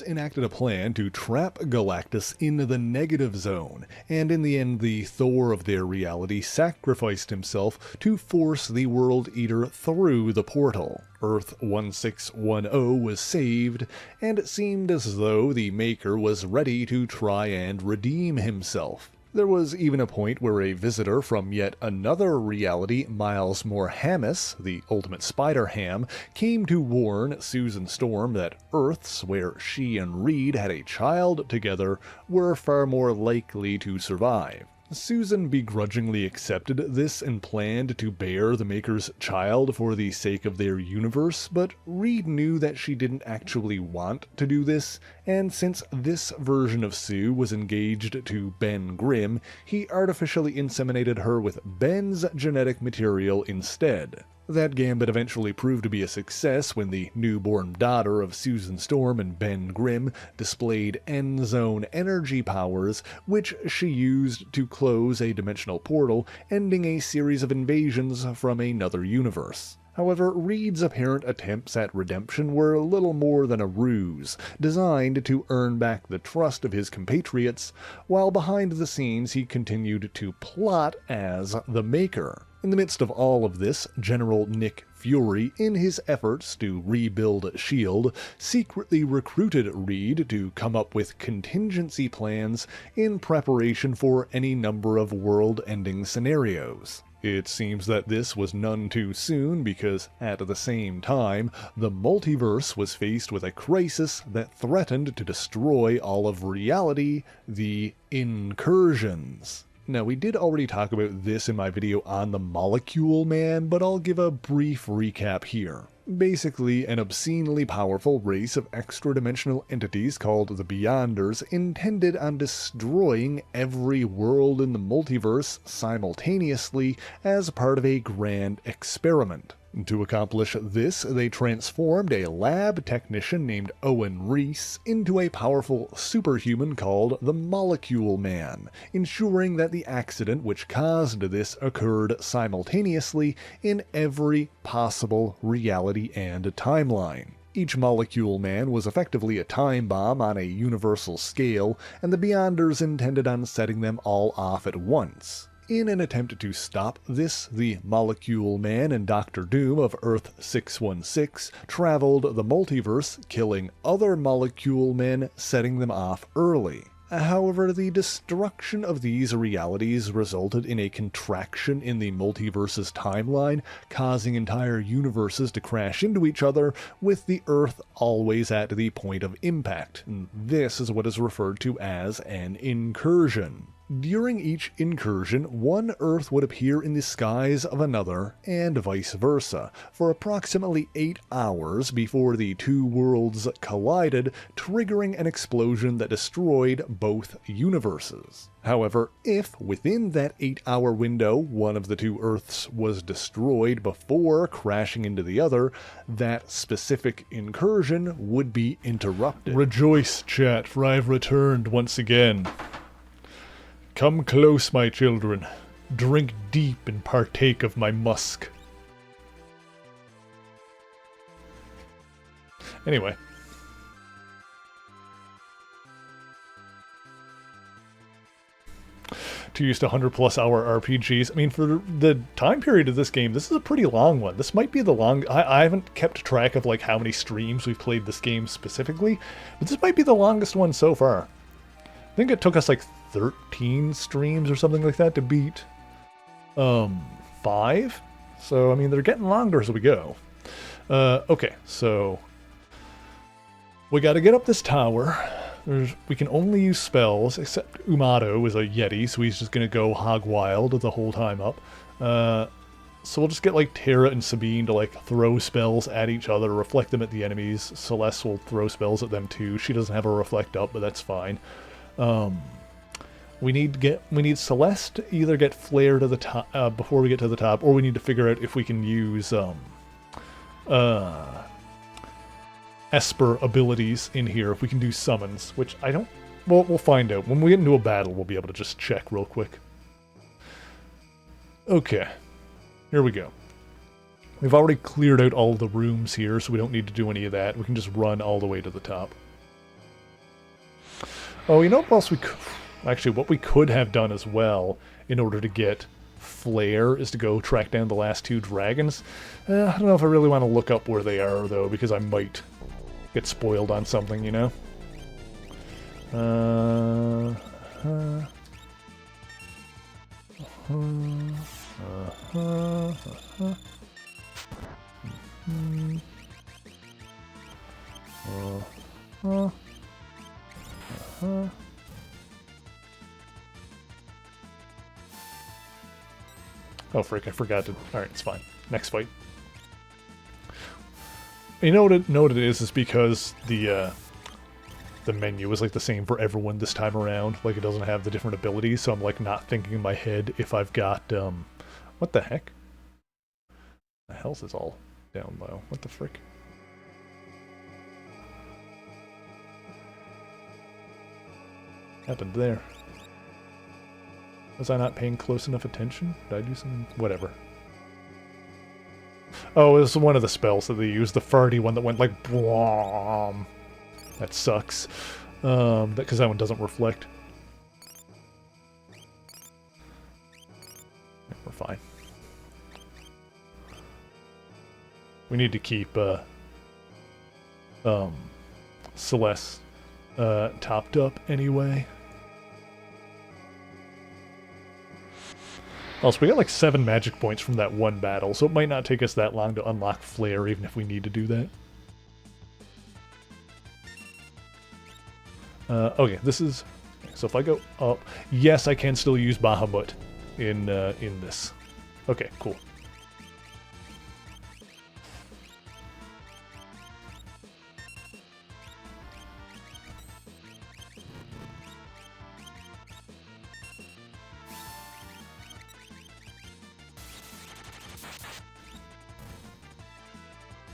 Enacted a plan to trap Galactus in the negative zone, and in the end the Thor of their reality sacrificed himself to force the World Eater through the portal. Earth 1610 was saved, and it seemed as though the Maker was ready to try and redeem himself. There was even a point where a visitor from yet another reality, Miles Morhamis, the ultimate Spider-Ham, came to warn Susan Storm that Earths, where she and Reed had a child together, were far more likely to survive. Susan begrudgingly accepted this and planned to bear the Maker's child for the sake of their universe, but Reed knew that she didn't actually want to do this, and since this version of Sue was engaged to Ben Grimm, he artificially inseminated her with Ben's genetic material instead. That gambit eventually proved to be a success when the newborn daughter of Susan Storm and Ben Grimm displayed End-Zone energy powers, which she used to close a dimensional portal, ending a series of invasions from another universe. However, Reed's apparent attempts at redemption were little more than a ruse, designed to earn back the trust of his compatriots, while behind the scenes he continued to plot as the Maker. In the midst of all of this, General Nick Fury, in his efforts to rebuild S.H.I.E.L.D., secretly recruited Reed to come up with contingency plans in preparation for any number of world-ending scenarios. It seems that this was none too soon because, at the same time, the multiverse was faced with a crisis that threatened to destroy all of reality, the incursions. Now, we did already talk about this in my video on the Molecule Man, but I'll give a brief recap here. Basically, an obscenely powerful race of extra-dimensional entities called the Beyonders intended on destroying every world in the multiverse simultaneously as part of a grand experiment. To accomplish this, they transformed a lab technician named Owen Reese into a powerful superhuman called the Molecule Man, ensuring that the accident which caused this occurred simultaneously in every possible reality and timeline. Each Molecule Man was effectively a time bomb on a universal scale, and the Beyonders intended on setting them all off at once. In an attempt to stop this, the Molecule Man and Doctor Doom of Earth 616 traveled the multiverse, killing other Molecule Men, setting them off early. However, the destruction of these realities resulted in a contraction in the multiverse's timeline, causing entire universes to crash into each other, with the Earth always at the point of impact. This is what is referred to as an incursion. During each incursion, one Earth would appear in the skies of another, and vice versa, for approximately 8 hours before the two worlds collided, triggering an explosion that destroyed both universes. However, if within that 8-hour window one of the two Earths was destroyed before crashing into the other, that specific incursion would be interrupted. Rejoice, chat, for I have returned once again. Come close, my children. Drink deep and partake of my musk. Anyway. To use 100+ hour RPGs. I mean, for the time period of this game, this is a pretty long one. This might be the long... I haven't kept track of like how many streams we've played this game specifically, but this might be the longest one so far. I think it took us like 13 streams or something like that to beat 5. So, I mean, they're getting longer as we go. Okay, so we got to get up this tower. We can only use spells, except Umato is a Yeti, so he's just going to go hog wild the whole time up. So we'll just get like Terra and Sabine to like throw spells at each other, reflect them at the enemies. Celeste will throw spells at them too. She doesn't have a reflect up, but that's fine. We need Celeste to either get Flare to the top before we get to the top, or we need to figure out if we can use Esper abilities in here, if we can do summons, which I don't... Well, we'll find out. When we get into a battle, we'll be able to just check real quick. Okay. Here we go. We've already cleared out all the rooms here, so we don't need to do any of that. We can just run all the way to the top. Oh, you know what else we could... Actually, what we could have done as well, in order to get Flare, is to go track down the last 2 dragons. I don't know if I really want to look up where they are, though, because I might get spoiled on something, you know? Oh, frick, I forgot to... Alright, it's fine. Next fight. You know what it is because the menu is like the same for everyone this time around. Like, it doesn't have the different abilities, so I'm like not thinking in my head if I've got, what the heck? The health is all down low. What the frick? Happened there? Was I not paying close enough attention? Did I do something? Whatever. Oh, it was one of the spells that they used, the farty one that went like blom. That sucks. Because that one doesn't reflect. Yeah, we're fine. We need to keep Celeste topped up anyway. Also, we got like 7 magic points from that one battle, so it might not take us that long to unlock Flare, even if we need to do that. Okay, this is... So if I go up... Yes, I can still use Bahamut in this. Okay, cool.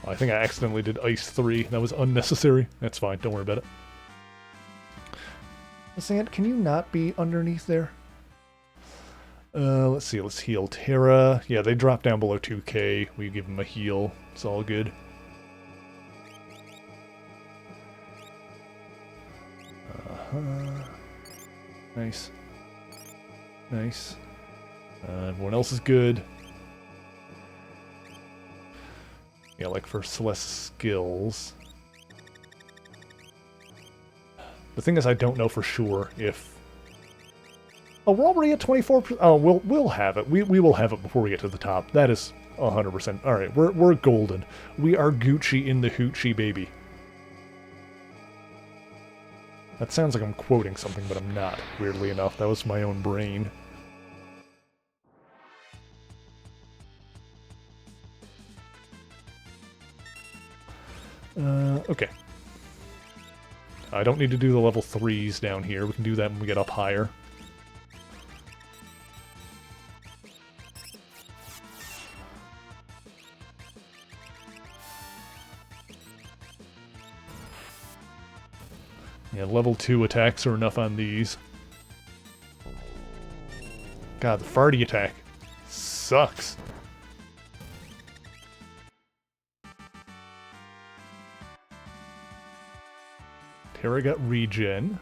I think I accidentally did Ice 3. That was unnecessary. That's fine. Don't worry about it. Sand, can you not be underneath there? Let's see. Let's heal Terra. Yeah, they drop down below 2k. We give them a heal. It's all good. Nice. Nice. Everyone else is good. Yeah, like for Celeste's skills. The thing is, I don't know for sure if... Oh, we're already at 24%. Oh, we'll have it. We will have it before we get to the top. That is 100%. All right, we're golden. We are Gucci in the hoochie, baby. That sounds like I'm quoting something, but I'm not, weirdly enough. That was my own brain. Okay. I don't need to do the level 3s down here. We can do that when we get up higher. Yeah, level 2 attacks are enough on these. God, the farty attack sucks. Terra got regen.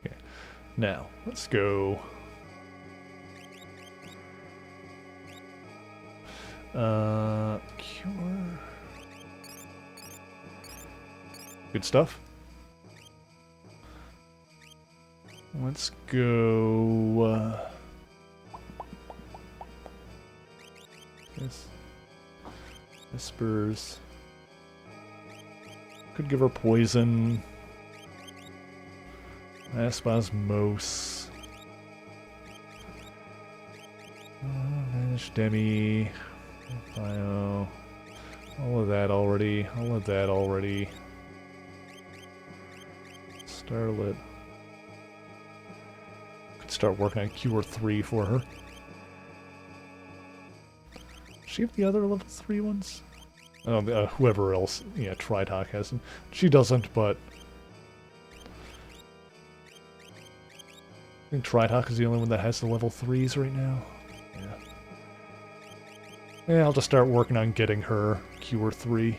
Okay, now let's go. Cure. Good stuff. Let's go. This. Whispers. Could give her poison. Aspasmos. Vanish Demi. Bio. All of that already. All of that already. Starlet. Could start working on Cure 3 for her. Does she have the other level 3 ones? Whoever else, yeah, Tritok has them. She doesn't, but... I think Tritok is the only one that has the level 3s right now. Yeah. Yeah, I'll just start working on getting her Cure 3.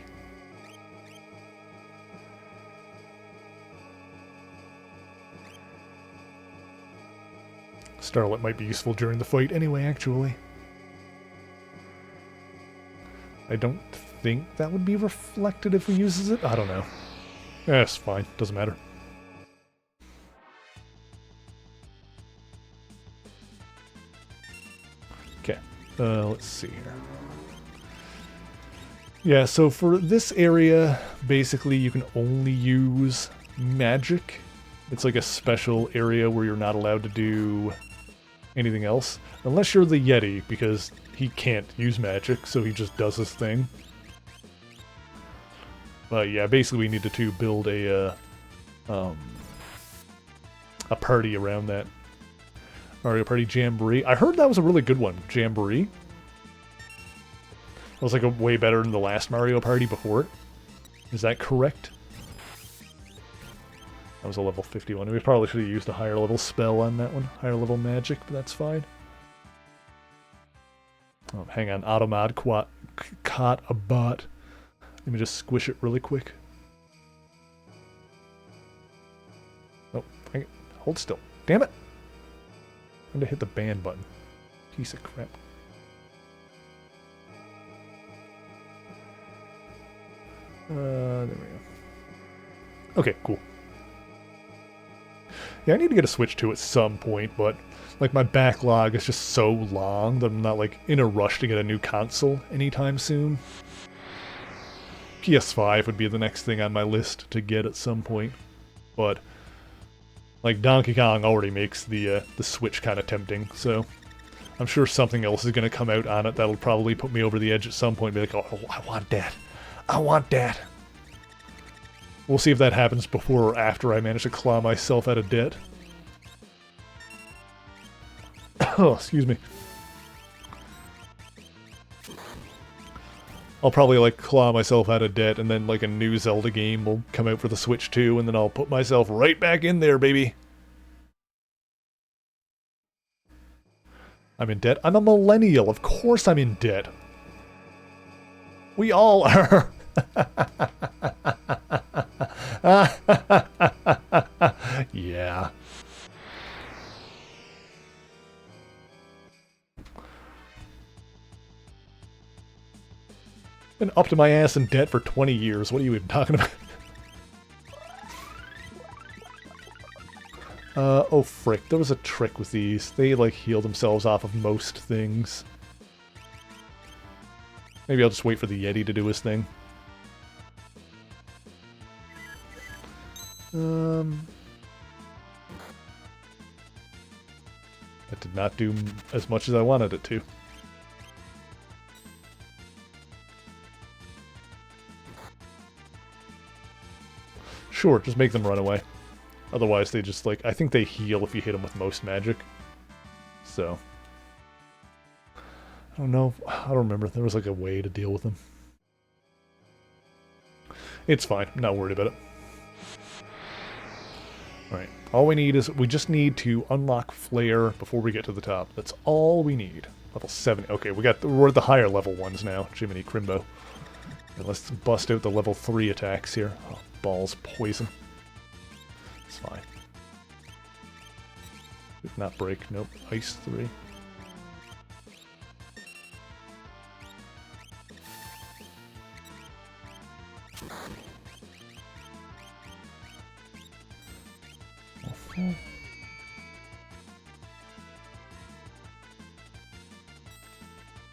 Starlet might be useful during the fight anyway, actually. I don't think that would be reflected if we uses it. I don't know. It's fine. Doesn't matter. Okay. Let's see here. Yeah, so for this area, basically you can only use magic. It's like a special area where you're not allowed to do anything else. Unless you're the Yeti, because he can't use magic, so he just does his thing. But yeah, basically we needed to build a party around that. Mario Party Jamboree. I heard that was a really good one, Jamboree. It was like a way better than the last Mario Party before it. Is that correct? That was a level 51. We probably should have used a higher level spell on that one. Higher level magic, but that's fine. Oh, hang on. Automod caught a bot. Let me just squish it really quick. Oh, hold still. Damn it! I'm gonna hit the ban button. Piece of crap. There we go. Okay, cool. Yeah, I need to get a Switch too at some point, but like my backlog is just so long that I'm not like in a rush to get a new console anytime soon. PS5 would be the next thing on my list to get at some point, but like Donkey Kong already makes the Switch kind of tempting, so I'm sure something else is going to come out on it that'll probably put me over the edge at some point and be like, oh, I want that. I want that. We'll see if that happens before or after I manage to claw myself out of debt. Oh, excuse me. I'll probably like claw myself out of debt, and then like a new Zelda game will come out for the Switch too, and then I'll put myself right back in there, baby. I'm in debt. I'm a millennial. Of course I'm in debt. We all are. Yeah. Been up to my ass in debt for 20 years. What are you even talking about? Oh frick, there was a trick with these. They, like, heal themselves off of most things. Maybe I'll just wait for the Yeti to do his thing. That did not do as much as I wanted it to. Sure, just make them run away. Otherwise, they just, like, I think they heal if you hit them with most magic. So. I don't know. I don't remember. There was, like, a way to deal with them. It's fine. I'm not worried about it. Alright. All we need is, we just need to unlock Flare before we get to the top. That's all we need. Level 7. Okay, we're at the higher level ones now. Jiminy Crimbo. Okay, let's bust out the level 3 attacks here. Oh, balls, poison. It's fine. Did not break. Nope. Ice 3.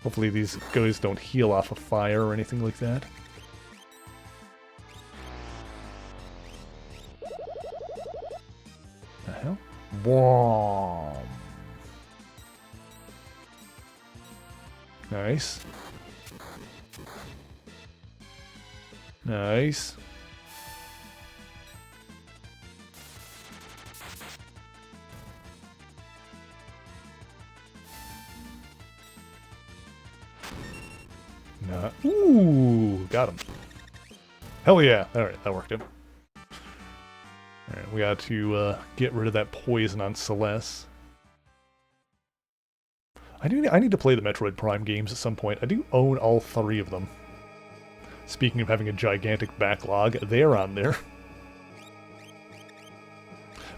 Hopefully these guys don't heal off of fire or anything like that. The hell? Whoa. Nice. Nice. Ooh, got him. Hell yeah. Alright, that worked out. Alright, we got to get rid of that poison on Celeste. I need to play the Metroid Prime games at some point. I do own all 3 of them. Speaking of having a gigantic backlog, they're on there.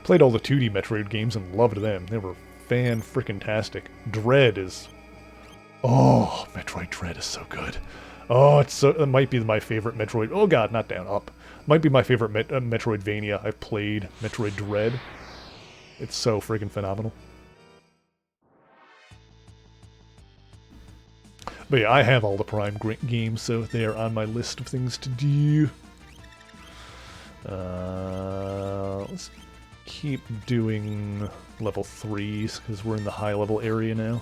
Played all the 2D Metroid games and loved them. They were fan-frickin-tastic. Dread is... Oh, Metroid Dread is so good. Oh, it might be my favorite Metroid... Oh god, not down, up. Might be my favorite Metroidvania I've played, Metroid Dread. It's so friggin' phenomenal. But yeah, I have all the Prime games, so they are on my list of things to do. Let's keep doing level 3s, because we're in the high level area now.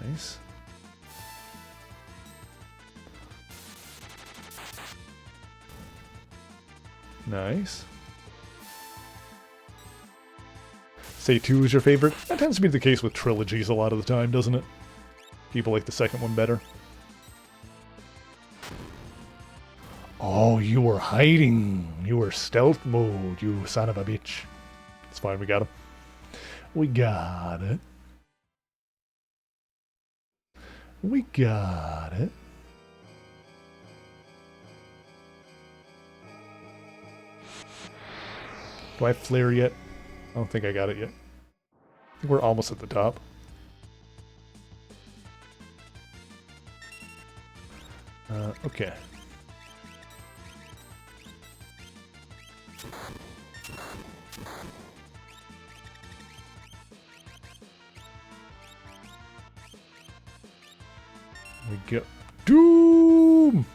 Nice. Nice. Say 2 is your favorite? That tends to be the case with trilogies a lot of the time, doesn't it? People like the second one better. Oh, you were hiding. You were stealth mode, you son of a bitch. It's fine, we got him. We got it. We got it. Do I have Flare yet? I don't think I got it yet. I think we're almost at the top. Okay. We go. Doom!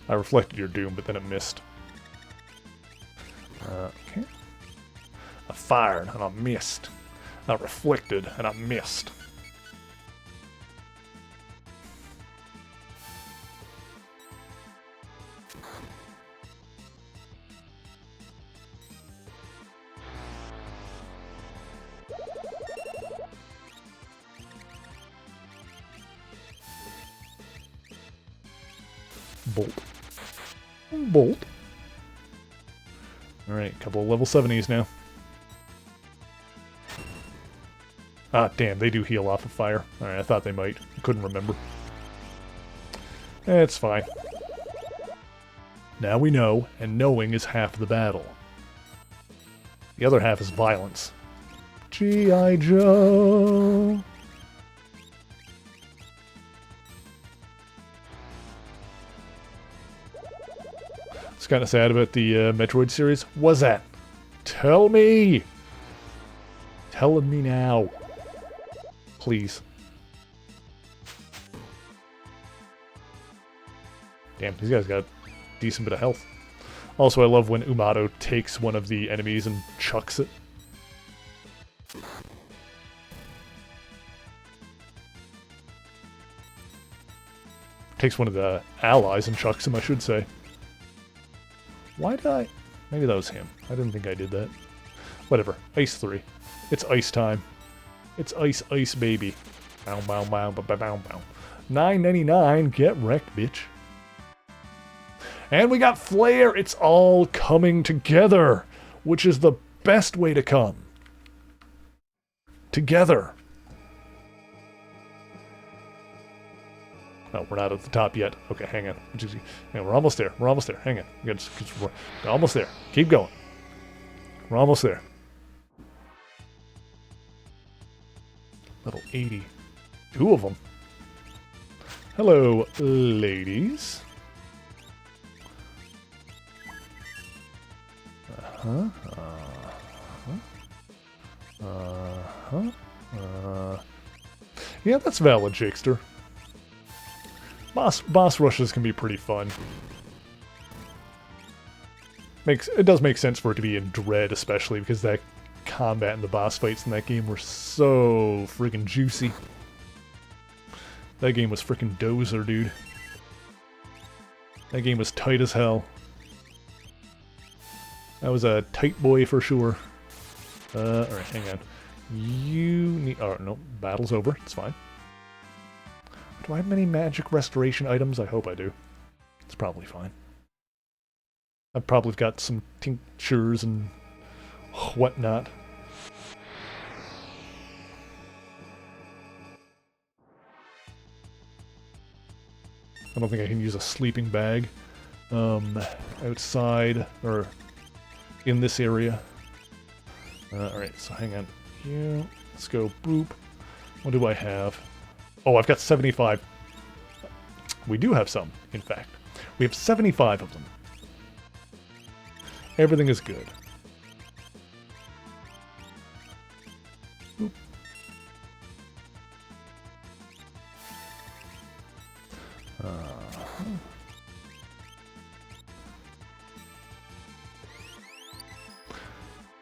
I reflected your doom, but then it missed. Okay. I fired and I missed. I reflected and I missed. Bolt. Bolt. Alright, a couple of level 70s now. Ah, damn, they do heal off of fire. Alright, I thought they might. I couldn't remember. It's fine. Now we know, and knowing is half the battle. The other half is violence. G.I. Joe! It's kind of sad about the Metroid series. What's that? Tell me! Tell me now. Please. Damn, these guys got a decent bit of health. Also, I love when Umato takes one of the enemies and chucks it. Takes one of the allies and chucks him, I should say. Why did I... Maybe that was him. I didn't think I did that. Whatever. Ice 3. It's ice time. It's ice, ice, baby. Bow, bow, bow, bow, bow, bow. $9.99. Get wrecked, bitch. And we got Flare. It's all coming together, which is the best way to come. Together. No, we're not at the top yet. Okay, hang on. Yeah, we're almost there. We're almost there. Hang on. We're almost there. Keep going. We're almost there. Level 80. 2 of them. Hello, ladies. Yeah, that's valid, Jakester. Boss rushes can be pretty fun. It does make sense for it to be in Dread, especially because that combat and the boss fights in that game were so freaking juicy. That game was freaking dozer, dude. That game was tight as hell. That was a tight boy for sure. Alright, hang on. You need... Oh, no, battle's over. It's fine. Do I have many magic restoration items? I hope I do. It's probably fine. I've probably got some tinctures and whatnot. I don't think I can use a sleeping bag outside or in this area. Alright, so hang on. Here, let's go boop. What do I have? Oh, I've got 75. We do have some, in fact. We have 75 of them. Everything is good. Boop.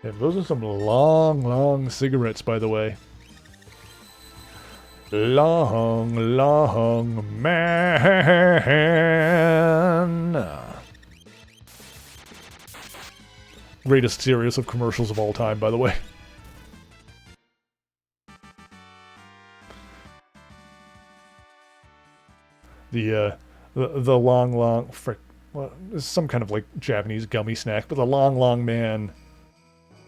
Yeah, those are some long, long cigarettes, by the way. Long, long man. Greatest series of commercials of all time, by the way. The long, long frick. Well, it's some kind of like Japanese gummy snack, but the long, long man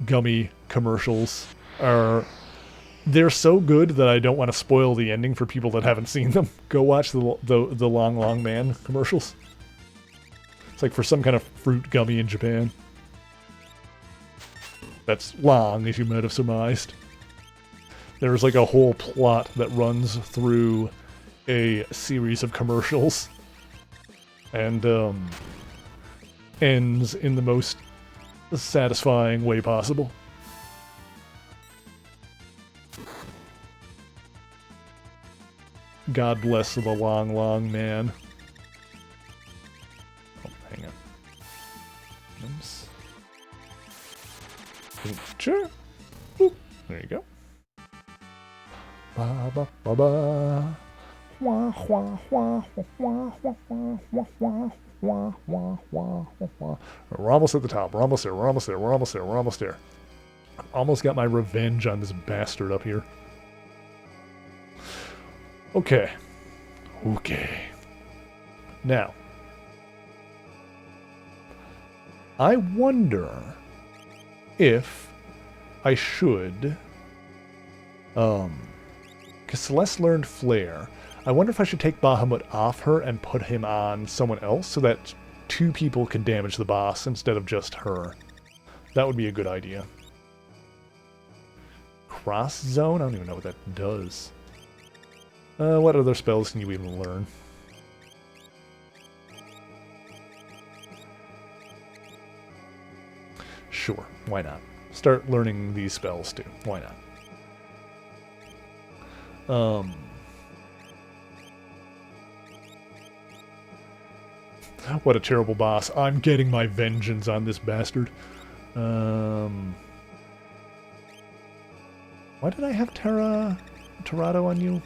gummy commercials are... They're so good that I don't want to spoil the ending for people that haven't seen them. Go watch the Long Long Man commercials. It's like for some kind of fruit gummy in Japan. That's long, as you might have surmised. There's like a whole plot that runs through a series of commercials. And ends in the most satisfying way possible. God bless the long, long man. Oh, hang on. Oops. Sure. Boop. There you go. Ba ba ba ba. Wah wah wah wah wah wah wah wah wah wah wah wah. We're almost at the top. We're almost there. We're almost there. We're almost there. We're almost there. Almost got my revenge on this bastard up here. Okay. Okay. Now, I wonder if I should... Because Celeste learned Flare. I wonder if I should take Bahamut off her and put him on someone else so that 2 people can damage the boss instead of just her. That would be a good idea. Cross Zone? I don't even know what that does. What other spells can you even learn? Sure, why not? Start learning these spells too. Why not? What a terrible boss. I'm getting my vengeance on this bastard. Why did I have Terrado on you?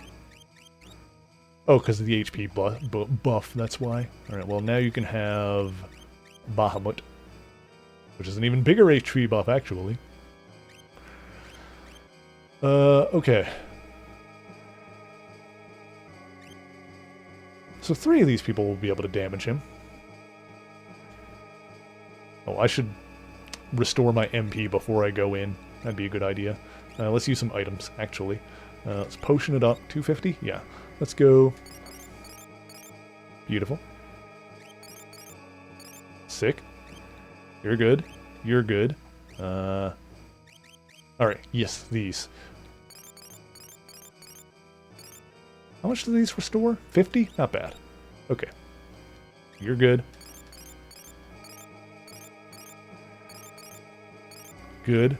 Oh, because of the HP buff, that's why. Alright, well now you can have Bahamut, which is an even bigger HP buff, actually. Okay. So 3 of these people will be able to damage him. Oh, I should restore my MP before I go in. That'd be a good idea. Let's use some items, actually. Let's potion it up. 250? Yeah. Let's go. Beautiful. Sick. You're good. You're good. Alright, yes, these. How much do these restore? 50? Not bad. Okay. You're good. Good.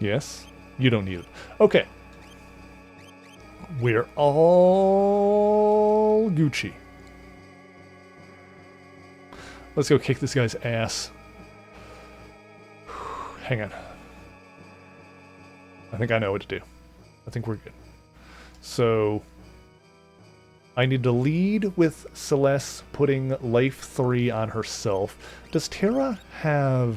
Yes. You don't need it. Okay. We're all Gucci. Let's go kick this guy's ass. Hang on. I think I know what to do. I think we're good. So... I need to lead with Celeste putting life 3 on herself. Does Terra have...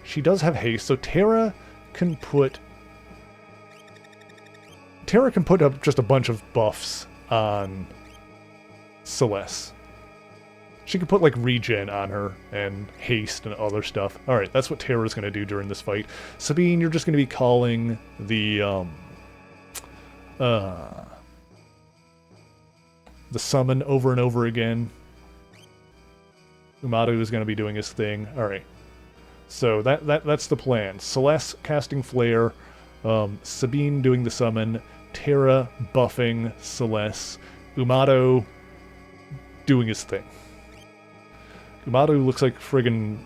She does have haste, so Terra can put up just a bunch of buffs on Celeste. She could put, like, regen on her, and haste, and other stuff. Alright, that's what Terra's gonna do during this fight. Sabine, you're just gonna be calling the summon over and over again. Umadu is gonna be doing his thing. Alright. So, that's the plan. Celeste casting Flare, Sabine doing the summon, Terra buffing Celeste, Umadu doing his thing. Umadu looks like friggin'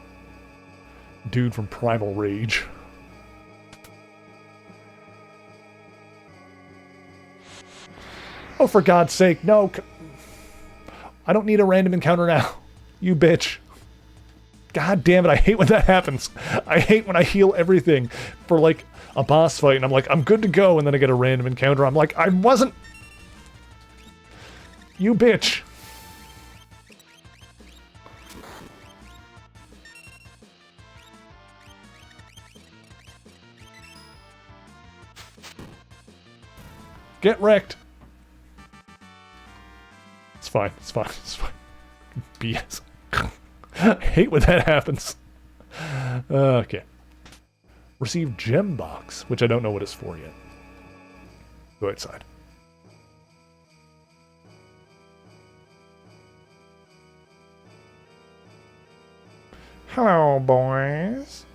dude from Primal Rage. Oh, for God's sake, no! I don't need a random encounter now. You bitch. God damn it, I hate when that happens. I hate when I heal everything for, like, a boss fight, and I'm like, I'm good to go, and then I get a random encounter. I'm like, I wasn't... You bitch. Get wrecked. It's fine. It's fine. It's fine. BS. I hate when that happens. Okay. Receive gem box, which I don't know what it's for yet. Go outside. Hello, boys.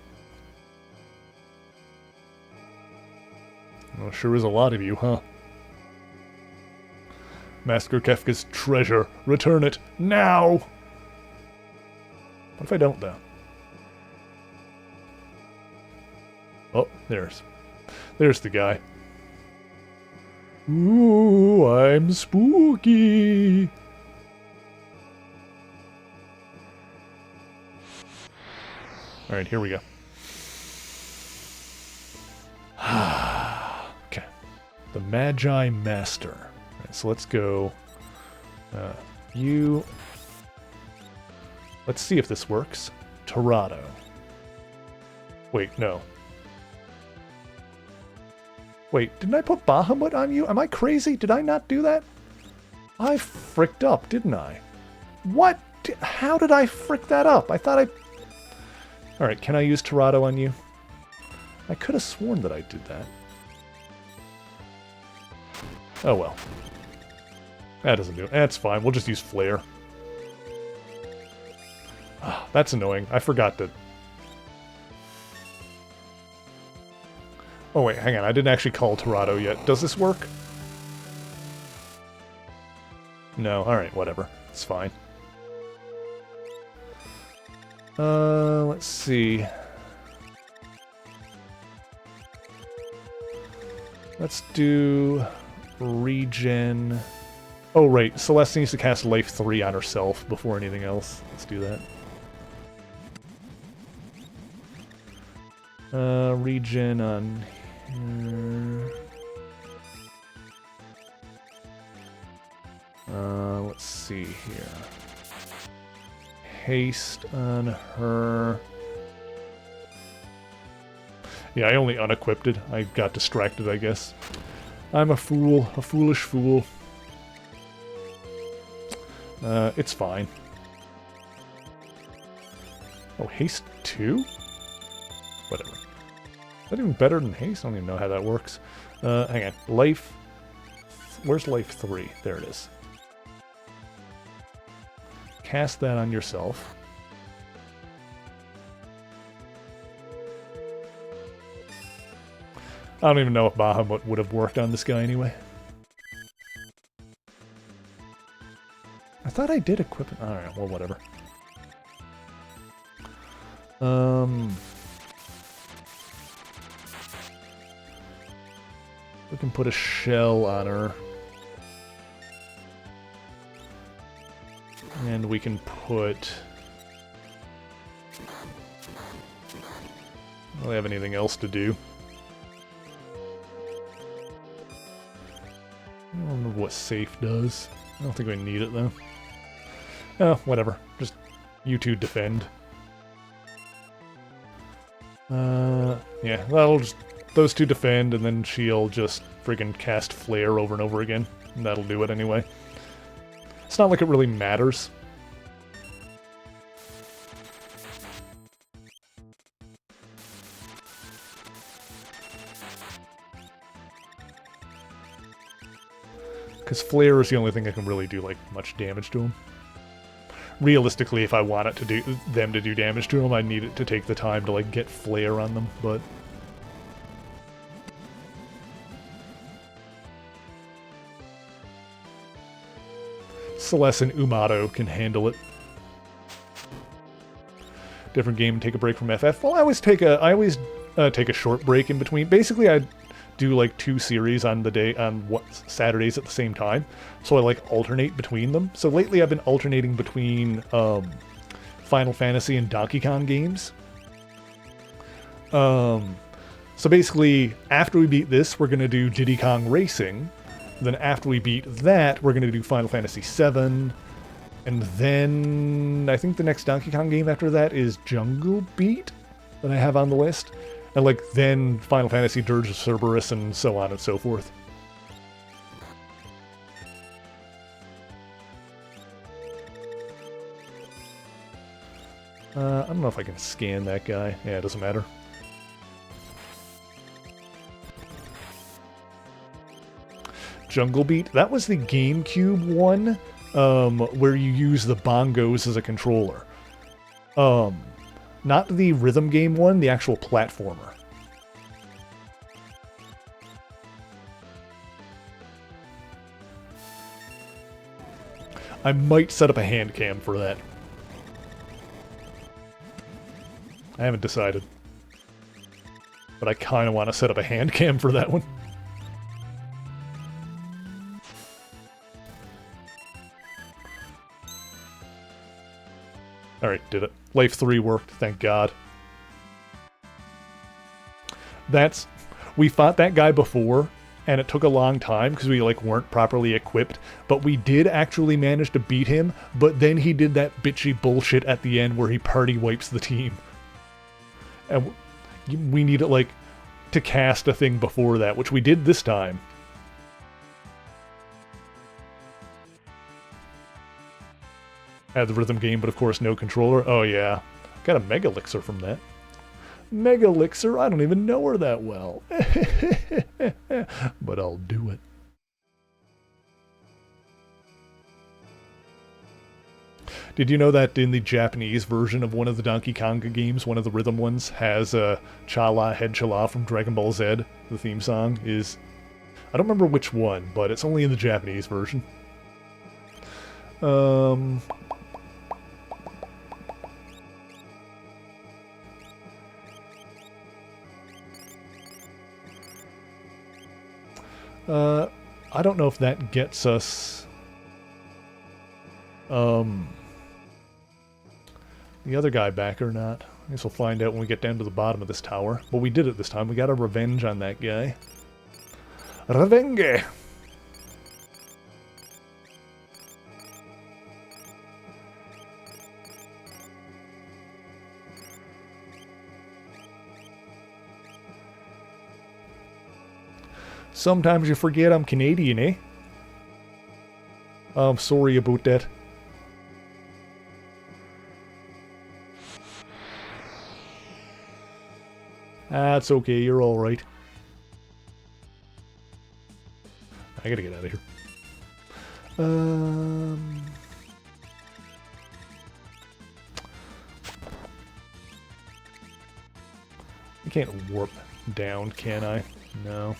Well, sure is a lot of you, huh? Master Kefka's treasure. Return it now! What if I don't, though? Oh, there's the guy. Ooh, I'm spooky! Alright, here we go. Okay. The Magi Master. Alright, so let's go... you... Let's see if this works. Torado. Wait, no. Wait, didn't I put Bahamut on you? Am I crazy? Did I not do that? I fricked up, didn't I? What? How did I frick that up? I thought I... Alright, can I use Torado on you? I could have sworn that I did that. Oh well. That doesn't do it. That's fine. We'll just use Flare. Ah, that's annoying. I forgot to... Oh wait, hang on. I didn't actually call Torado yet. Does this work? No. Alright, whatever. It's fine. Let's see. Let's do regen. Oh, right. Celeste needs to cast Life 3 on herself before anything else. Let's do that. Regen on here. Let's see here. Haste on her. Yeah, I only unequipped it. I got distracted, I guess. I'm a fool. A foolish fool. It's fine. Oh, haste 2? Whatever. Is that even better than haste? I don't even know how that works. Hang on. Life... Where's life 3? There it is. Cast that on yourself. I don't even know if Bahamut would have worked on this guy anyway. I thought I did equip it. Alright, well, whatever. We can put a shell on her. And we can put... I don't have anything else to do. I don't remember what safe does. I don't think we need it, though. Oh, whatever. Just you two defend. Yeah, that'll just... Those two defend, and then she'll just friggin' cast Flare over and over again. And that'll do it anyway. It's not like it really matters. Because Flare is the only thing that can really do, like, much damage to him. Realistically, if I want it to do them to do damage to him, I need it to take the time to, like, get Flare on them, but... Celeste and Umato can handle it. Different game, take a break from FF. Well, I always take a short break in between. Basically, I do like 2 series on the day on Saturdays at the same time, so I like alternate between them. So lately, I've been alternating between Final Fantasy and Donkey Kong games. So basically, after we beat this, we're gonna do Diddy Kong Racing. Then after we beat that, we're going to do Final Fantasy VII. And then I think the next Donkey Kong game after that is Jungle Beat that I have on the list. And like then Final Fantasy Dirge of Cerberus and so on and so forth. I don't know if I can scan that guy. Yeah, it doesn't matter. Jungle Beat, that was the GameCube one, where you use the bongos as a controller. Not the rhythm game one, the actual platformer. I might set up a hand cam for that. I haven't decided. But I kind of want to set up a hand cam for that one. Alright, did it. Life 3 worked, thank God. We fought that guy before, and it took a long time because we like weren't properly equipped, but we did actually manage to beat him, but then he did that bitchy bullshit at the end where he party wipes the team. And we need it like... to cast a thing before that, which we did this time. Had the rhythm game, but of course no controller. Oh yeah, got a Mega Elixir from that. Mega Elixir, I don't even know her that well. But I'll do it. Did you know that in the Japanese version of one of the Donkey Konga games, one of the rhythm ones has Chala Head Chala from Dragon Ball Z? The theme song is... I don't remember which one, but it's only in the Japanese version. I don't know if that gets us... the other guy back or not. I guess we'll find out when we get down to the bottom of this tower. But we did it this time. We got a revenge on that guy. Revenge! Sometimes you forget I'm Canadian, eh? I'm sorry about that. That's okay, you're alright. I gotta get out of here. I can't warp down, can I? No.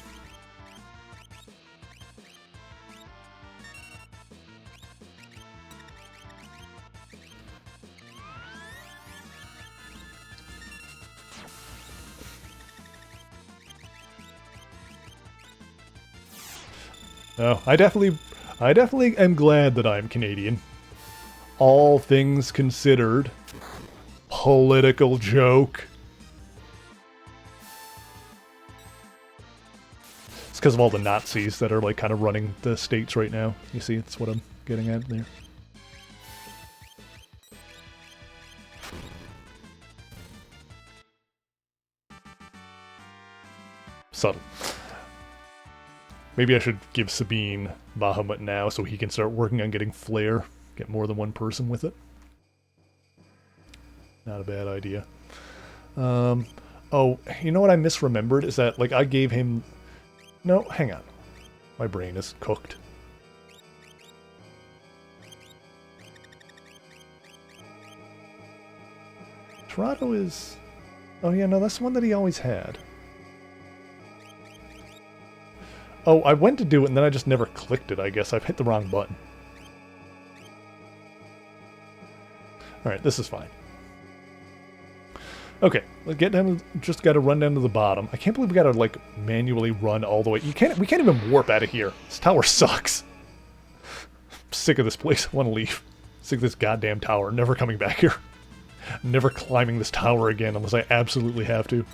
No, I definitely am glad that I'm Canadian. All things considered. Political joke. It's because of all the Nazis that are like kind of running the states right now. You see, that's what I'm getting at there. Subtle. Maybe I should give Sabine Bahamut now so he can start working on getting Flare. Get more than one person with it. Not a bad idea. Oh, you know what I misremembered? Is that, like, I gave him... No, hang on. My brain is cooked. Toronto is... Oh yeah, no, that's the one that he always had. Oh, I went to do it and then I just never clicked it, I guess. I've hit the wrong button. Alright, this is fine. Okay, let's get down to, just gotta run down to the bottom. I can't believe we gotta, like, manually run all the way. We can't even warp out of here. This tower sucks. I'm sick of this place. I want to leave. Sick of this goddamn tower. Never coming back here. Never climbing this tower again unless I absolutely have to.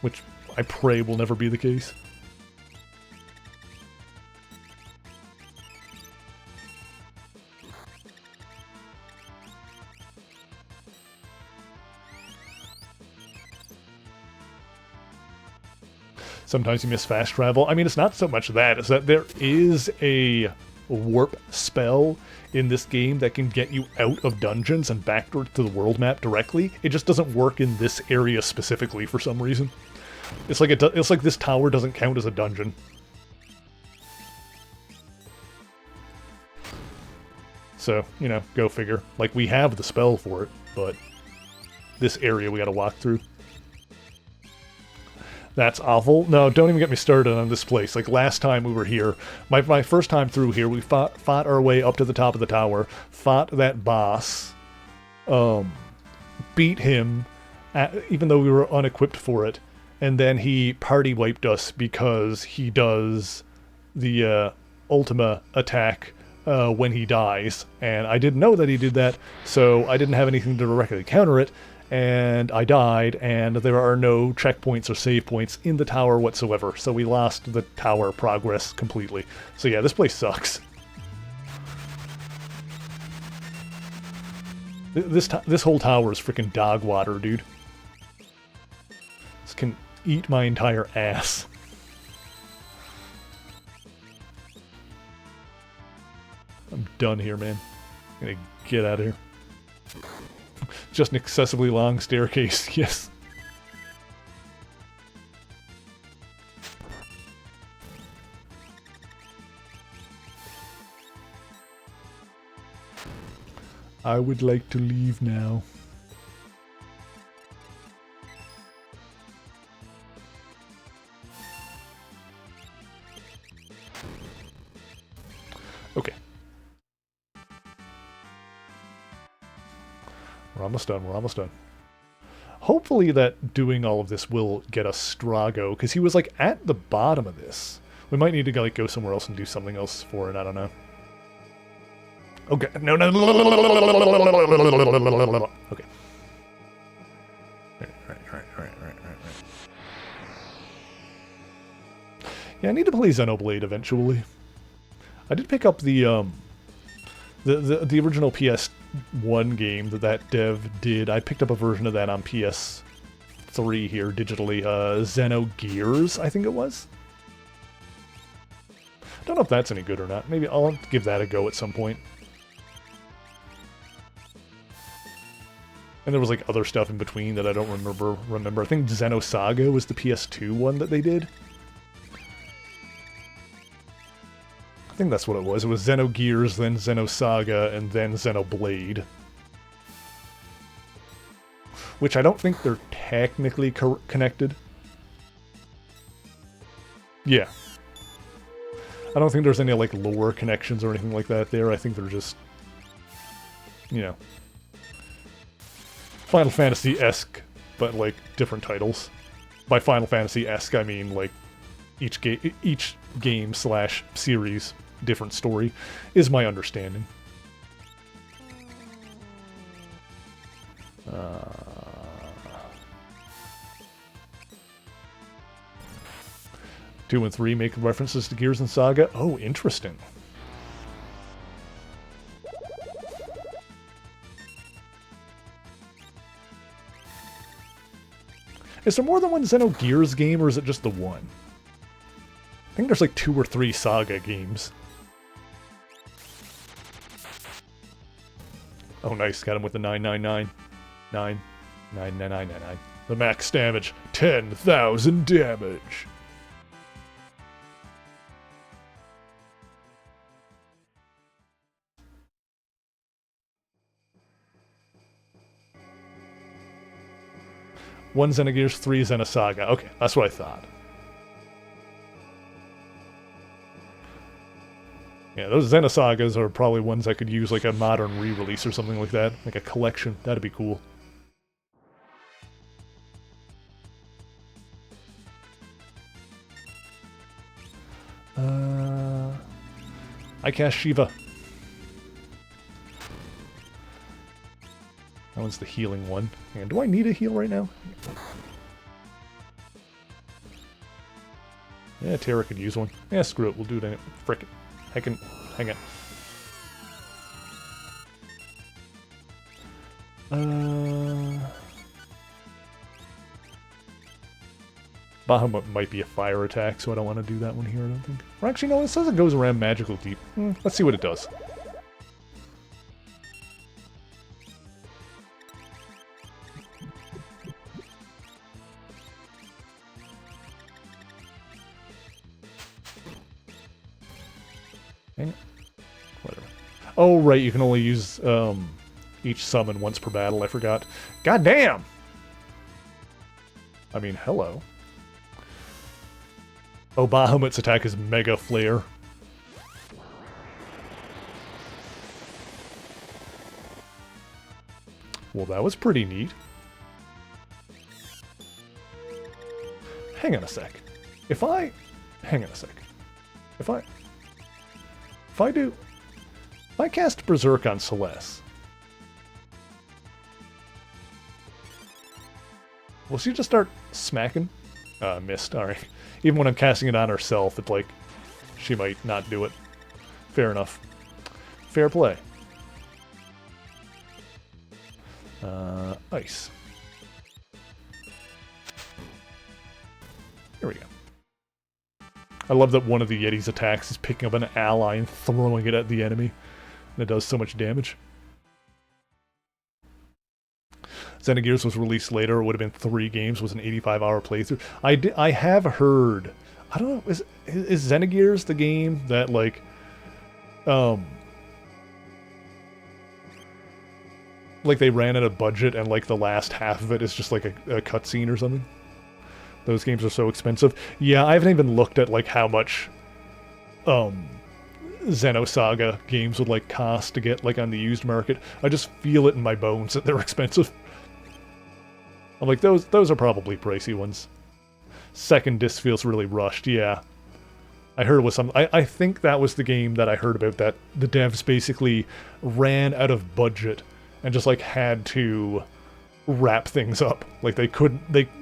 Which I pray will never be the case. Sometimes you miss fast travel. I mean, it's not so much that. It's that there is a warp spell in this game that can get you out of dungeons and back to the world map directly. It just doesn't work in this area specifically for some reason. It's like it's like this tower doesn't count as a dungeon. So, you know, go figure. Like, we have the spell for it, but this area we gotta walk through. That's awful. No, don't even get me started on this place. Like, last time we were here, my first time through here, we fought our way up to the top of the tower, fought that boss, beat him, even though we were unequipped for it, and then he party wiped us because he does the Ultima attack when he dies, and I didn't know that he did that, so I didn't have anything to directly counter it, and I died, and there are no checkpoints or save points in the tower whatsoever, so we lost the tower progress completely. So yeah, this place sucks. This whole tower is freaking dog water, dude. eat my entire ass. I'm done here, man. I'm gonna get out of here. Just an excessively long staircase, yes. I would like to leave now. Okay. We're almost done, we're almost done. Hopefully that doing all of this will get us Strago, because he was like at the bottom of this. We might need to like go somewhere else and do something else for it, I don't know. Okay, no. Okay. Right. Yeah, I need to play Xenoblade eventually. I did pick up the original PS1 game that dev did. I picked up a version of that on PS3 here digitally. Xenogears, I think it was. I don't know if that's any good or not. Maybe I'll give that a go at some point. And there was like other stuff in between that I don't remember. I think Xenosaga was the PS2 one that they did. I think that's what it was. It was Xenogears, then Xenosaga, and then Xenoblade. Which I don't think they're technically connected. Yeah. I don't think there's any like lore connections or anything like that there. I think they're just, you know, Final Fantasy-esque, but like different titles. By Final Fantasy-esque, I mean like each game slash series, different story, is my understanding. 2 and 3 make references to Gears and Saga. Oh, interesting. Is there more than one Xenogears game, or is it just the one? I think there's like 2 or 3 Saga games. Oh, nice. Got him with the 999. 99999. The max damage. 10,000 damage. One Xenogears, 3 Xenosaga. Okay, that's what I thought. Yeah, those Xenosagas are probably ones I could use like a modern re-release or something like that. Like a collection. That'd be cool. I cast Shiva. That one's the healing one. And do I need a heal right now? Yeah, Terra could use one. Yeah, screw it. We'll do it anyway. Frick it. Hang it. Bahamut might be a fire attack, so I don't want to do that one here, I don't think. Or actually, no, it says it goes around magical deep. Let's see what it does. Whatever. Oh, right, you can only use each summon once per battle, I forgot. God damn! I mean, hello. Oh, Bahamut's attack is Mega Flare. Well, that was pretty neat. Hang on a sec. Hang on a sec. If I cast Berserk on Celeste, will she just start smacking? Missed, alright. Even when I'm casting it on herself, it's like, she might not do it. Fair enough. Fair play. Ice. Here we go. I love that one of the Yeti's attacks is picking up an ally and throwing it at the enemy. And it does so much damage. Xenogears was released later. It would have been 3 games. Was an 85-hour playthrough. I have heard. I don't know. Is Xenogears the game that like they ran out of budget and like the last half of it is just like a cutscene or something? Those games are so expensive. Yeah, I haven't even looked at like how much Xenosaga games would like cost to get like on the used market. I just feel it in my bones that they're expensive. I'm like, those are probably pricey ones. Second disc feels really rushed, yeah. I heard it was some. I think that was the game that I heard about that the devs basically ran out of budget and just like had to wrap things up. Like they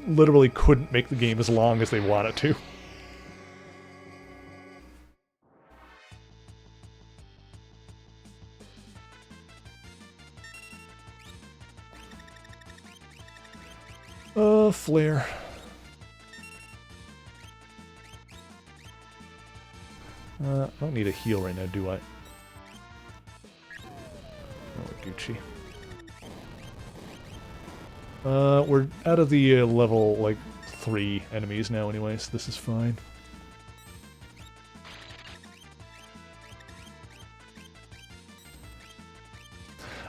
literally couldn't make the game as long as they wanted to. Flare. I don't need a heal right now, do I? Oh, Gucci. We're out of the level, like, 3 enemies now anyway, so this is fine.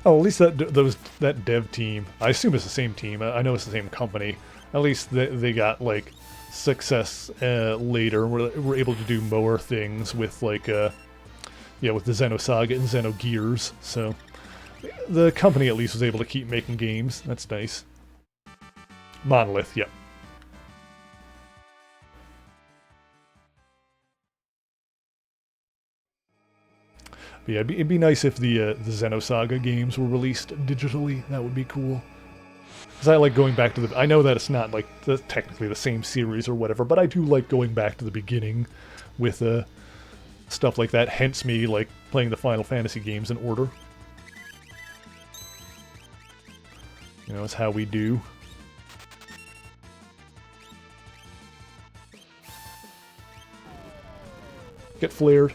Oh, at least that dev team, I assume it's the same team, I know it's the same company, at least they got, like, success later. We're able to do more things with, like, yeah, with the Xenosaga and Xenogears, so the company at least was able to keep making games. That's nice. Monolith, yep. But yeah, it'd be nice if the Xenosaga games were released digitally. That would be cool. Because I like going back to the... I know that it's not, like, technically the same series or whatever, but I do like going back to the beginning with stuff like that. Hence me, like, playing the Final Fantasy games in order. You know, it's how we do. Get flared.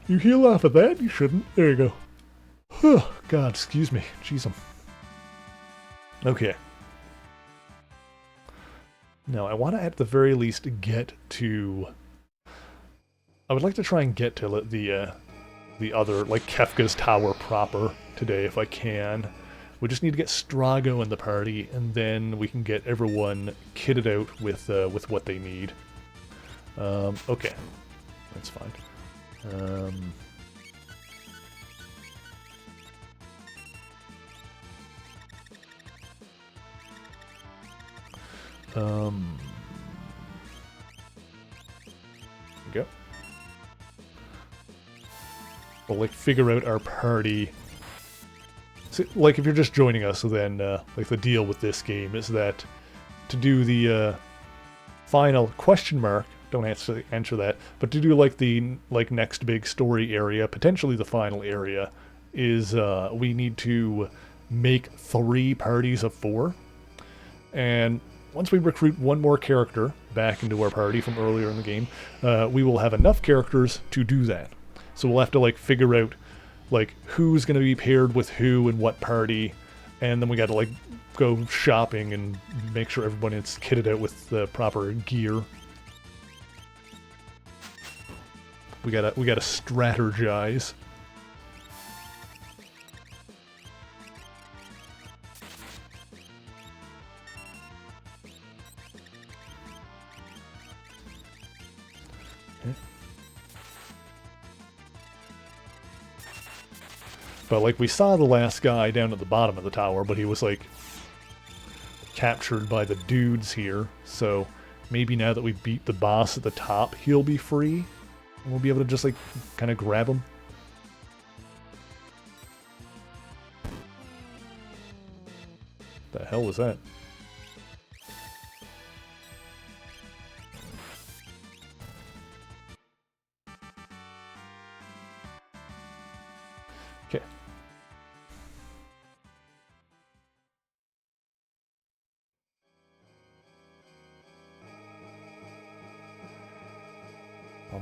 You heal off of that? You shouldn't. There you go. Oh, God, excuse me. Jeez. Okay. Now, I want to at the very least get to... I would like to try and get to the other, like, Kefka's Tower proper today, if I can. We just need to get Strago in the party, and then we can get everyone kitted out with what they need. Okay. That's fine. There we go. We'll, like, figure out our party. So, like, if you're just joining us, then, like, the deal with this game is that to do the, final question mark, don't answer that, but to do, like, the, like, next big story area, potentially the final area, is, we need to make 3 parties of 4. And once we recruit one more character back into our party from earlier in the game, we will have enough characters to do that. So we'll have to, like, figure out, like, who's going to be paired with who and what party, and then we got to, like, go shopping and make sure everyone is kitted out with the proper gear. We gotta strategize. But, like, we saw the last guy down at the bottom of the tower, but he was, like, captured by the dudes here. So maybe now that we beat the boss at the top, he'll be free. And we'll be able to just, like, kind of grab him. The hell was that? Okay.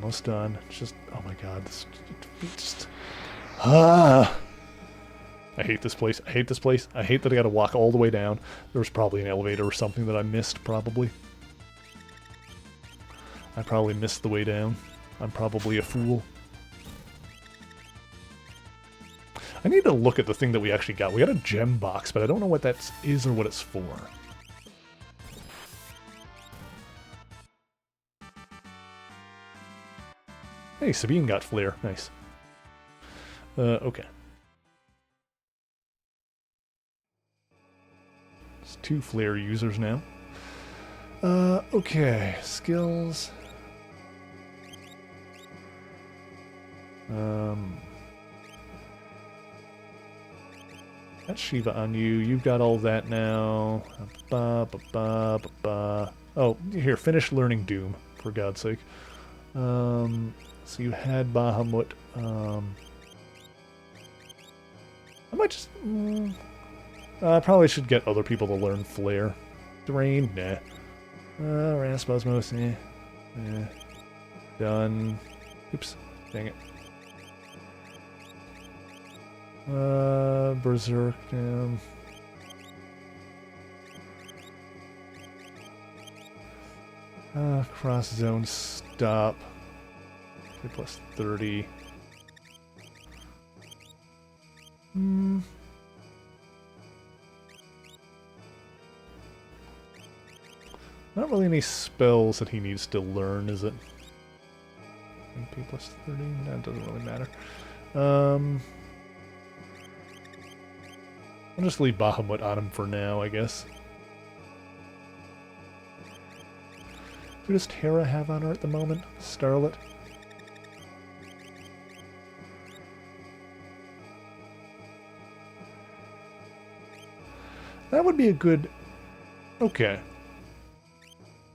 almost done. It's just, oh my god, this just... Ah! I hate this place. I hate this place. I hate that I gotta walk all the way down. There was probably an elevator or something that I missed, probably. I probably missed the way down. I'm probably a fool. I need to look at the thing that we actually got. We got a gem box, but I don't know what that is or what it's for. Hey, Sabine got flare. Nice. Okay. It's 2 flare users now. Okay. Skills. Got Shiva on you. You've got all that now. Oh, here, finish learning Doom, for God's sake. So you had Bahamut. I might just... I probably should get other people to learn Flare. Drain? Nah. Rasposmos? Eh. Done. Oops. Dang it. Berserk, damn. Cross zone stop. Plus 30. Not really any spells that he needs to learn, is it? MP plus 30? That doesn't really matter. I'll just leave Bahamut on him for now, I guess. Who does Terra have on her at the moment? Starlet? That would be a good... Okay.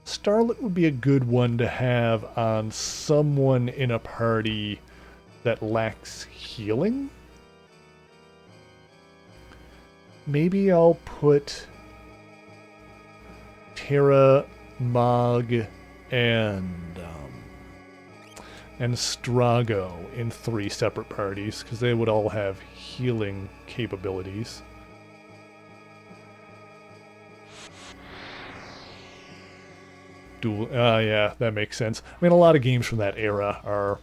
Starlet would be a good one to have on someone in a party that lacks healing. Maybe I'll put Terra, Mog, and Strago in 3 separate parties, because they would all have healing capabilities. Yeah, that makes sense. I mean, a lot of games from that era are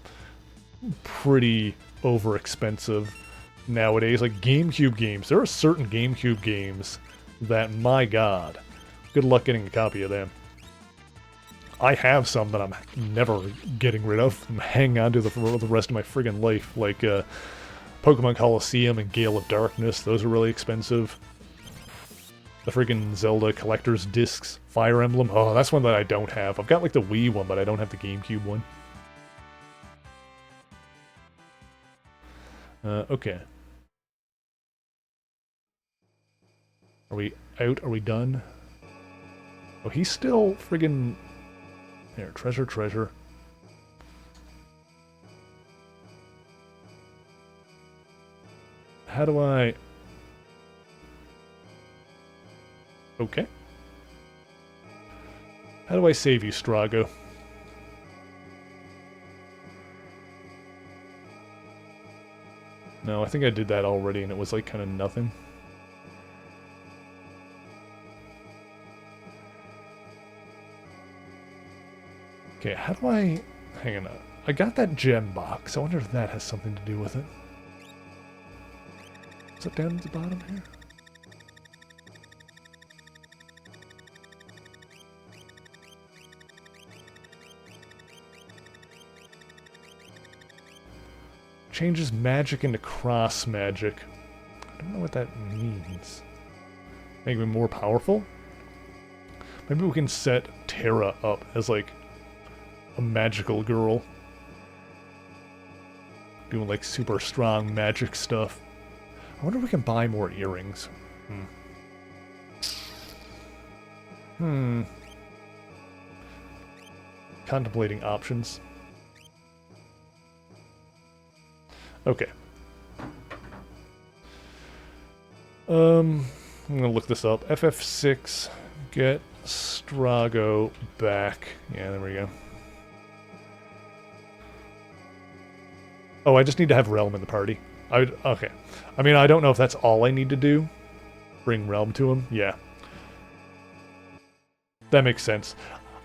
pretty overexpensive nowadays. Like GameCube games, there are certain GameCube games that, my god, good luck getting a copy of them. I have some that I'm never getting rid of. I'm hanging on to the rest of my friggin' life, like Pokemon Coliseum and Gale of Darkness. Those are really expensive. The friggin' Zelda collector's discs, Fire Emblem. Oh, that's one that I don't have. I've got like the Wii one, but I don't have the GameCube one. Okay. Are we out? Are we done? Oh, he's still friggin'... There, treasure. How do I... Okay. How do I save you, Strago? No, I think I did that already and it was like kind of nothing. Okay, how do I... Hang on. I got that gem box. I wonder if that has something to do with it. Is it down at the bottom here? Changes magic into cross magic. I don't know what that means. Make me more powerful? Maybe we can set Terra up as like a magical girl. Doing like super strong magic stuff. I wonder if we can buy more earrings. Contemplating options. Okay. I'm gonna look this up. FF6, get Strago back. Yeah, there we go. Oh, I just need to have Realm in the party. Okay. I mean, I don't know if that's all I need to do. Bring Realm to him. Yeah. That makes sense.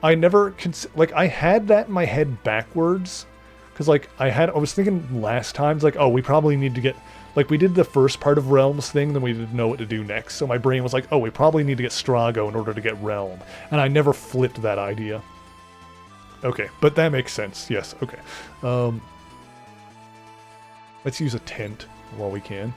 I never like I had that in my head backwards, because like I was thinking last time, it's like, oh, we probably need to get, like, we did the first part of Realms thing, then we didn't know what to do next. So my brain was like, oh, we probably need to get Strago in order to get Realm, and I never flipped that idea. Okay, but that makes sense. Yes. Okay. Let's use a tent while we can.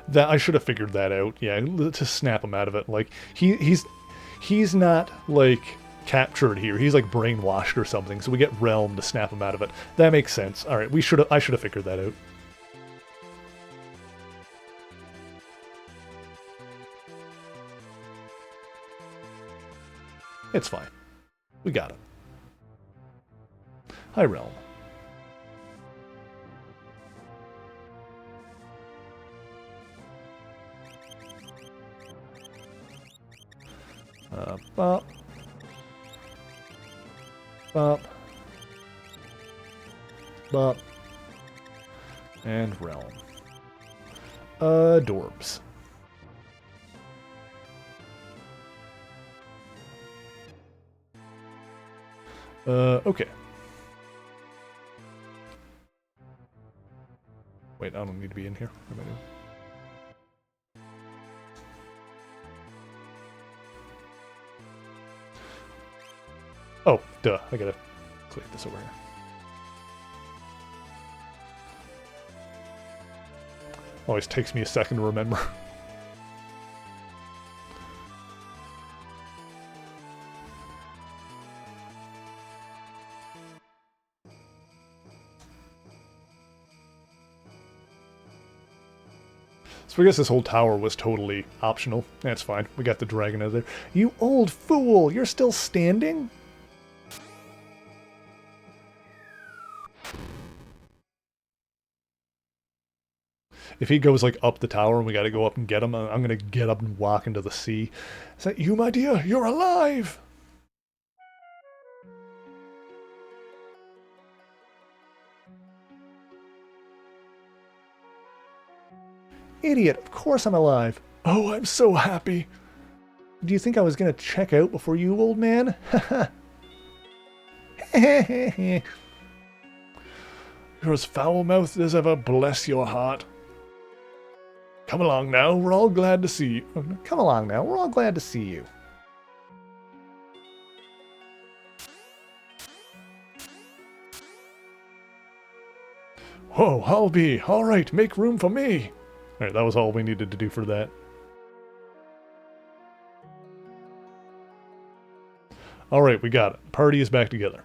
That I should have figured that out. Yeah, to snap him out of it. Like he's not like captured here. He's like brainwashed or something. So we get Realm to snap him out of it. That makes sense. All right, I should have figured that out. It's fine. We got it. Hi, Realm. Bop. Bop. Bop. And Realm. Dorbs. Okay. Wait, I don't need to be in here. What am I doing? Oh, duh. I gotta clear this over here. Always takes me a second to remember. So I guess this whole tower was totally optional. That's fine. We got the dragon out there. You old fool! You're still standing? If he goes like up the tower and we gotta go up and get him, I'm gonna get up and walk into the sea. Is that you, my dear? You're alive! Idiot, of course I'm alive. Oh, I'm so happy. Do you think I was gonna check out before you, old man? Haha. You're as foul-mouthed as ever, bless your heart. Come along now, we're all glad to see you. Come along now, we're all glad to see you. Whoa, I'll be. Alright, make room for me. Alright, that was all we needed to do for that. Alright, we got it. Party is back together.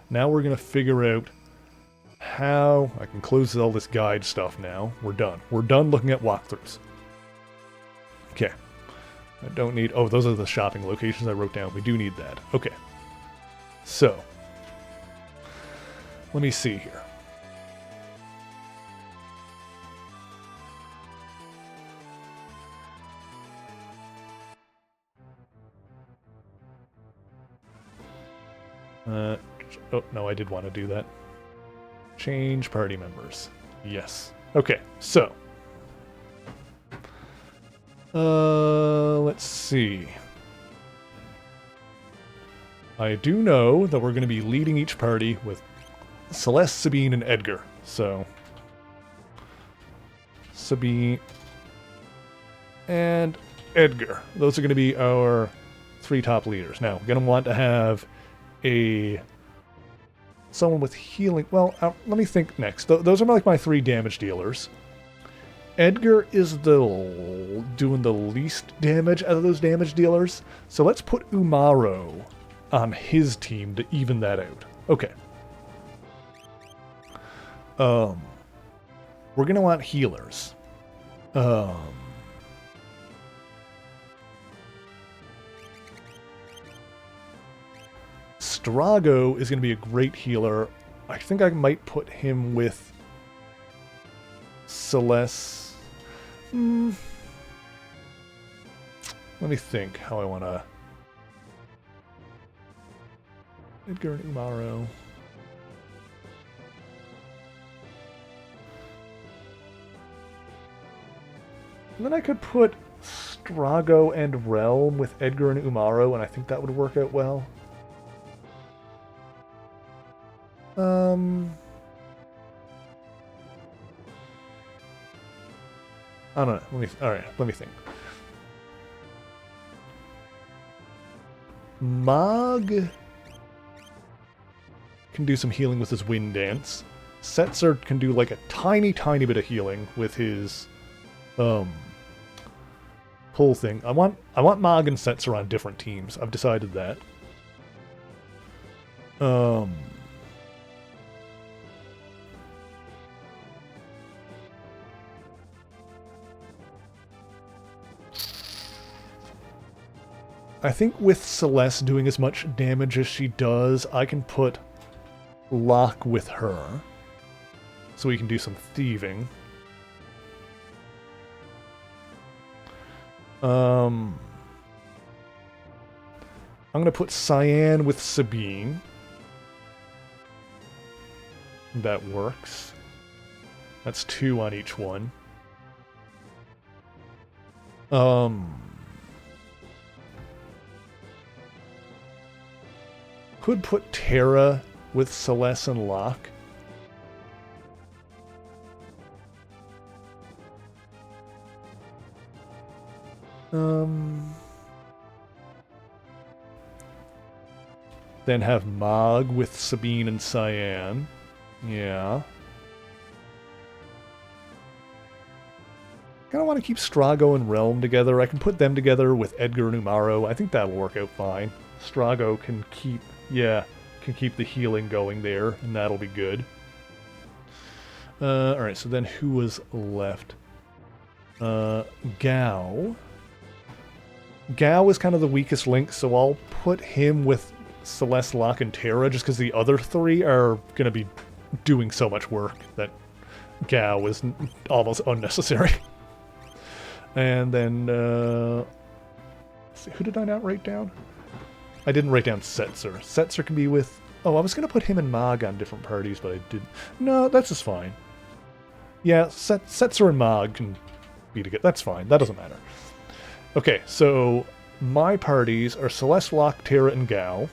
Now we're going to figure out how I can close all this guide stuff now. We're done. We're done looking at walkthroughs. Okay. I don't need... Oh, those are the shopping locations I wrote down. We do need that. Okay. So. Let me see here. Oh, no, I did want to do that. Change party members. Yes. Okay, so. Let's see. I do know that we're going to be leading each party with Celeste, Sabine, and Edgar. So. Sabine and Edgar. Those are going to be our 3 top leaders. Now, we're going to want to have someone with healing. Well, let me think next. Those are like my 3 damage dealers. Edgar is doing the least damage out of those damage dealers. So let's put Umaro on his team to even that out. Okay. We're gonna want healers. Strago is going to be a great healer. I think I might put him with Celeste. Let me think how I want to... Edgar and Umaro. And then I could put Strago and Realm with Edgar and Umaro, and I think that would work out well. I don't know. Alright, let me think. Mog can do some healing with his Wind Dance. Setzer can do like a tiny bit of healing with his pull thing. I want Mog and Setzer on different teams. I've decided that. I think with Celeste doing as much damage as she does, I can put Locke with her. So we can do some thieving. I'm going to put Cyan with Sabine. That works. That's 2 on each one. Could put Terra with Celeste and Locke. Then have Mog with Sabine and Cyan. Yeah. Kinda want to keep Strago and Realm together. I can put them together with Edgar and Umaro. I think that'll work out fine. Strago can keep, can keep the healing going there, and that'll be good. Alright, so then who was left? Gao. Gao is kind of the weakest link, so I'll put him with Celeste, Locke, and Terra, just because the other three are going to be doing so much work that Gao is almost unnecessary. And then, who did I not write down? I didn't write down Setzer. Setzer can be with... Oh, I was going to put him and Mog on different parties, but I didn't. No, that's just fine. Yeah, Setzer and Mog can be together. That's fine. That doesn't matter. Okay, so my parties are Celeste, Locke, Terra, and Gao.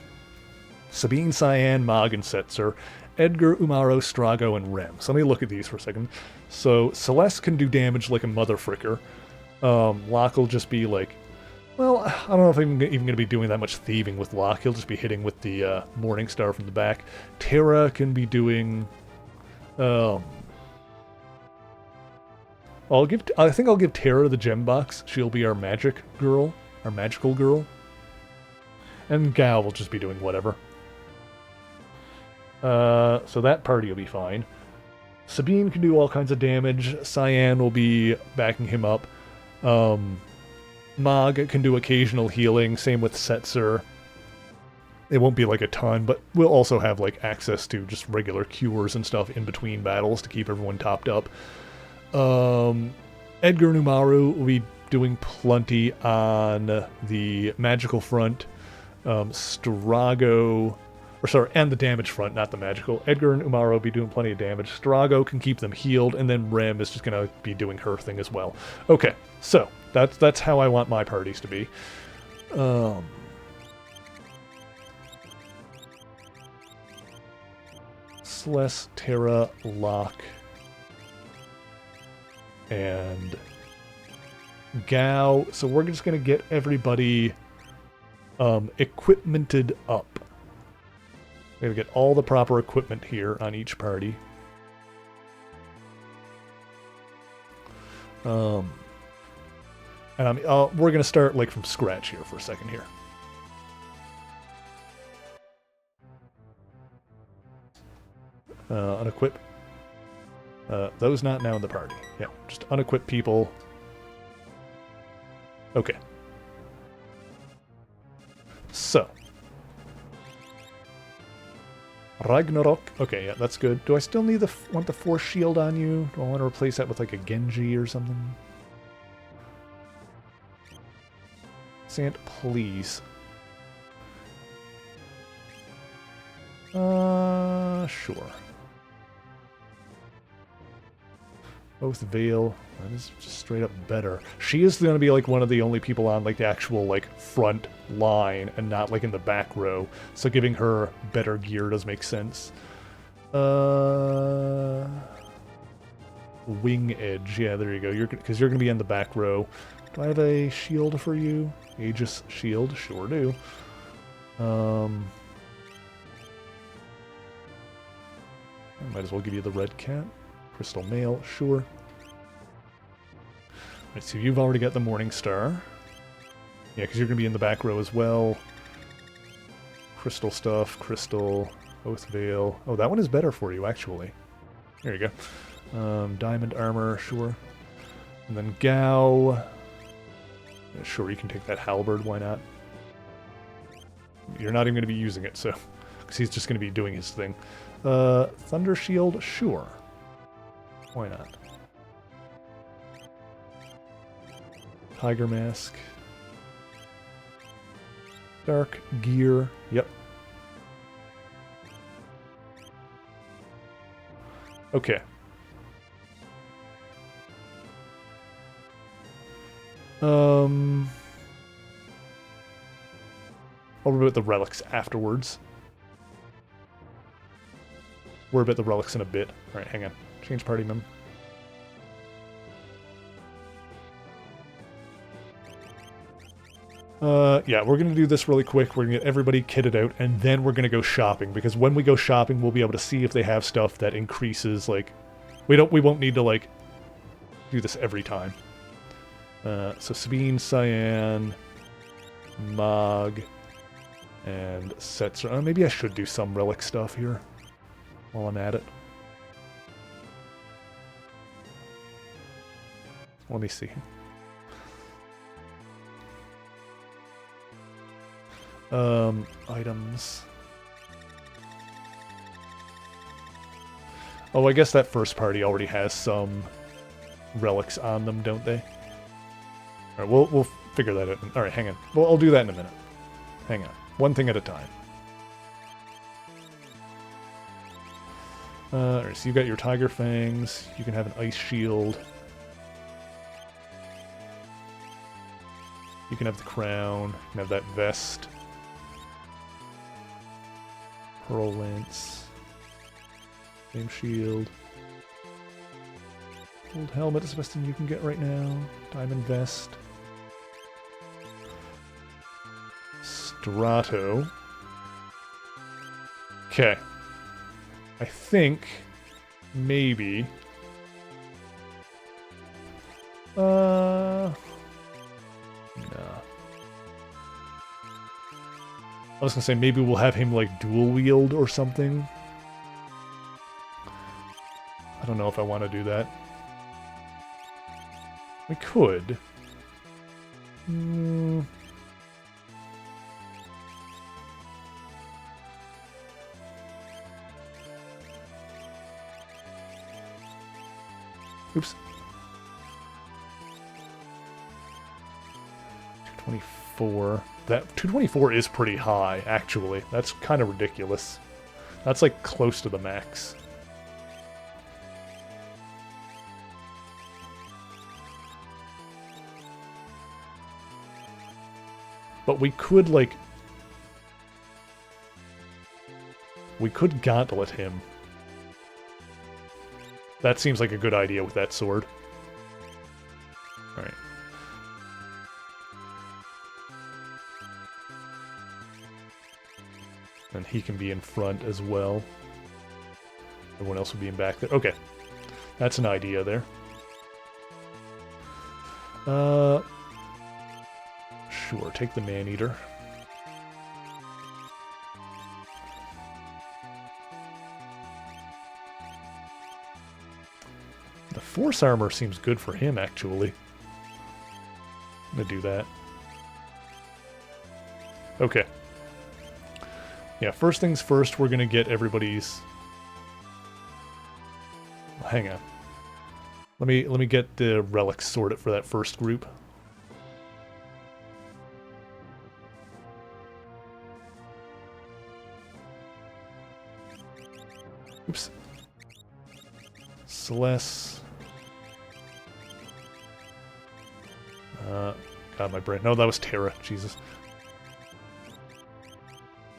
Sabine, Cyan, Mog, and Setzer. Edgar, Umaro, Strago, and Rem. So let me look at these for a second. So Celeste can do damage like a mother fricker. Locke will just be like... Well, I don't know if I'm even going to be doing that much thieving with Locke. He'll just be hitting with the Morning Star from the back. Terra can be doing... I think I'll give Terra the gem box. She'll be our magic girl. Our magical girl. And Gao will just be doing whatever. So that party will be fine. Sabine can do all kinds of damage. Cyan will be backing him up. Mog can do occasional healing, same with Setzer. It won't be like a ton, but we'll also have like access to just regular cures and stuff in between battles to keep everyone topped up. Edgar and Umaro will be doing plenty on the magical front. Strago... and the damage front, not the magical. Edgar and Umaro will be doing plenty of damage. Strago can keep them healed, and then Rem is just going to be doing her thing as well. Okay, so that's how I want my parties to be. Celeste, Terra, Locke, and Gao. So we're just going to get everybody equipmented up. We're going to get all the proper equipment here on each party. And we're going to start like from scratch here for a second here. Unequip. Those not now in the party. Yeah, just unequip people. Okay. So. Ragnarok. Okay, yeah, that's good. Do I still need want the Force Shield on you? Do I want to replace that with like a Genji or something? Sant, please. Sure. Oath Veil. That is just straight up better. She is going to be like one of the only people on like the actual like front line and not like in the back row. So giving her better gear does make sense. Wing Edge. Yeah, there you go. Because you're going to be in the back row. Do I have a shield for you? Aegis shield. Sure do. I might as well give you the red cat. Crystal mail. Sure. Alright, so you've already got the Morning Star. Yeah, because you're going to be in the back row as well. Crystal stuff. Crystal. Oath Veil. Oh, that one is better for you, actually. There you go. Diamond armor, sure. And then Gao. Yeah, sure, you can take that halberd, why not? You're not even going to be using it, so... Because he's just going to be doing his thing. Thunder Shield, sure. Why not? Tiger Mask. Dark Gear, yep. Okay. I'll worry about the relics afterwards. Worry about the relics in a bit. Alright, hang on. Change party mem. Yeah, we're gonna do this really quick. We're gonna get everybody kitted out, and then we're gonna go shopping, because when we go shopping, we'll be able to see if they have stuff that increases, like... We won't need to, like, do this every time. So Sabine, Cyan, Mog, and Setzer. Maybe I should do some relic stuff here while I'm at it. Let me see. Items. Oh, I guess that first party already has some relics on them, don't they? Alright, we'll figure that out. Alright, hang on. Well, I'll do that in a minute. Hang on. One thing at a time. Alright, so you've got your Tiger Fangs. You can have an Ice Shield. You can have the crown. You can have that vest. Pearl Lance. Same shield. Gold helmet is the best thing you can get right now. Diamond vest. Strato. Okay. I think maybe no. I was gonna say maybe we'll have him like dual wield or something. I don't know if I want to do that. We could. Oops. 224. That 224 is pretty high, actually. That's kind of ridiculous. That's like close to the max. But we could, like... We could gauntlet him. That seems like a good idea with that sword. Alright. And he can be in front as well. Everyone else will be in back there. Okay. That's an idea there. Sure, take the Man-Eater. The Force Armor seems good for him, actually. I'm gonna do that. Okay. Yeah, first things first, we're gonna get everybody's... Hang on. Let me get the relics sorted for that first group. Oops. Celeste. God, my brain. No, that was Terra. Jesus.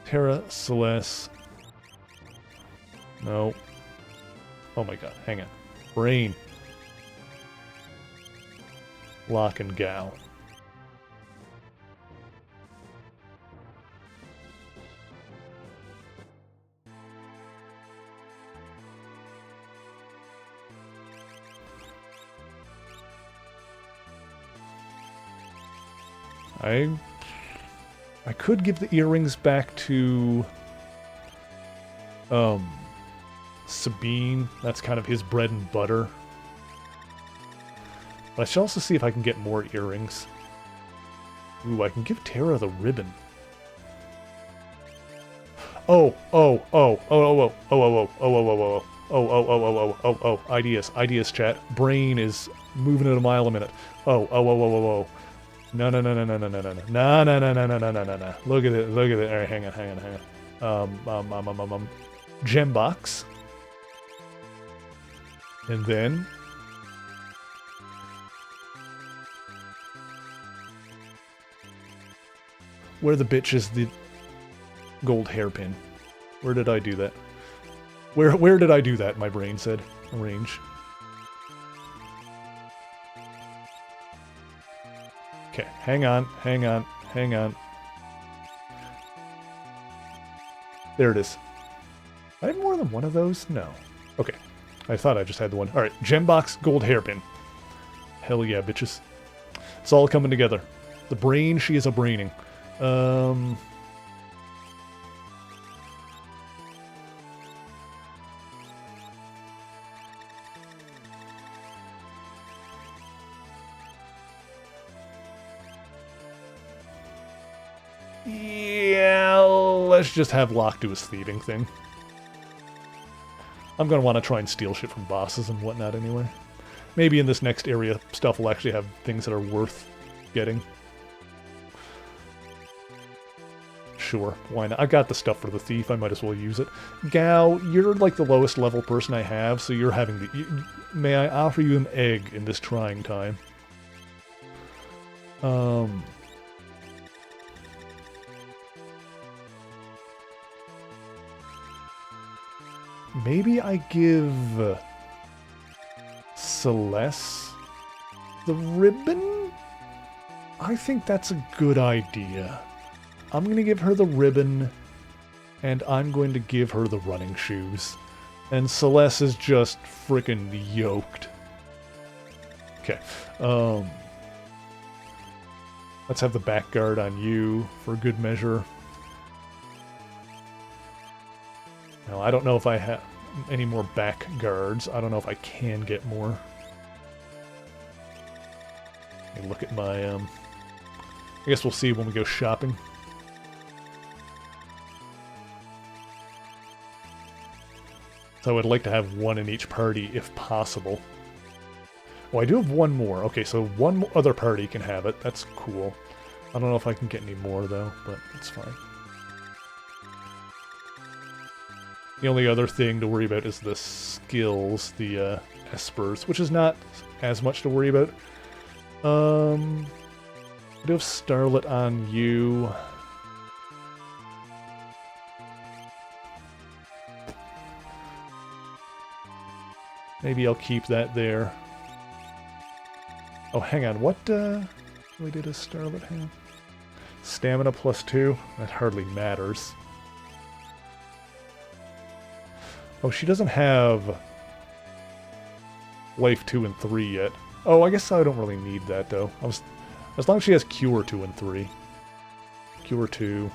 Terra, Celeste. No. Oh my god, hang on. Brain. Locke and Gao. I could give the earrings back to Sabine. That's kind of his bread and butter. But I should also see if I can get more earrings. Ooh, I can give Terra the ribbon. Ideas, chat. Brain is moving at a mile a minute. No. No. Look at it. Alright, hang on. Gem box. And then where the bitch is the gold hairpin? Where did I do that? Where did I do that? My brain said. Arrange. Okay, hang on. There it is. I have more than one of those? No. Okay. I thought I just had the one. Alright, gem box, gold hairpin. Hell yeah, bitches. It's all coming together. The brain, she is a braining. Yeah, let's just have Locke do his thieving thing. I'm going to want to try and steal shit from bosses and whatnot anyway. Maybe in this next area, stuff will actually have things that are worth getting. Sure, why not? I got the stuff for the thief, I might as well use it. Gao, you're like the lowest level person I have, so you're having the... may I offer you an egg in this trying time? Maybe I give Celeste the ribbon? I think that's a good idea. I'm going to give her the ribbon, and I'm going to give her the running shoes. And Celeste is just frickin' yoked. Okay. Let's have the back guard on you for good measure. Now, I don't know if I have any more back guards. I don't know if I can get more. Let me look at my, I guess we'll see when we go shopping. So I would like to have one in each party, if possible. Oh, I do have one more. Okay, so one other party can have it. That's cool. I don't know if I can get any more, though, but it's fine. The only other thing to worry about is the skills, the espers, which is not as much to worry about. I do have Starlet on you. Maybe I'll keep that there. Oh, hang on. What really did a Starlet have? Stamina +2? That hardly matters. Oh, she doesn't have Life 2 and 3 yet. Oh, I guess I don't really need that, though. As long as she has Cure 2 and 3. Cure 2.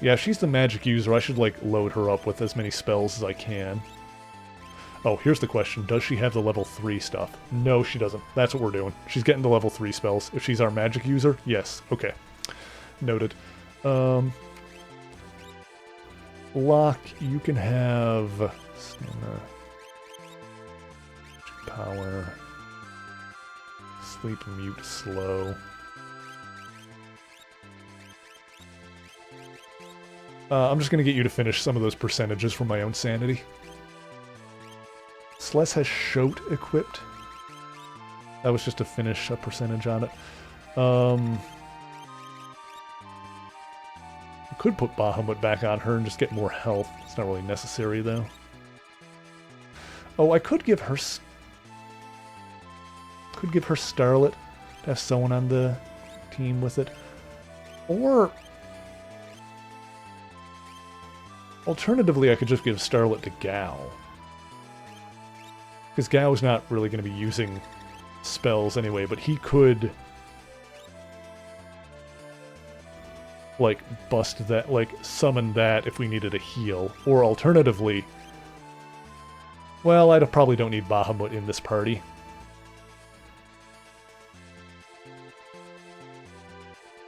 Yeah, if she's the magic user, I should, like, load her up with as many spells as I can. Oh, here's the question. Does she have the level 3 stuff? No, she doesn't. That's what we're doing. She's getting the level 3 spells. If she's our magic user, yes. Okay. Noted. Locke, you can have stamina, power, sleep, mute, slow. I'm just going to get you to finish some of those percentages for my own sanity. Celeste has Shoat equipped. That was just to finish a percentage on it. I could put Bahamut back on her and just get more health. It's not really necessary, though. Oh, I could give her... Could give her Starlet to have someone on the team with it. Or... Alternatively, I could just give Starlet to Gao. Because Gao's not really going to be using spells anyway, but he could... like, bust that, like, summon that if we needed a heal. Or alternatively... Well, I probably don't need Bahamut in this party.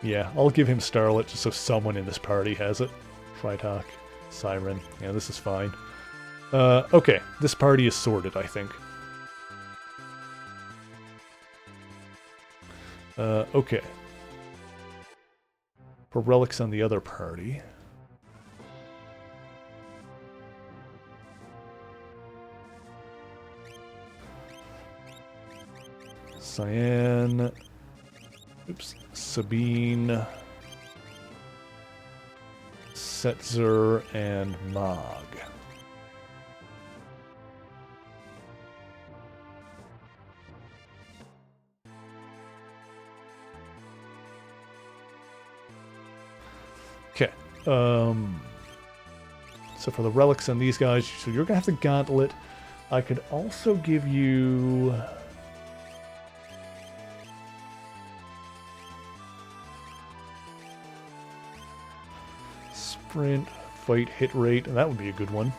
Yeah, I'll give him Starlet just so someone in this party has it. Freitag, Siren. Yeah, this is fine. Okay, this party is sorted, I think. Okay. For relics on the other party... Cyan... Oops. Sabine... Setzer, and Mog. Okay. So for the relics and these guys, so you're gonna have the gauntlet. I could also give you... Sprint, fight, hit rate, and that would be a good one.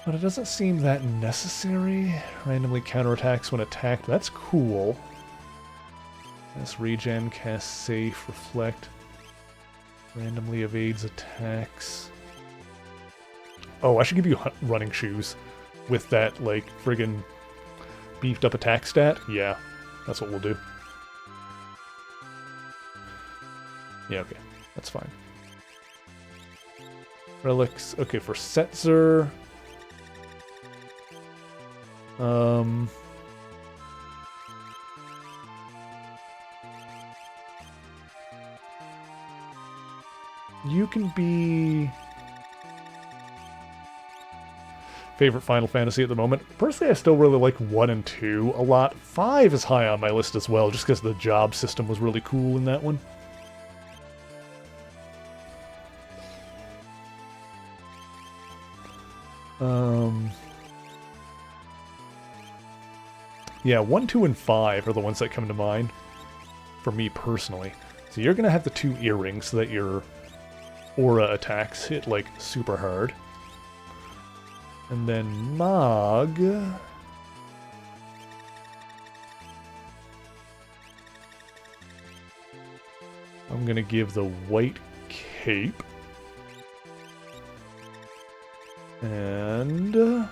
But it doesn't seem that necessary. Randomly counterattacks when attacked. That's cool. Cast regen, cast safe, reflect. Randomly evades attacks. Oh, I should give you running shoes with that, like, friggin' beefed up attack stat. Yeah, that's what we'll do. Yeah, okay. That's fine. Relics. Okay, for Setzer. You can be... Favorite Final Fantasy at the moment? Personally, I still really like 1 and 2 a lot. 5 is high on my list as well, just because the job system was really cool in that one. Yeah, 1, 2, and 5 are the ones that come to mind for me personally. So you're going to have the 2 earrings so that your aura attacks hit, like, super hard. And then Mog... I'm going to give the white cape. And...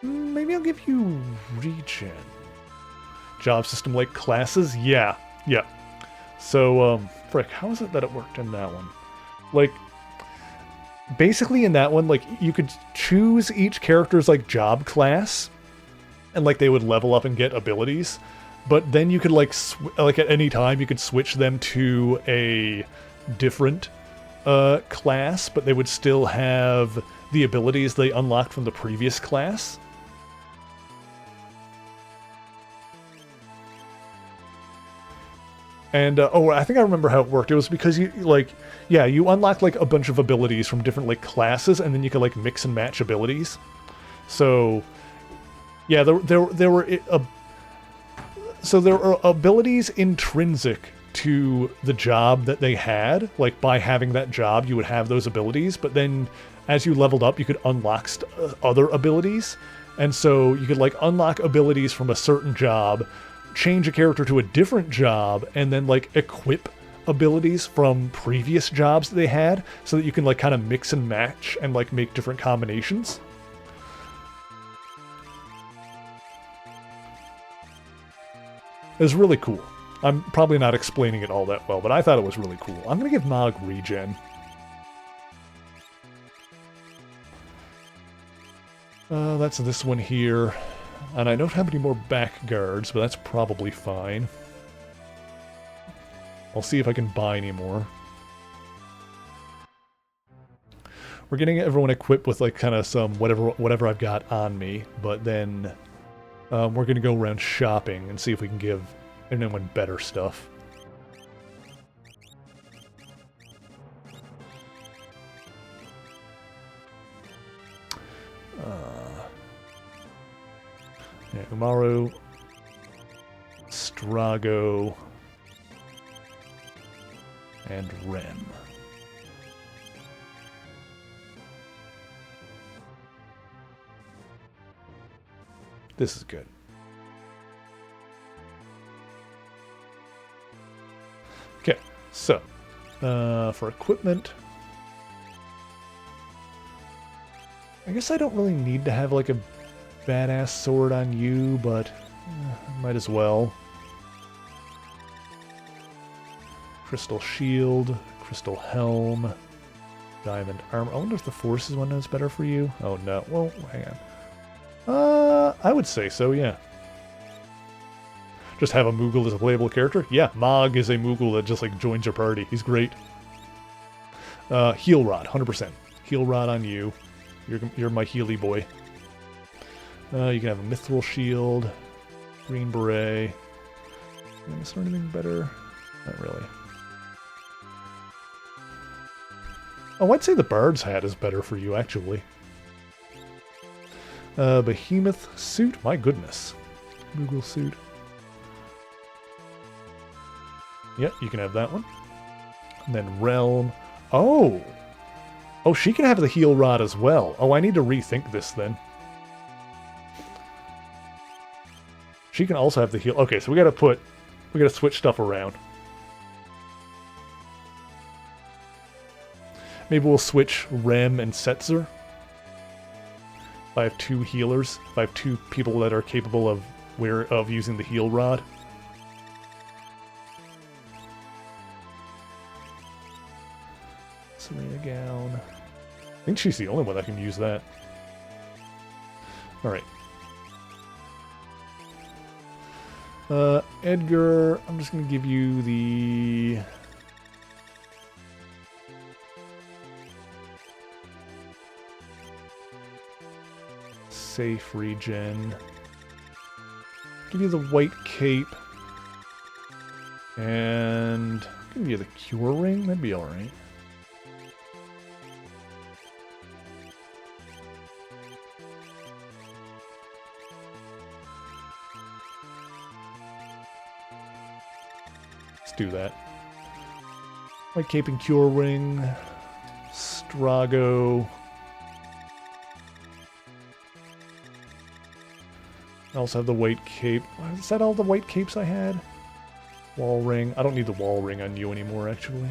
maybe I'll give you regen. Job system like classes? Yeah. So, frick, how is it that it worked in that one? Like, basically in that one, like, you could choose each character's, like, job class, and, like, they would level up and get abilities, but then you could, like, at any time, you could switch them to a different class, but they would still have the abilities they unlocked from the previous class. And, oh, I think I remember how it worked. It was because you, like, yeah, you unlock, like, a bunch of abilities from different, like, classes, and then you could, like, mix and match abilities. So, yeah, there were abilities intrinsic to the job that they had. Like, by having that job, you would have those abilities, but then as you leveled up, you could unlock other abilities. And so you could, like, unlock abilities from a certain job, change a character to a different job, and then, like, equip abilities from previous jobs that they had, so that you can like kind of mix and match and like make different combinations. It was really cool. I'm probably not explaining it all that well, but I thought it was really cool. I'm gonna give Mog regen. That's this one here. And I don't have any more back guards, but that's probably fine. I'll see if I can buy any more. We're getting everyone equipped with like kind of some whatever I've got on me, but then we're gonna go around shopping and see if we can give anyone better stuff. Yeah, Umaru, Strago, and Rem. This is good. Okay, so for equipment, I guess I don't really need to have like a badass sword on you, but might as well. Crystal shield, crystal helm, diamond armor. I wonder if the forces one is better for you. Oh no, well, hang on. I would say so, yeah. Just have a Moogle as a playable character? Yeah, Mog is a Moogle that just like joins your party. He's great. Heal Rod, 100%. Heal Rod on you. You're my Healy boy. You can have a Mithril Shield, Green Beret. Is there anything better? Not really. Oh, I'd say the Bard's Hat is better for you, actually. Behemoth Suit? My goodness. Moogle Suit. Yep, you can have that one. And then Realm. Oh! Oh, she can have the Heal Rod as well. Oh, I need to rethink this then. She can also have the heal. Okay, so we gotta switch stuff around. Maybe we'll switch Rem and Setzer. If I have two healers, if I have two people that are capable of using the heal rod. Serena Gown. I think she's the only one that can use that. Alright. Edgar, I'm just going to give you the... safe regen. Give you the white cape. And give you the cure ring. That'd be alright. Let's do that. White cape and cure ring. Strago. I also have the white cape. Is that all the white capes I had? Wall ring. I don't need the wall ring on you anymore, actually.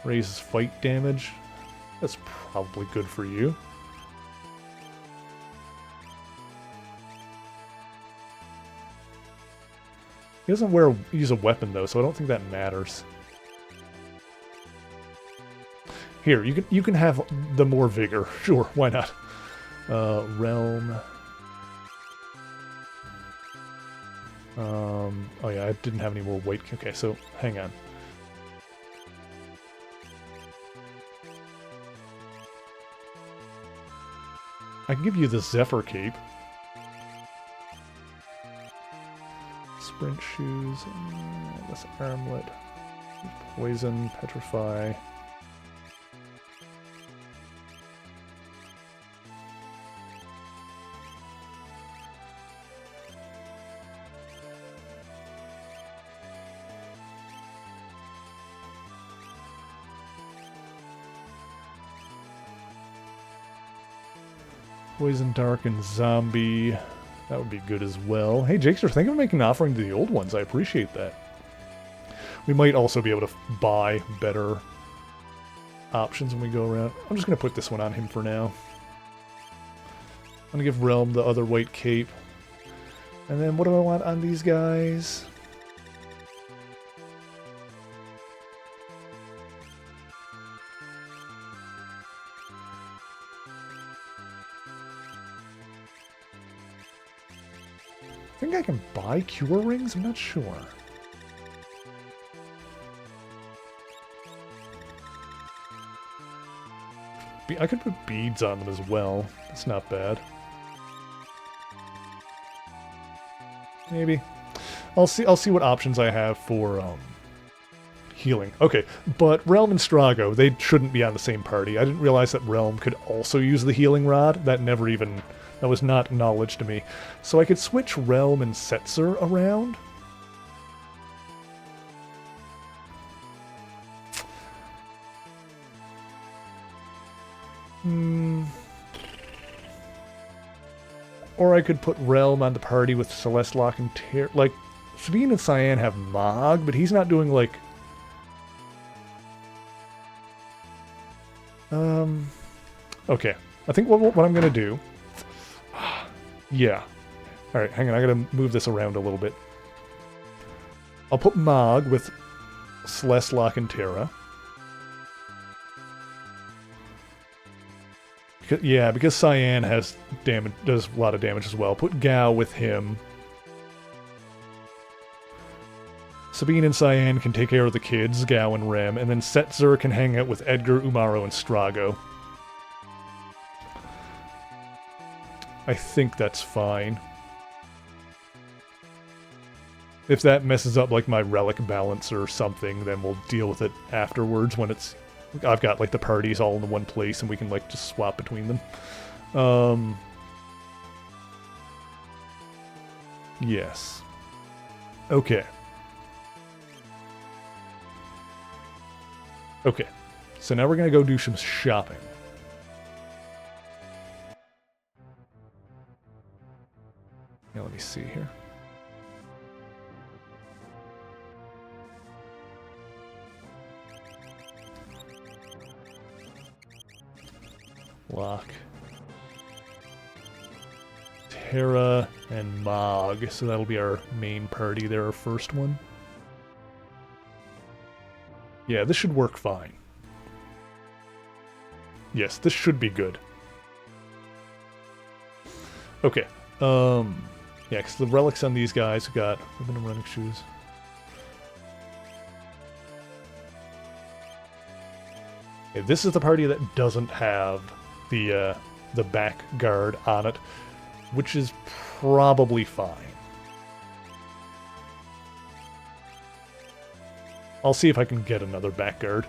Raises fight damage. That's probably good for you. He doesn't use a weapon though, so I don't think that matters. Here, you can have the more vigor. Sure, why not? Realm. Oh yeah, I didn't have any more weight. Okay, so hang on. I can give you the Zephyr Cape. Sprint shoes, this armlet, poison, petrify. Poison Dark and Zombie. That would be good as well. Hey, Jakester, think of making an offering to the old ones. I appreciate that. We might also be able to buy better options when we go around. I'm just going to put this one on him for now. I'm going to give Realm the other white cape. And then what do I want on these guys? I think I can buy cure rings? I'm not sure. I could put beads on them as well. That's not bad. Maybe. I'll see what options I have for healing. Okay, but Realm and Strago, they shouldn't be on the same party. I didn't realize that Realm could also use the healing rod. That was not knowledge to me. So I could switch Realm and Setzer around. Or I could put Realm on the party with Celeste Lock and Terra. Like, Sabine and Cyan have Mog, but he's not doing, like... Okay. I think what I'm going to do... Yeah. Alright, hang on. I gotta move this around a little bit. I'll put Mog with Celeste Lock and Terra. Yeah, because Cyan has damage, does a lot of damage as well. Put Gao with him. Sabine and Cyan can take care of the kids, Gao and Rem, and then Setzer can hang out with Edgar, Umaro, and Strago. I think that's fine. If that messes up like my relic balance or something, then we'll deal with it afterwards when it's... I've got like the parties all in one place and we can like just swap between them. Yes. Okay. Okay. So now we're gonna go do some shopping. Now let me see here. Lock. Terra and Mog. So that'll be our main party there, our first one. Yeah, this should work fine. Yes, this should be good. Okay. Yeah, because the relics on these guys have got ribbon and running shoes. Okay, this is the party that doesn't have the back guard on it, which is probably fine. I'll see if I can get another back guard.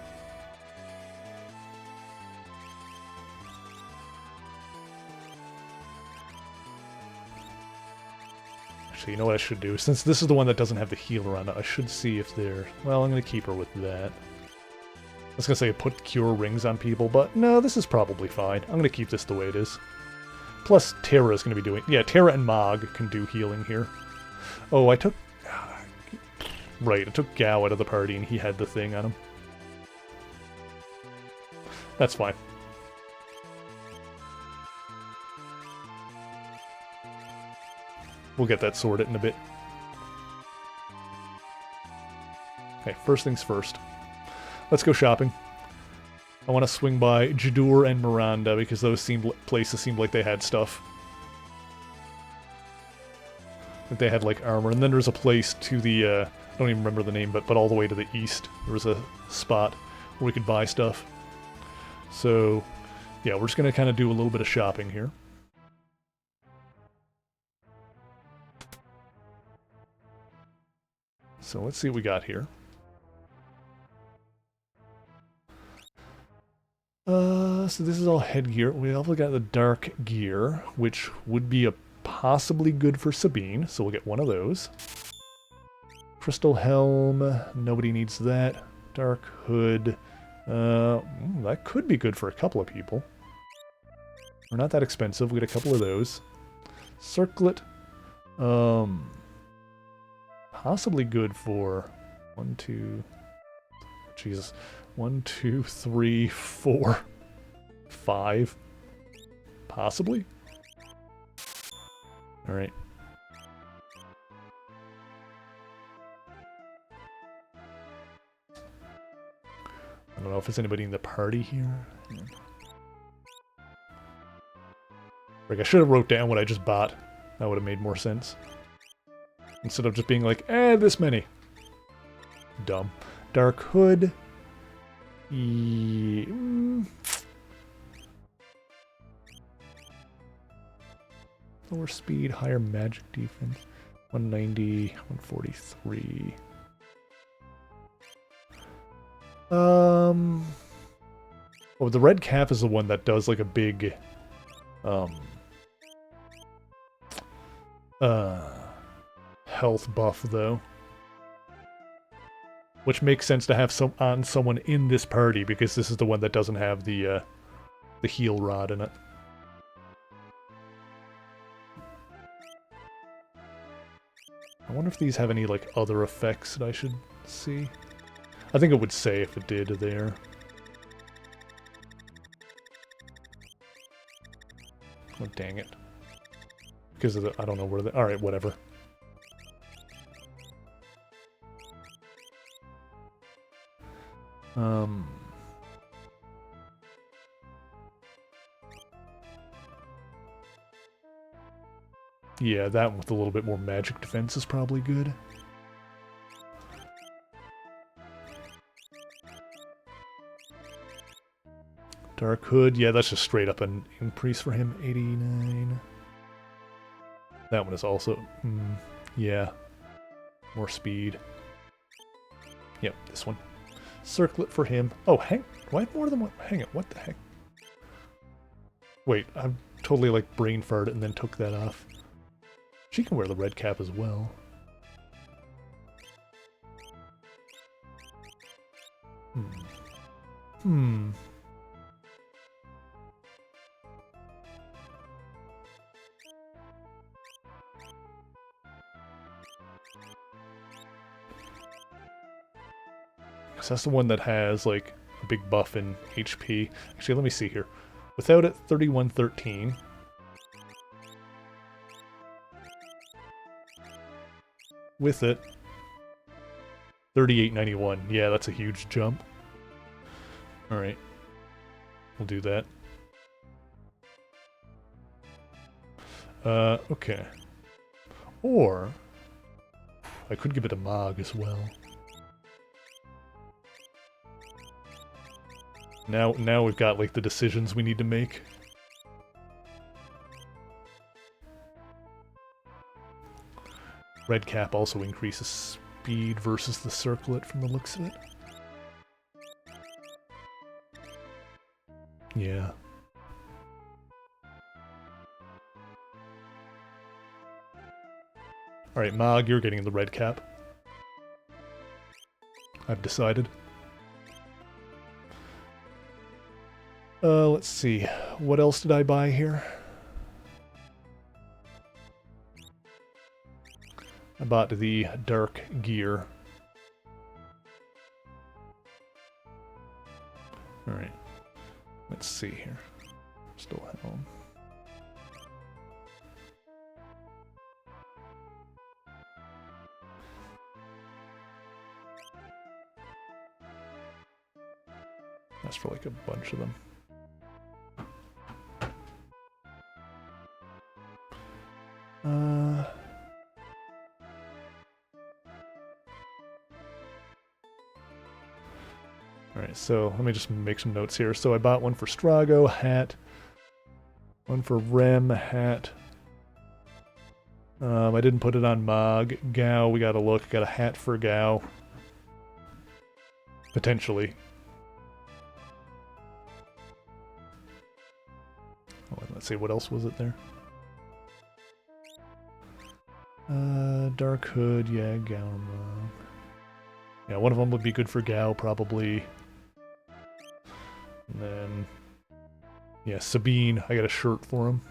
Actually, you know what I should do? Since this is the one that doesn't have the healer on it, I should see if they're... Well, I'm going to keep her with that. I was going to say put cure rings on people, but no, this is probably fine. I'm going to keep this the way it is. Plus, Terra is going to be doing... Yeah, Terra and Mog can do healing here. Oh, I took... Right, I took Gao out of the party and he had the thing on him. That's fine. We'll get that sorted in a bit. Okay, first things first. Let's go shopping. I want to swing by Jidoor and Miranda because those places seemed like they had stuff. That they had like armor. And then there's a place to the, I don't even remember the name, but all the way to the east. There was a spot where we could buy stuff. So, yeah, we're just going to kind of do a little bit of shopping here. So let's see what we got here. So this is all headgear. We also got the dark gear, which would be possibly good for Sabine, so we'll get one of those. Crystal helm, nobody needs that. Dark hood, that could be good for a couple of people. We're not that expensive. We get a couple of those. Circlet. Possibly good for 1, 2. Jesus. 1, 2, 3, 4, 5. Possibly. All right. I don't know if there's anybody in the party here. Like, I should have wrote down what I just bought. That would have made more sense. Instead of just being like, this many. Dumb. Dark Hood. Lower speed, higher magic defense. 190, 143. Oh, the red cap is the one that does like a big health buff though. Which makes sense to have someone in this party because this is the one that doesn't have the heal rod in it. I wonder if these have any like other effects that I should see. I think it would say if it did there. Oh, dang it. Because of the, I don't know where the, alright, whatever. Yeah, that with a little bit more magic defense is probably good. Dark Hood, yeah, that's just straight up an increase for him. 89. That one is also, yeah, more speed. Yep, this one. Circlet for him. Oh, do I have more than one? Hang it, what the heck? Wait, I'm totally like brain farted and then took that off. She can wear the red cap as well. Because that's the one that has like a big buff in HP. Actually, let me see here. Without it, 3113. With it, 3891. Yeah, that's a huge jump. Alright. We'll do that. Okay. Or, I could give it a Mog as well. Now we've got, like, the decisions we need to make. Red cap also increases speed versus the circlet from the looks of it. Yeah. Alright, Mog, you're getting the red cap. I've decided. Let's see. What else did I buy here? I bought the dark gear. Alright. Let's see here. Still at home. That's for like a bunch of them. Alright, so let me just make some notes here. So I bought one for Strago, hat. One for Rem, hat. I didn't put it on Mog. Gao, we gotta look. Got a hat for Gao. Potentially. Oh, let's see, what else was it there? Dark Hood, yeah, Gao and Mog. Yeah, one of them would be good for Gao, probably. And then Yeah, Sabine, I got a shirt for him.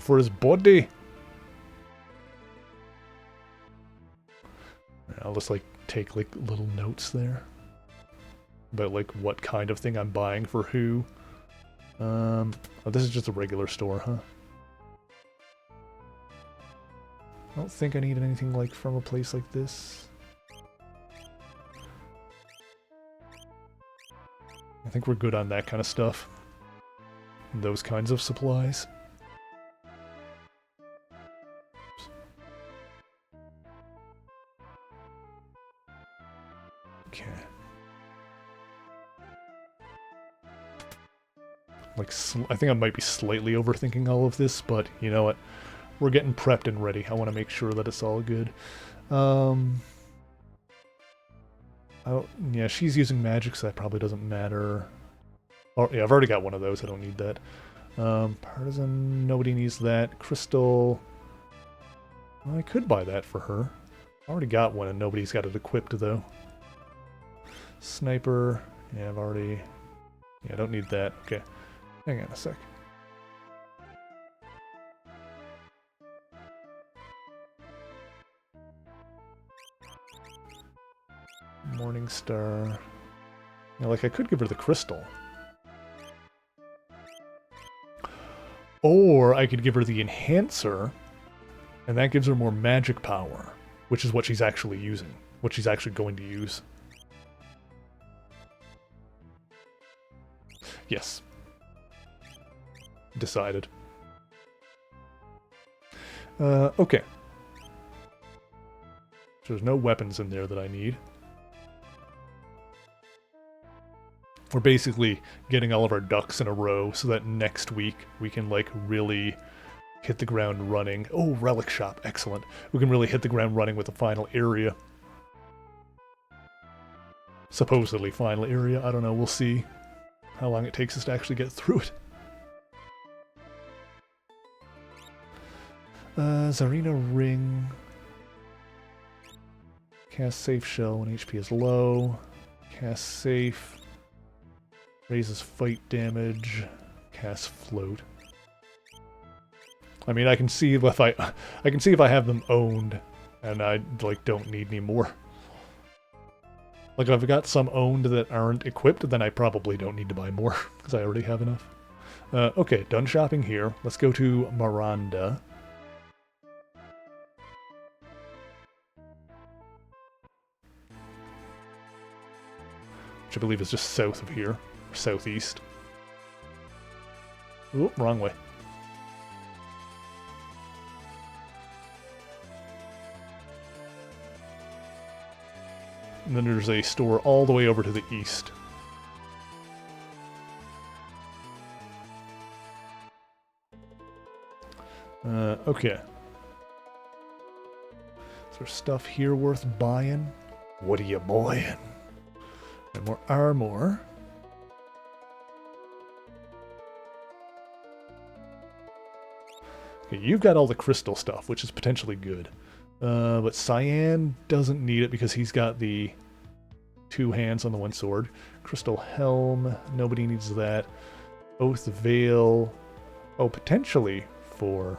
For his body. I'll just like take like little notes there about like what kind of thing I'm buying for who. Oh, this is just a regular store, huh? I don't think I need anything like from a place like this. I think we're good on that kind of stuff. Those kinds of supplies. Okay. Like, I think I might be slightly overthinking all of this, but you know what? We're getting prepped and ready. I want to make sure that it's all good. Yeah, she's using magic, so that probably doesn't matter. Oh, yeah, I've already got one of those. I don't need that. Partisan, nobody needs that. Crystal, well, I could buy that for her. I already got one, and nobody's got it equipped, though. Sniper, yeah, I've already... Yeah, I don't need that. Okay, hang on a sec. Morningstar. Yeah, like, I could give her the crystal. Or I could give her the enhancer, and that gives her more magic power, which is what she's actually using, what she's actually going to use. Yes. Decided. Okay. So there's no weapons in there that I need. We're basically getting all of our ducks in a row so that next week we can, like, really hit the ground running. Oh, relic shop. Excellent. We can really hit the ground running with the final area. Supposedly final area. I don't know. We'll see how long it takes us to actually get through it. Zarina Ring. Cast Safe Shell when HP is low. Cast Safe. Raises fight damage. Cast Float. I mean, I can see if I have them owned, and I like don't need any more. Like, if I've got some owned that aren't equipped, then I probably don't need to buy more, because I already have enough. Okay, done shopping here. Let's go to Miranda. Which I believe is just south of here. Or southeast. Oop, wrong way. And then there's a store all the way over to the east. Okay. Is there stuff here worth buying? What are you buying? And more armor. Okay, you've got all the crystal stuff, which is potentially good. But Cyan doesn't need it because he's got the 2 hands on the 1 sword. Crystal Helm, nobody needs that. Oath Veil, oh, potentially for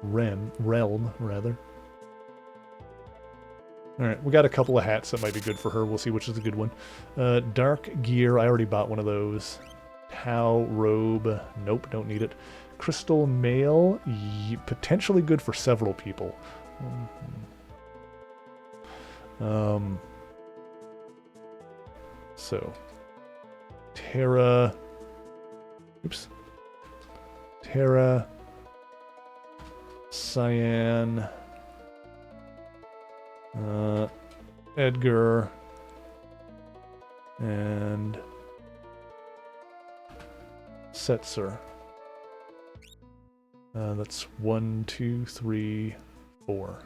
Realm, rather. Alright, we got a couple of hats that might be good for her. We'll see which is a good one. Dark Gear, I already bought one of those. Tau Robe, nope, don't need it. Crystal Mail, potentially good for several people. So, Terra, Terra, Cyan, Edgar, and Setzer. That's 1, 2, 3, 4.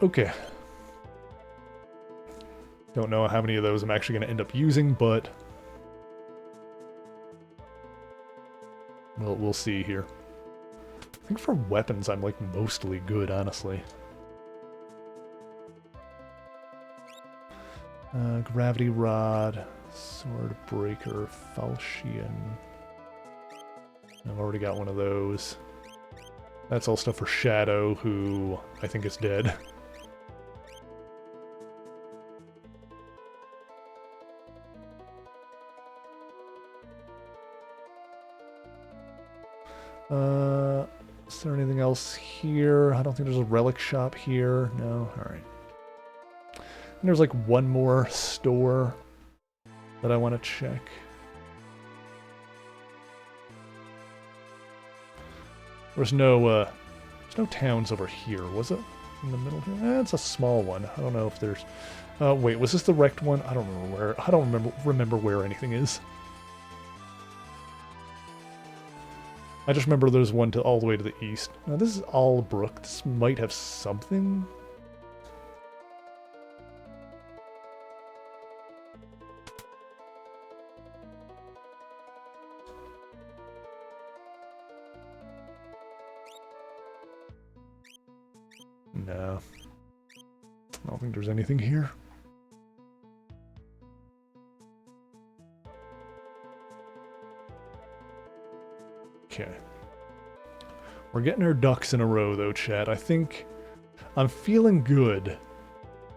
Okay. Don't know how many of those I'm actually going to end up using, but we'll see here. I think for weapons, I'm like mostly good, honestly. Gravity Rod, Sword Breaker, Falchion. I've already got one of those. That's all stuff for Shadow, who I think is dead. Is there anything else here? I don't think there's a relic shop here. No? Alright. And there's like one more store that I want to check. There's no towns over here, was it? In the middle here? It's a small one. I don't know if there's... wait, was this the wrecked one? I don't remember where... I don't remember where anything is. I just remember there's one all the way to the east. Now this is Albrook. This might have something. No. I don't think there's anything here. Okay. We're getting our ducks in a row, though, chat. I think I'm feeling good.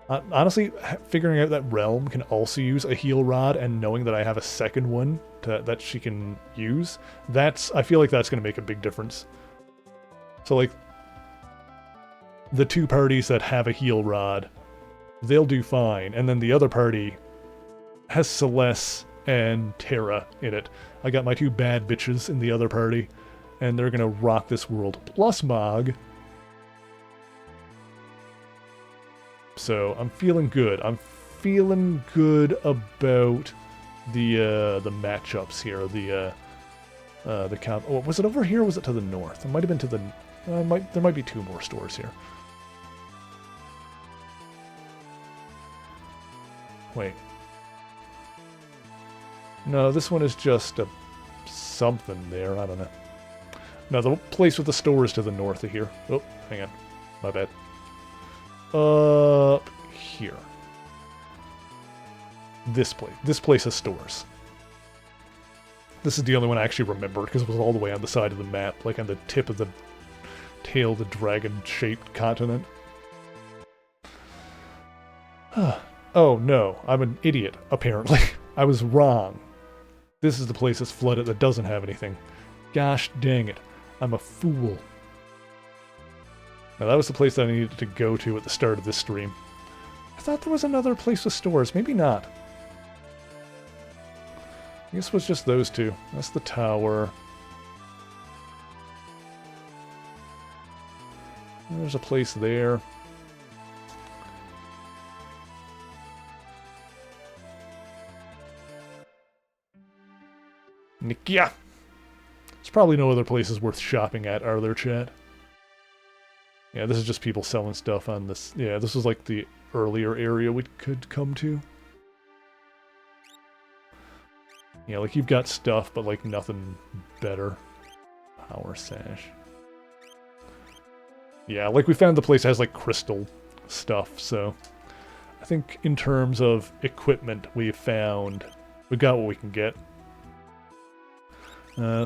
Honestly, figuring out that Realm can also use a heal rod and knowing that I have a second one that she can use, I feel like that's going to make a big difference. So, like, the two parties that have a heal rod, they'll do fine. And then the other party has Celeste and Terra in it. I got my two bad bitches in the other party, and they're gonna rock this world. Plus Mog. So I'm feeling good. I'm feeling good about the matchups here. The count. Oh, was it over here? Or was it to the north? It might have been to the. There might be two more stores here. Wait. No, this one is just a something there. I don't know. No, the place with the store is to the north of here. Oh, hang on. My bad. Up here. This place. This place has stores. This is the only one I actually remembered because it was all the way on the side of the map, like on the tip of the tail of the dragon-shaped continent. Oh no, I'm an idiot, apparently. I was wrong. This is the place that's flooded that doesn't have anything. Gosh dang it. I'm a fool. Now that was the place that I needed to go to at the start of this stream. I thought there was another place with stores. Maybe not. I guess it was just those two. That's the tower. There's a place there. Nikia! There's probably no other places worth shopping at, are there, chat? Yeah, this is just people selling stuff on this. Yeah, this was like the earlier area we could come to. Yeah, like you've got stuff, but like nothing better. Power sash. Yeah, like we found the place that has like crystal stuff, so I think in terms of equipment we've got what we can get.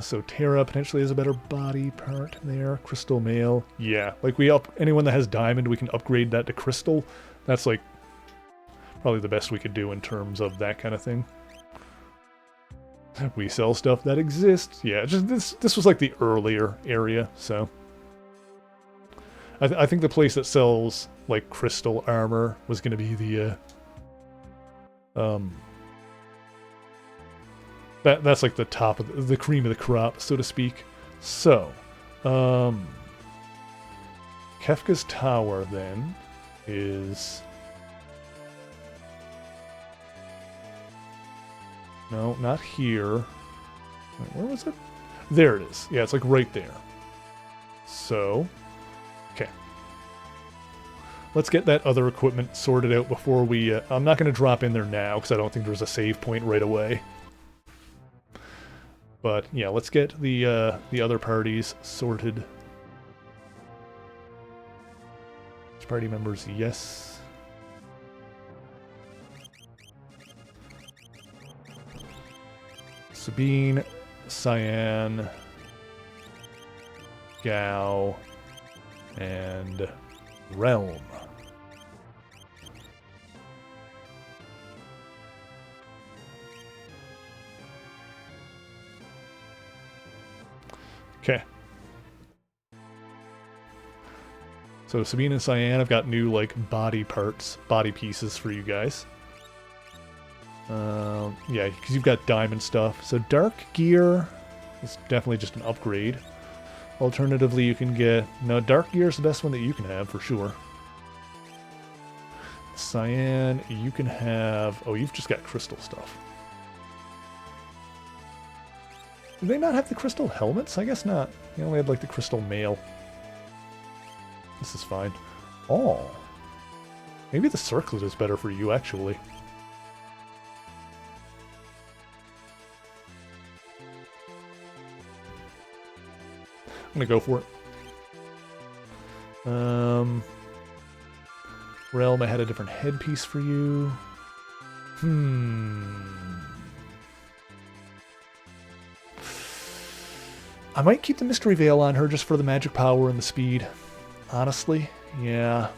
So Terra potentially has a better body part there. Crystal mail. Yeah, like anyone that has diamond, we can upgrade that to crystal. That's like probably the best we could do in terms of that kind of thing. We sell stuff that exists. Yeah, just this was like the earlier area, so I think the place that sells like crystal armor was going to be the That's like the top of the cream of the crop, so to speak. So, Kefka's Tower then is... No, not here. Wait, where was it? There it is. Yeah, it's like right there. So, okay. Let's get that other equipment sorted out before we... I'm not going to drop in there now, because I don't think there's a save point right away. But yeah, let's get the other parties sorted party members, yes. Sabine, Cyan, Gao, and Realm. Okay. So Sabine and Cyan have got new, like, body parts, body pieces for you guys. Yeah, because you've got diamond stuff. So Dark Gear is definitely just an upgrade. Alternatively, you can get... No, Dark Gear is the best one that you can have, for sure. Cyan, you can have... Oh, you've just got crystal stuff. Do they not have the crystal helmets? I guess not. They only had, like, the crystal mail. This is fine. Oh. Maybe the circlet is better for you, actually. I'm gonna go for it. Realm, I had a different headpiece for you. I might keep the Mystery Veil on her just for the magic power and the speed. Honestly, yeah.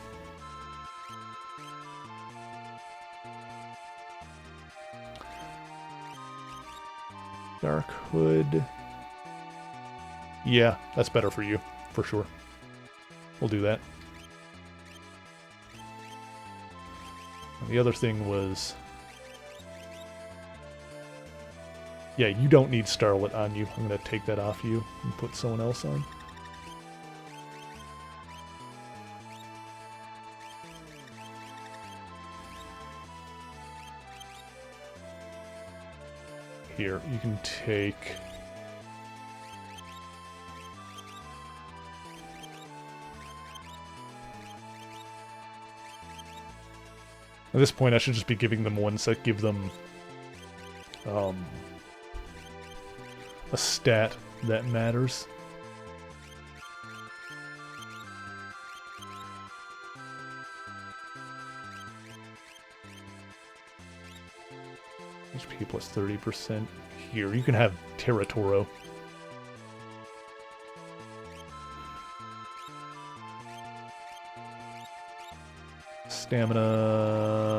Dark Hood. Yeah, that's better for you, for sure. We'll do that. And the other thing was... Yeah, you don't need Starlet on you. I'm going to take that off you and put someone else on. Here, you can take... At this point, I should just be giving them ones that give them a stat that matters. HP plus 30%. Here, you can have Terra Toro. Stamina...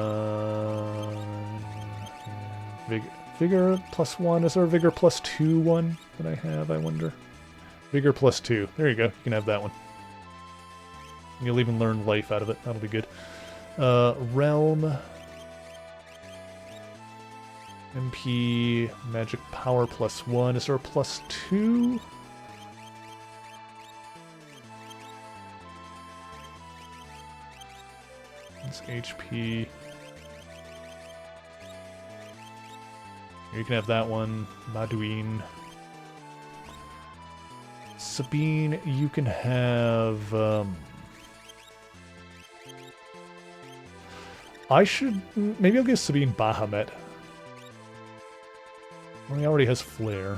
Vigor plus 1. Is there a Vigor plus 2 one that I have, I wonder? Vigor plus 2. There you go. You can have that one. You'll even learn life out of it. That'll be good. Realm... MP, magic power plus 1. Is there a plus 2? It's HP. You can have that one. Maduin. Sabine, you can have... I should... Maybe I'll give Sabine Bahamut. Well, he already has Flare.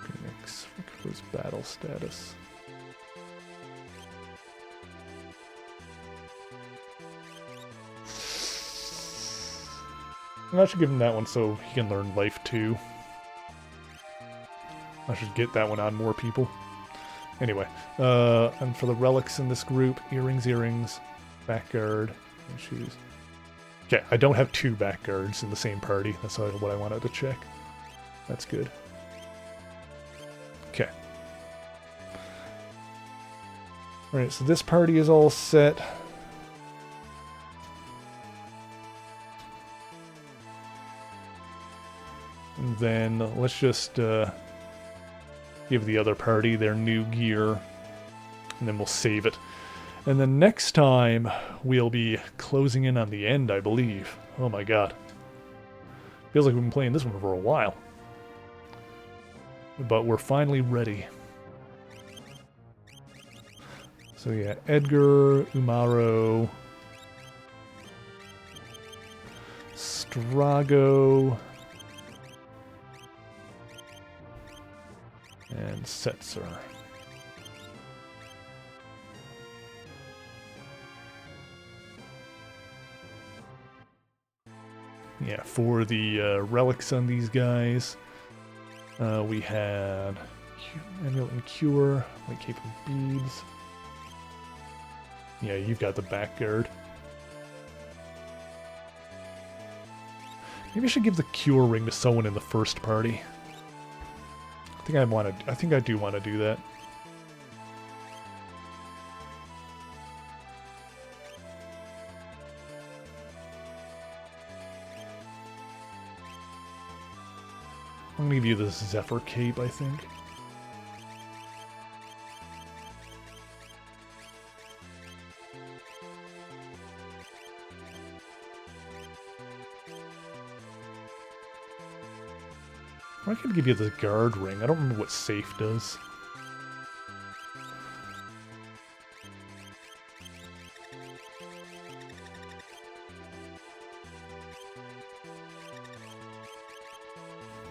Phoenix recovers battle status. And I should give him that one so he can learn life too. I should get that one on more people. Anyway, and for the relics in this group, earrings, back guard, and shoes. Okay, I don't have 2 back guards in the same party. That's what I wanted to check. That's good. Okay. Alright, so this party is all set. And then let's just give the other party their new gear. And then we'll save it. And then next time, we'll be closing in on the end, I believe. Oh my god. Feels like we've been playing this one for a while. But we're finally ready. So yeah, Edgar, Umaro, Strago, and Setzer. Yeah, for the relics on these guys, we had Amulet and Cure, White Cape and Beads. Yeah, you've got the back guard. Maybe I should give the Cure ring to someone in the first party. I think I do want to do that. I'm gonna give you the Zephyr Cape, I think. I could give you the guard ring. I don't remember what safe does.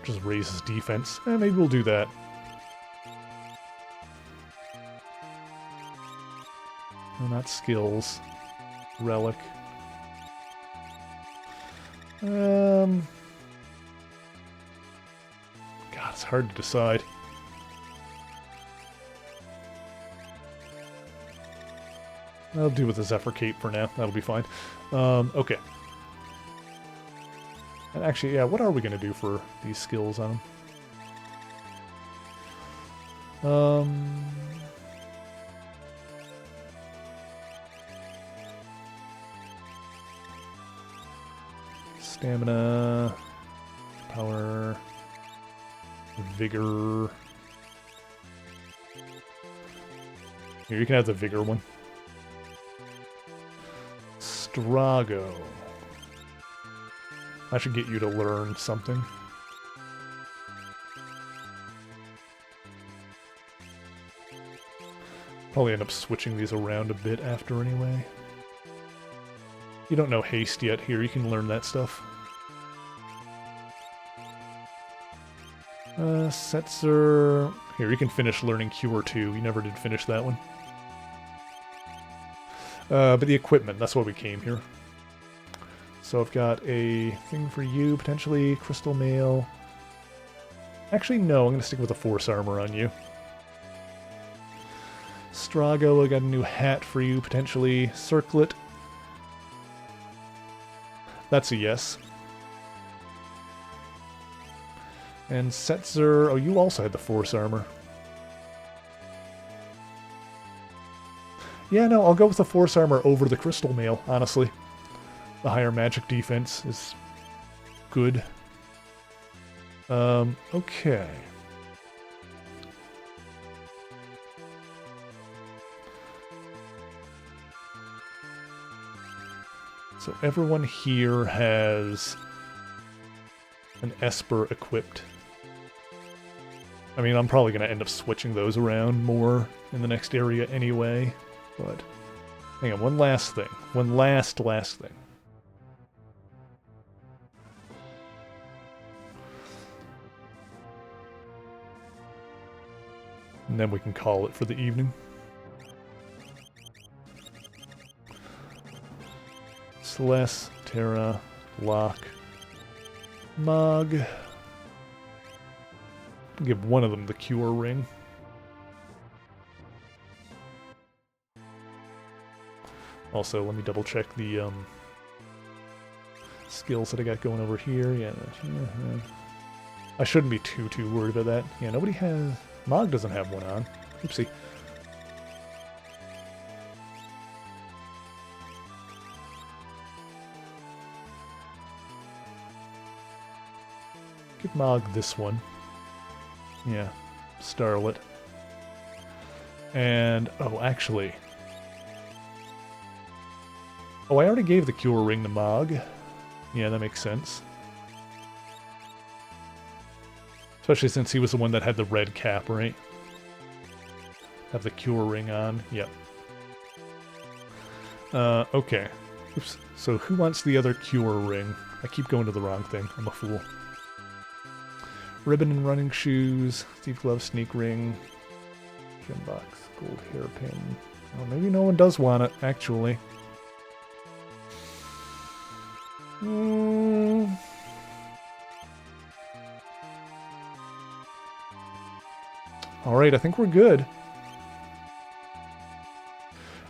Just raises defense. Maybe we'll do that. No, not skills. Relic. God, it's hard to decide. I'll do with the Zephyr Cape for now. That'll be fine. Okay. And actually, yeah, what are we going to do for these skills on them? Stamina, power, vigor. Here, you can have the vigor one. Strago. I should get you to learn something. Probably end up switching these around a bit after anyway. You don't know haste yet. Here, you can learn that stuff. Setzer... Here, you can finish learning Cure 2. You never did finish that one. But the equipment, that's why we came here. So I've got a thing for you, potentially. Crystal Mail. Actually, no, I'm going to stick with the Force Armor on you. Strago, I got a new hat for you, potentially. Circlet. That's a yes. And Setzer, oh, you also had the Force Armor. Yeah, no, I'll go with the Force Armor over the Crystal Mail, honestly. The higher magic defense is good. Okay. So everyone here has an Esper equipped. I mean, I'm probably going to end up switching those around more in the next area anyway, but hang on, one last thing. One last thing. And then we can call it for the evening. Celeste, Terra, Locke, Mog. Give one of them the Cure ring. Also, let me double check the skills that I got going over here. Yeah, I shouldn't be too worried about that. Yeah, nobody has... Mog doesn't have one on. Oopsie. Give Mog this one. Yeah, Starlet. And, oh, actually... Oh, I already gave the Cure ring to Mog. Yeah, that makes sense. Especially since he was the one that had the red cap, right? Have the Cure ring on. Yep. Okay. Oops. So who wants the other Cure ring? I keep going to the wrong thing. I'm a fool. Ribbon and running shoes. Thief glove, sneak ring. Gem box, gold hairpin. Oh, maybe no one does want it, actually. Alright, I think we're good.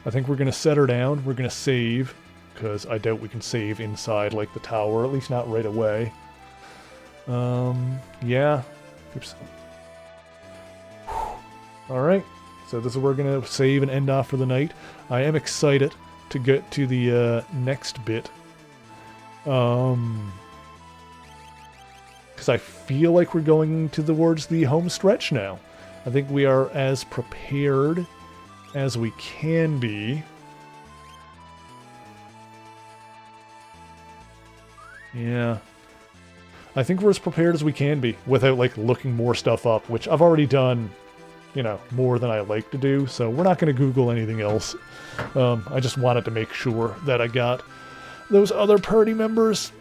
I think we're going to set her down. We're going to save, because I doubt we can save inside, like, the tower, at least not right away. Yeah. Oops. Alright, so this is where we're going to save and end off for the night. I am excited to get to the next bit. Because I feel like we're going towards the home stretch now. I think we are as prepared as we can be. Yeah. I think we're as prepared as we can be without, like, looking more stuff up, which I've already done, you know, more than I like to do, so we're not going to Google anything else. I just wanted to make sure that I got those other party members.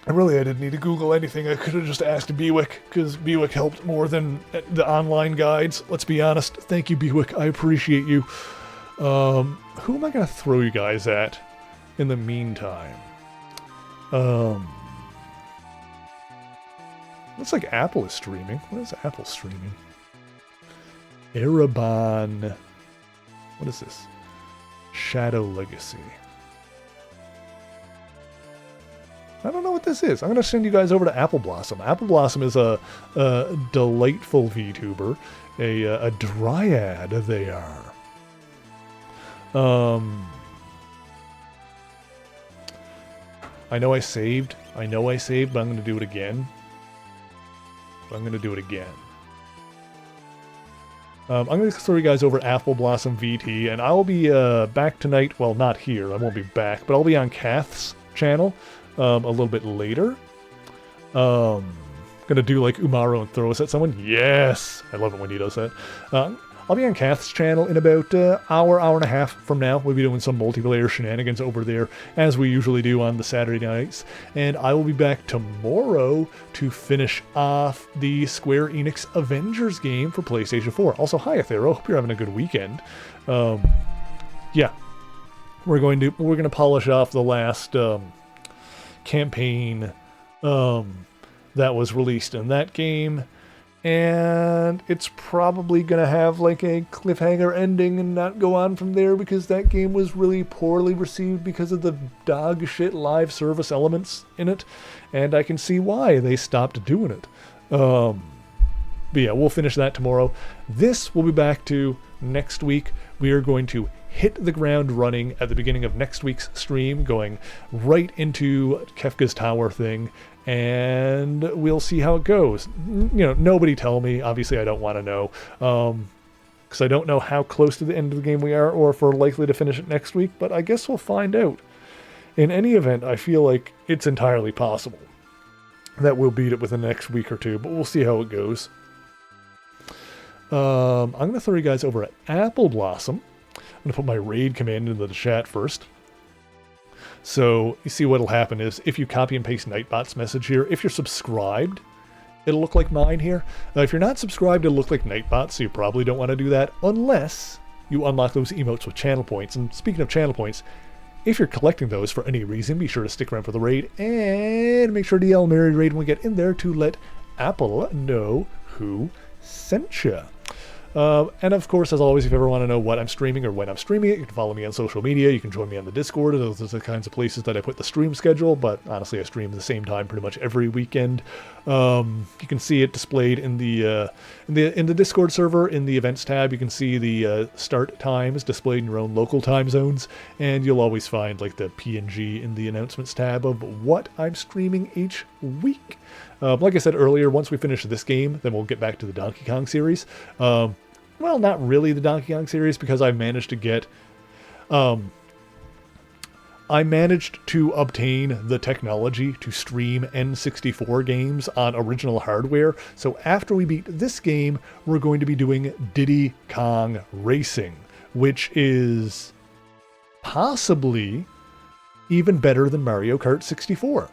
I didn't need to Google anything. I could have just asked Bewick, because Bewick helped more than the online guides. Let's be honest. Thank you, Bewick. I appreciate you. Who am I going to throw you guys at in the meantime? Looks like Apple is streaming. What is Apple streaming? Erebon. What is this? Shadow Legacy. I don't know what this is. I'm going to send you guys over to Apple Blossom. Apple Blossom is a delightful VTuber. A dryad, they are. I know I saved, but I'm going to do it again. I'm going to throw you guys over Apple Blossom VT, and I'll be back tonight. Well, not here. I won't be back, but I'll be on Kath's channel a little bit later. Gonna do like Umaro and throw us at someone. Yes! I love it when he does that. I'll be on Kath's channel in about hour and a half from now. We'll be doing some multiplayer shenanigans over there, as we usually do on the Saturday nights. And I will be back tomorrow to finish off the Square Enix Avengers game for PlayStation 4. Also, hi Athero, hope you're having a good weekend. Yeah, we're gonna polish off the last campaign that was released in that game. And it's probably going to have like a cliffhanger ending and not go on from there, because that game was really poorly received because of the dog shit live service elements in it. And I can see why they stopped doing it. But yeah, we'll finish that tomorrow. This we'll be back to next week. We are going to hit the ground running at the beginning of next week's stream, going right into Kefka's Tower thing. And we'll see how it goes. You know, nobody tell me. Obviously, I don't want to know. Because I don't know how close to the end of the game we are, or if we're likely to finish it next week. But I guess we'll find out. In any event, I feel like it's entirely possible that we'll beat it within the next week or two. But we'll see how it goes. I'm going to throw you guys over at Apple Blossom. I'm going to put my raid command into the chat first. So you see what'll happen is if you copy and paste Nightbot's message here, if you're subscribed, it'll look like mine here. If you're not subscribed, it'll look like Nightbot, so you probably don't want to do that unless you unlock those emotes with channel points. And speaking of channel points, if you're collecting those for any reason, be sure to stick around for the raid and make sure to yell Merry Raid when we get in there to let Apple know who sent you. And of course, as always, if you ever want to know what I'm streaming or when I'm streaming it, you can follow me on social media. You can join me on the Discord. Those are the kinds of places that I put the stream schedule, but honestly, I stream at the same time pretty much every weekend. You can see it displayed in the Discord server in the events tab. You can see the start times displayed in your own local time zones, and you'll always find like the PNG in the announcements tab of what I'm streaming each week. Like I said earlier, once we finish this game, then we'll get back to the Donkey Kong series. Well, not really the Donkey Kong series, because I managed to get... I managed to obtain the technology to stream N64 games on original hardware. So after we beat this game, we're going to be doing Diddy Kong Racing, which is possibly even better than Mario Kart 64.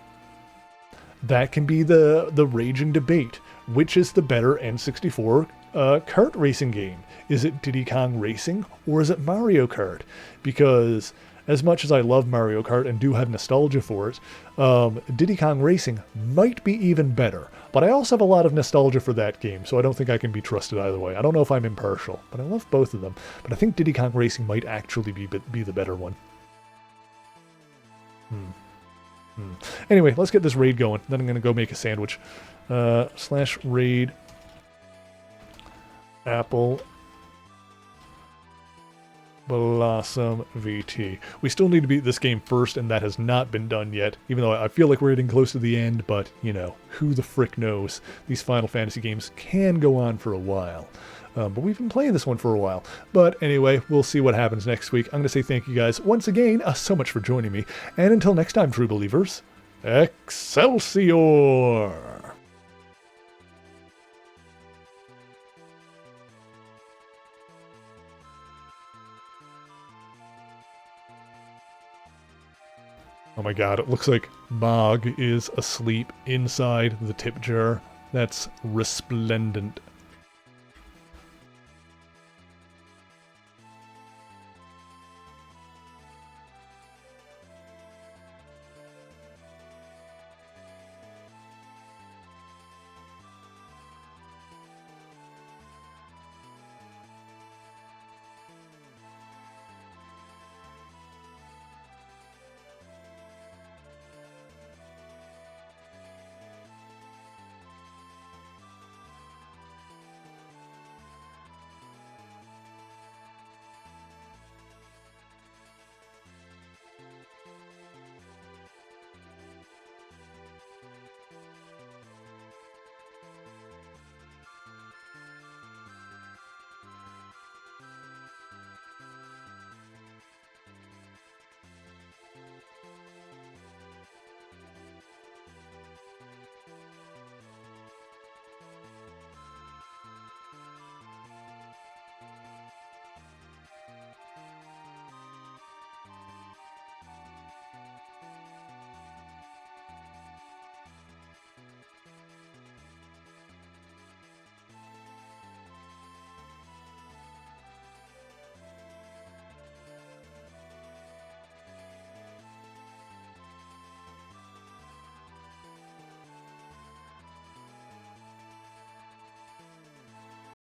That can be the raging debate. Which is the better N64 kart racing game? Is it Diddy Kong Racing or is it Mario Kart? Because as much as I love Mario Kart and do have nostalgia for it, Diddy Kong Racing might be even better. But I also have a lot of nostalgia for that game, so I don't think I can be trusted either way. I don't know if I'm impartial, but I love both of them. But I think Diddy Kong Racing might actually be the better one. Anyway, let's get this raid going. Then I'm going to go make a sandwich. / raid Apple Blossom VT. We still need to beat this game first, and that has not been done yet, even though I feel like we're getting close to the end, but, you know, who the frick knows? These Final Fantasy games can go on for a while. But we've been playing this one for a while. But anyway, we'll see what happens next week. I'm going to say thank you guys once again so much for joining me. And until next time, true believers, Excelsior! Oh my god, it looks like Mog is asleep inside the tip jar. That's resplendent.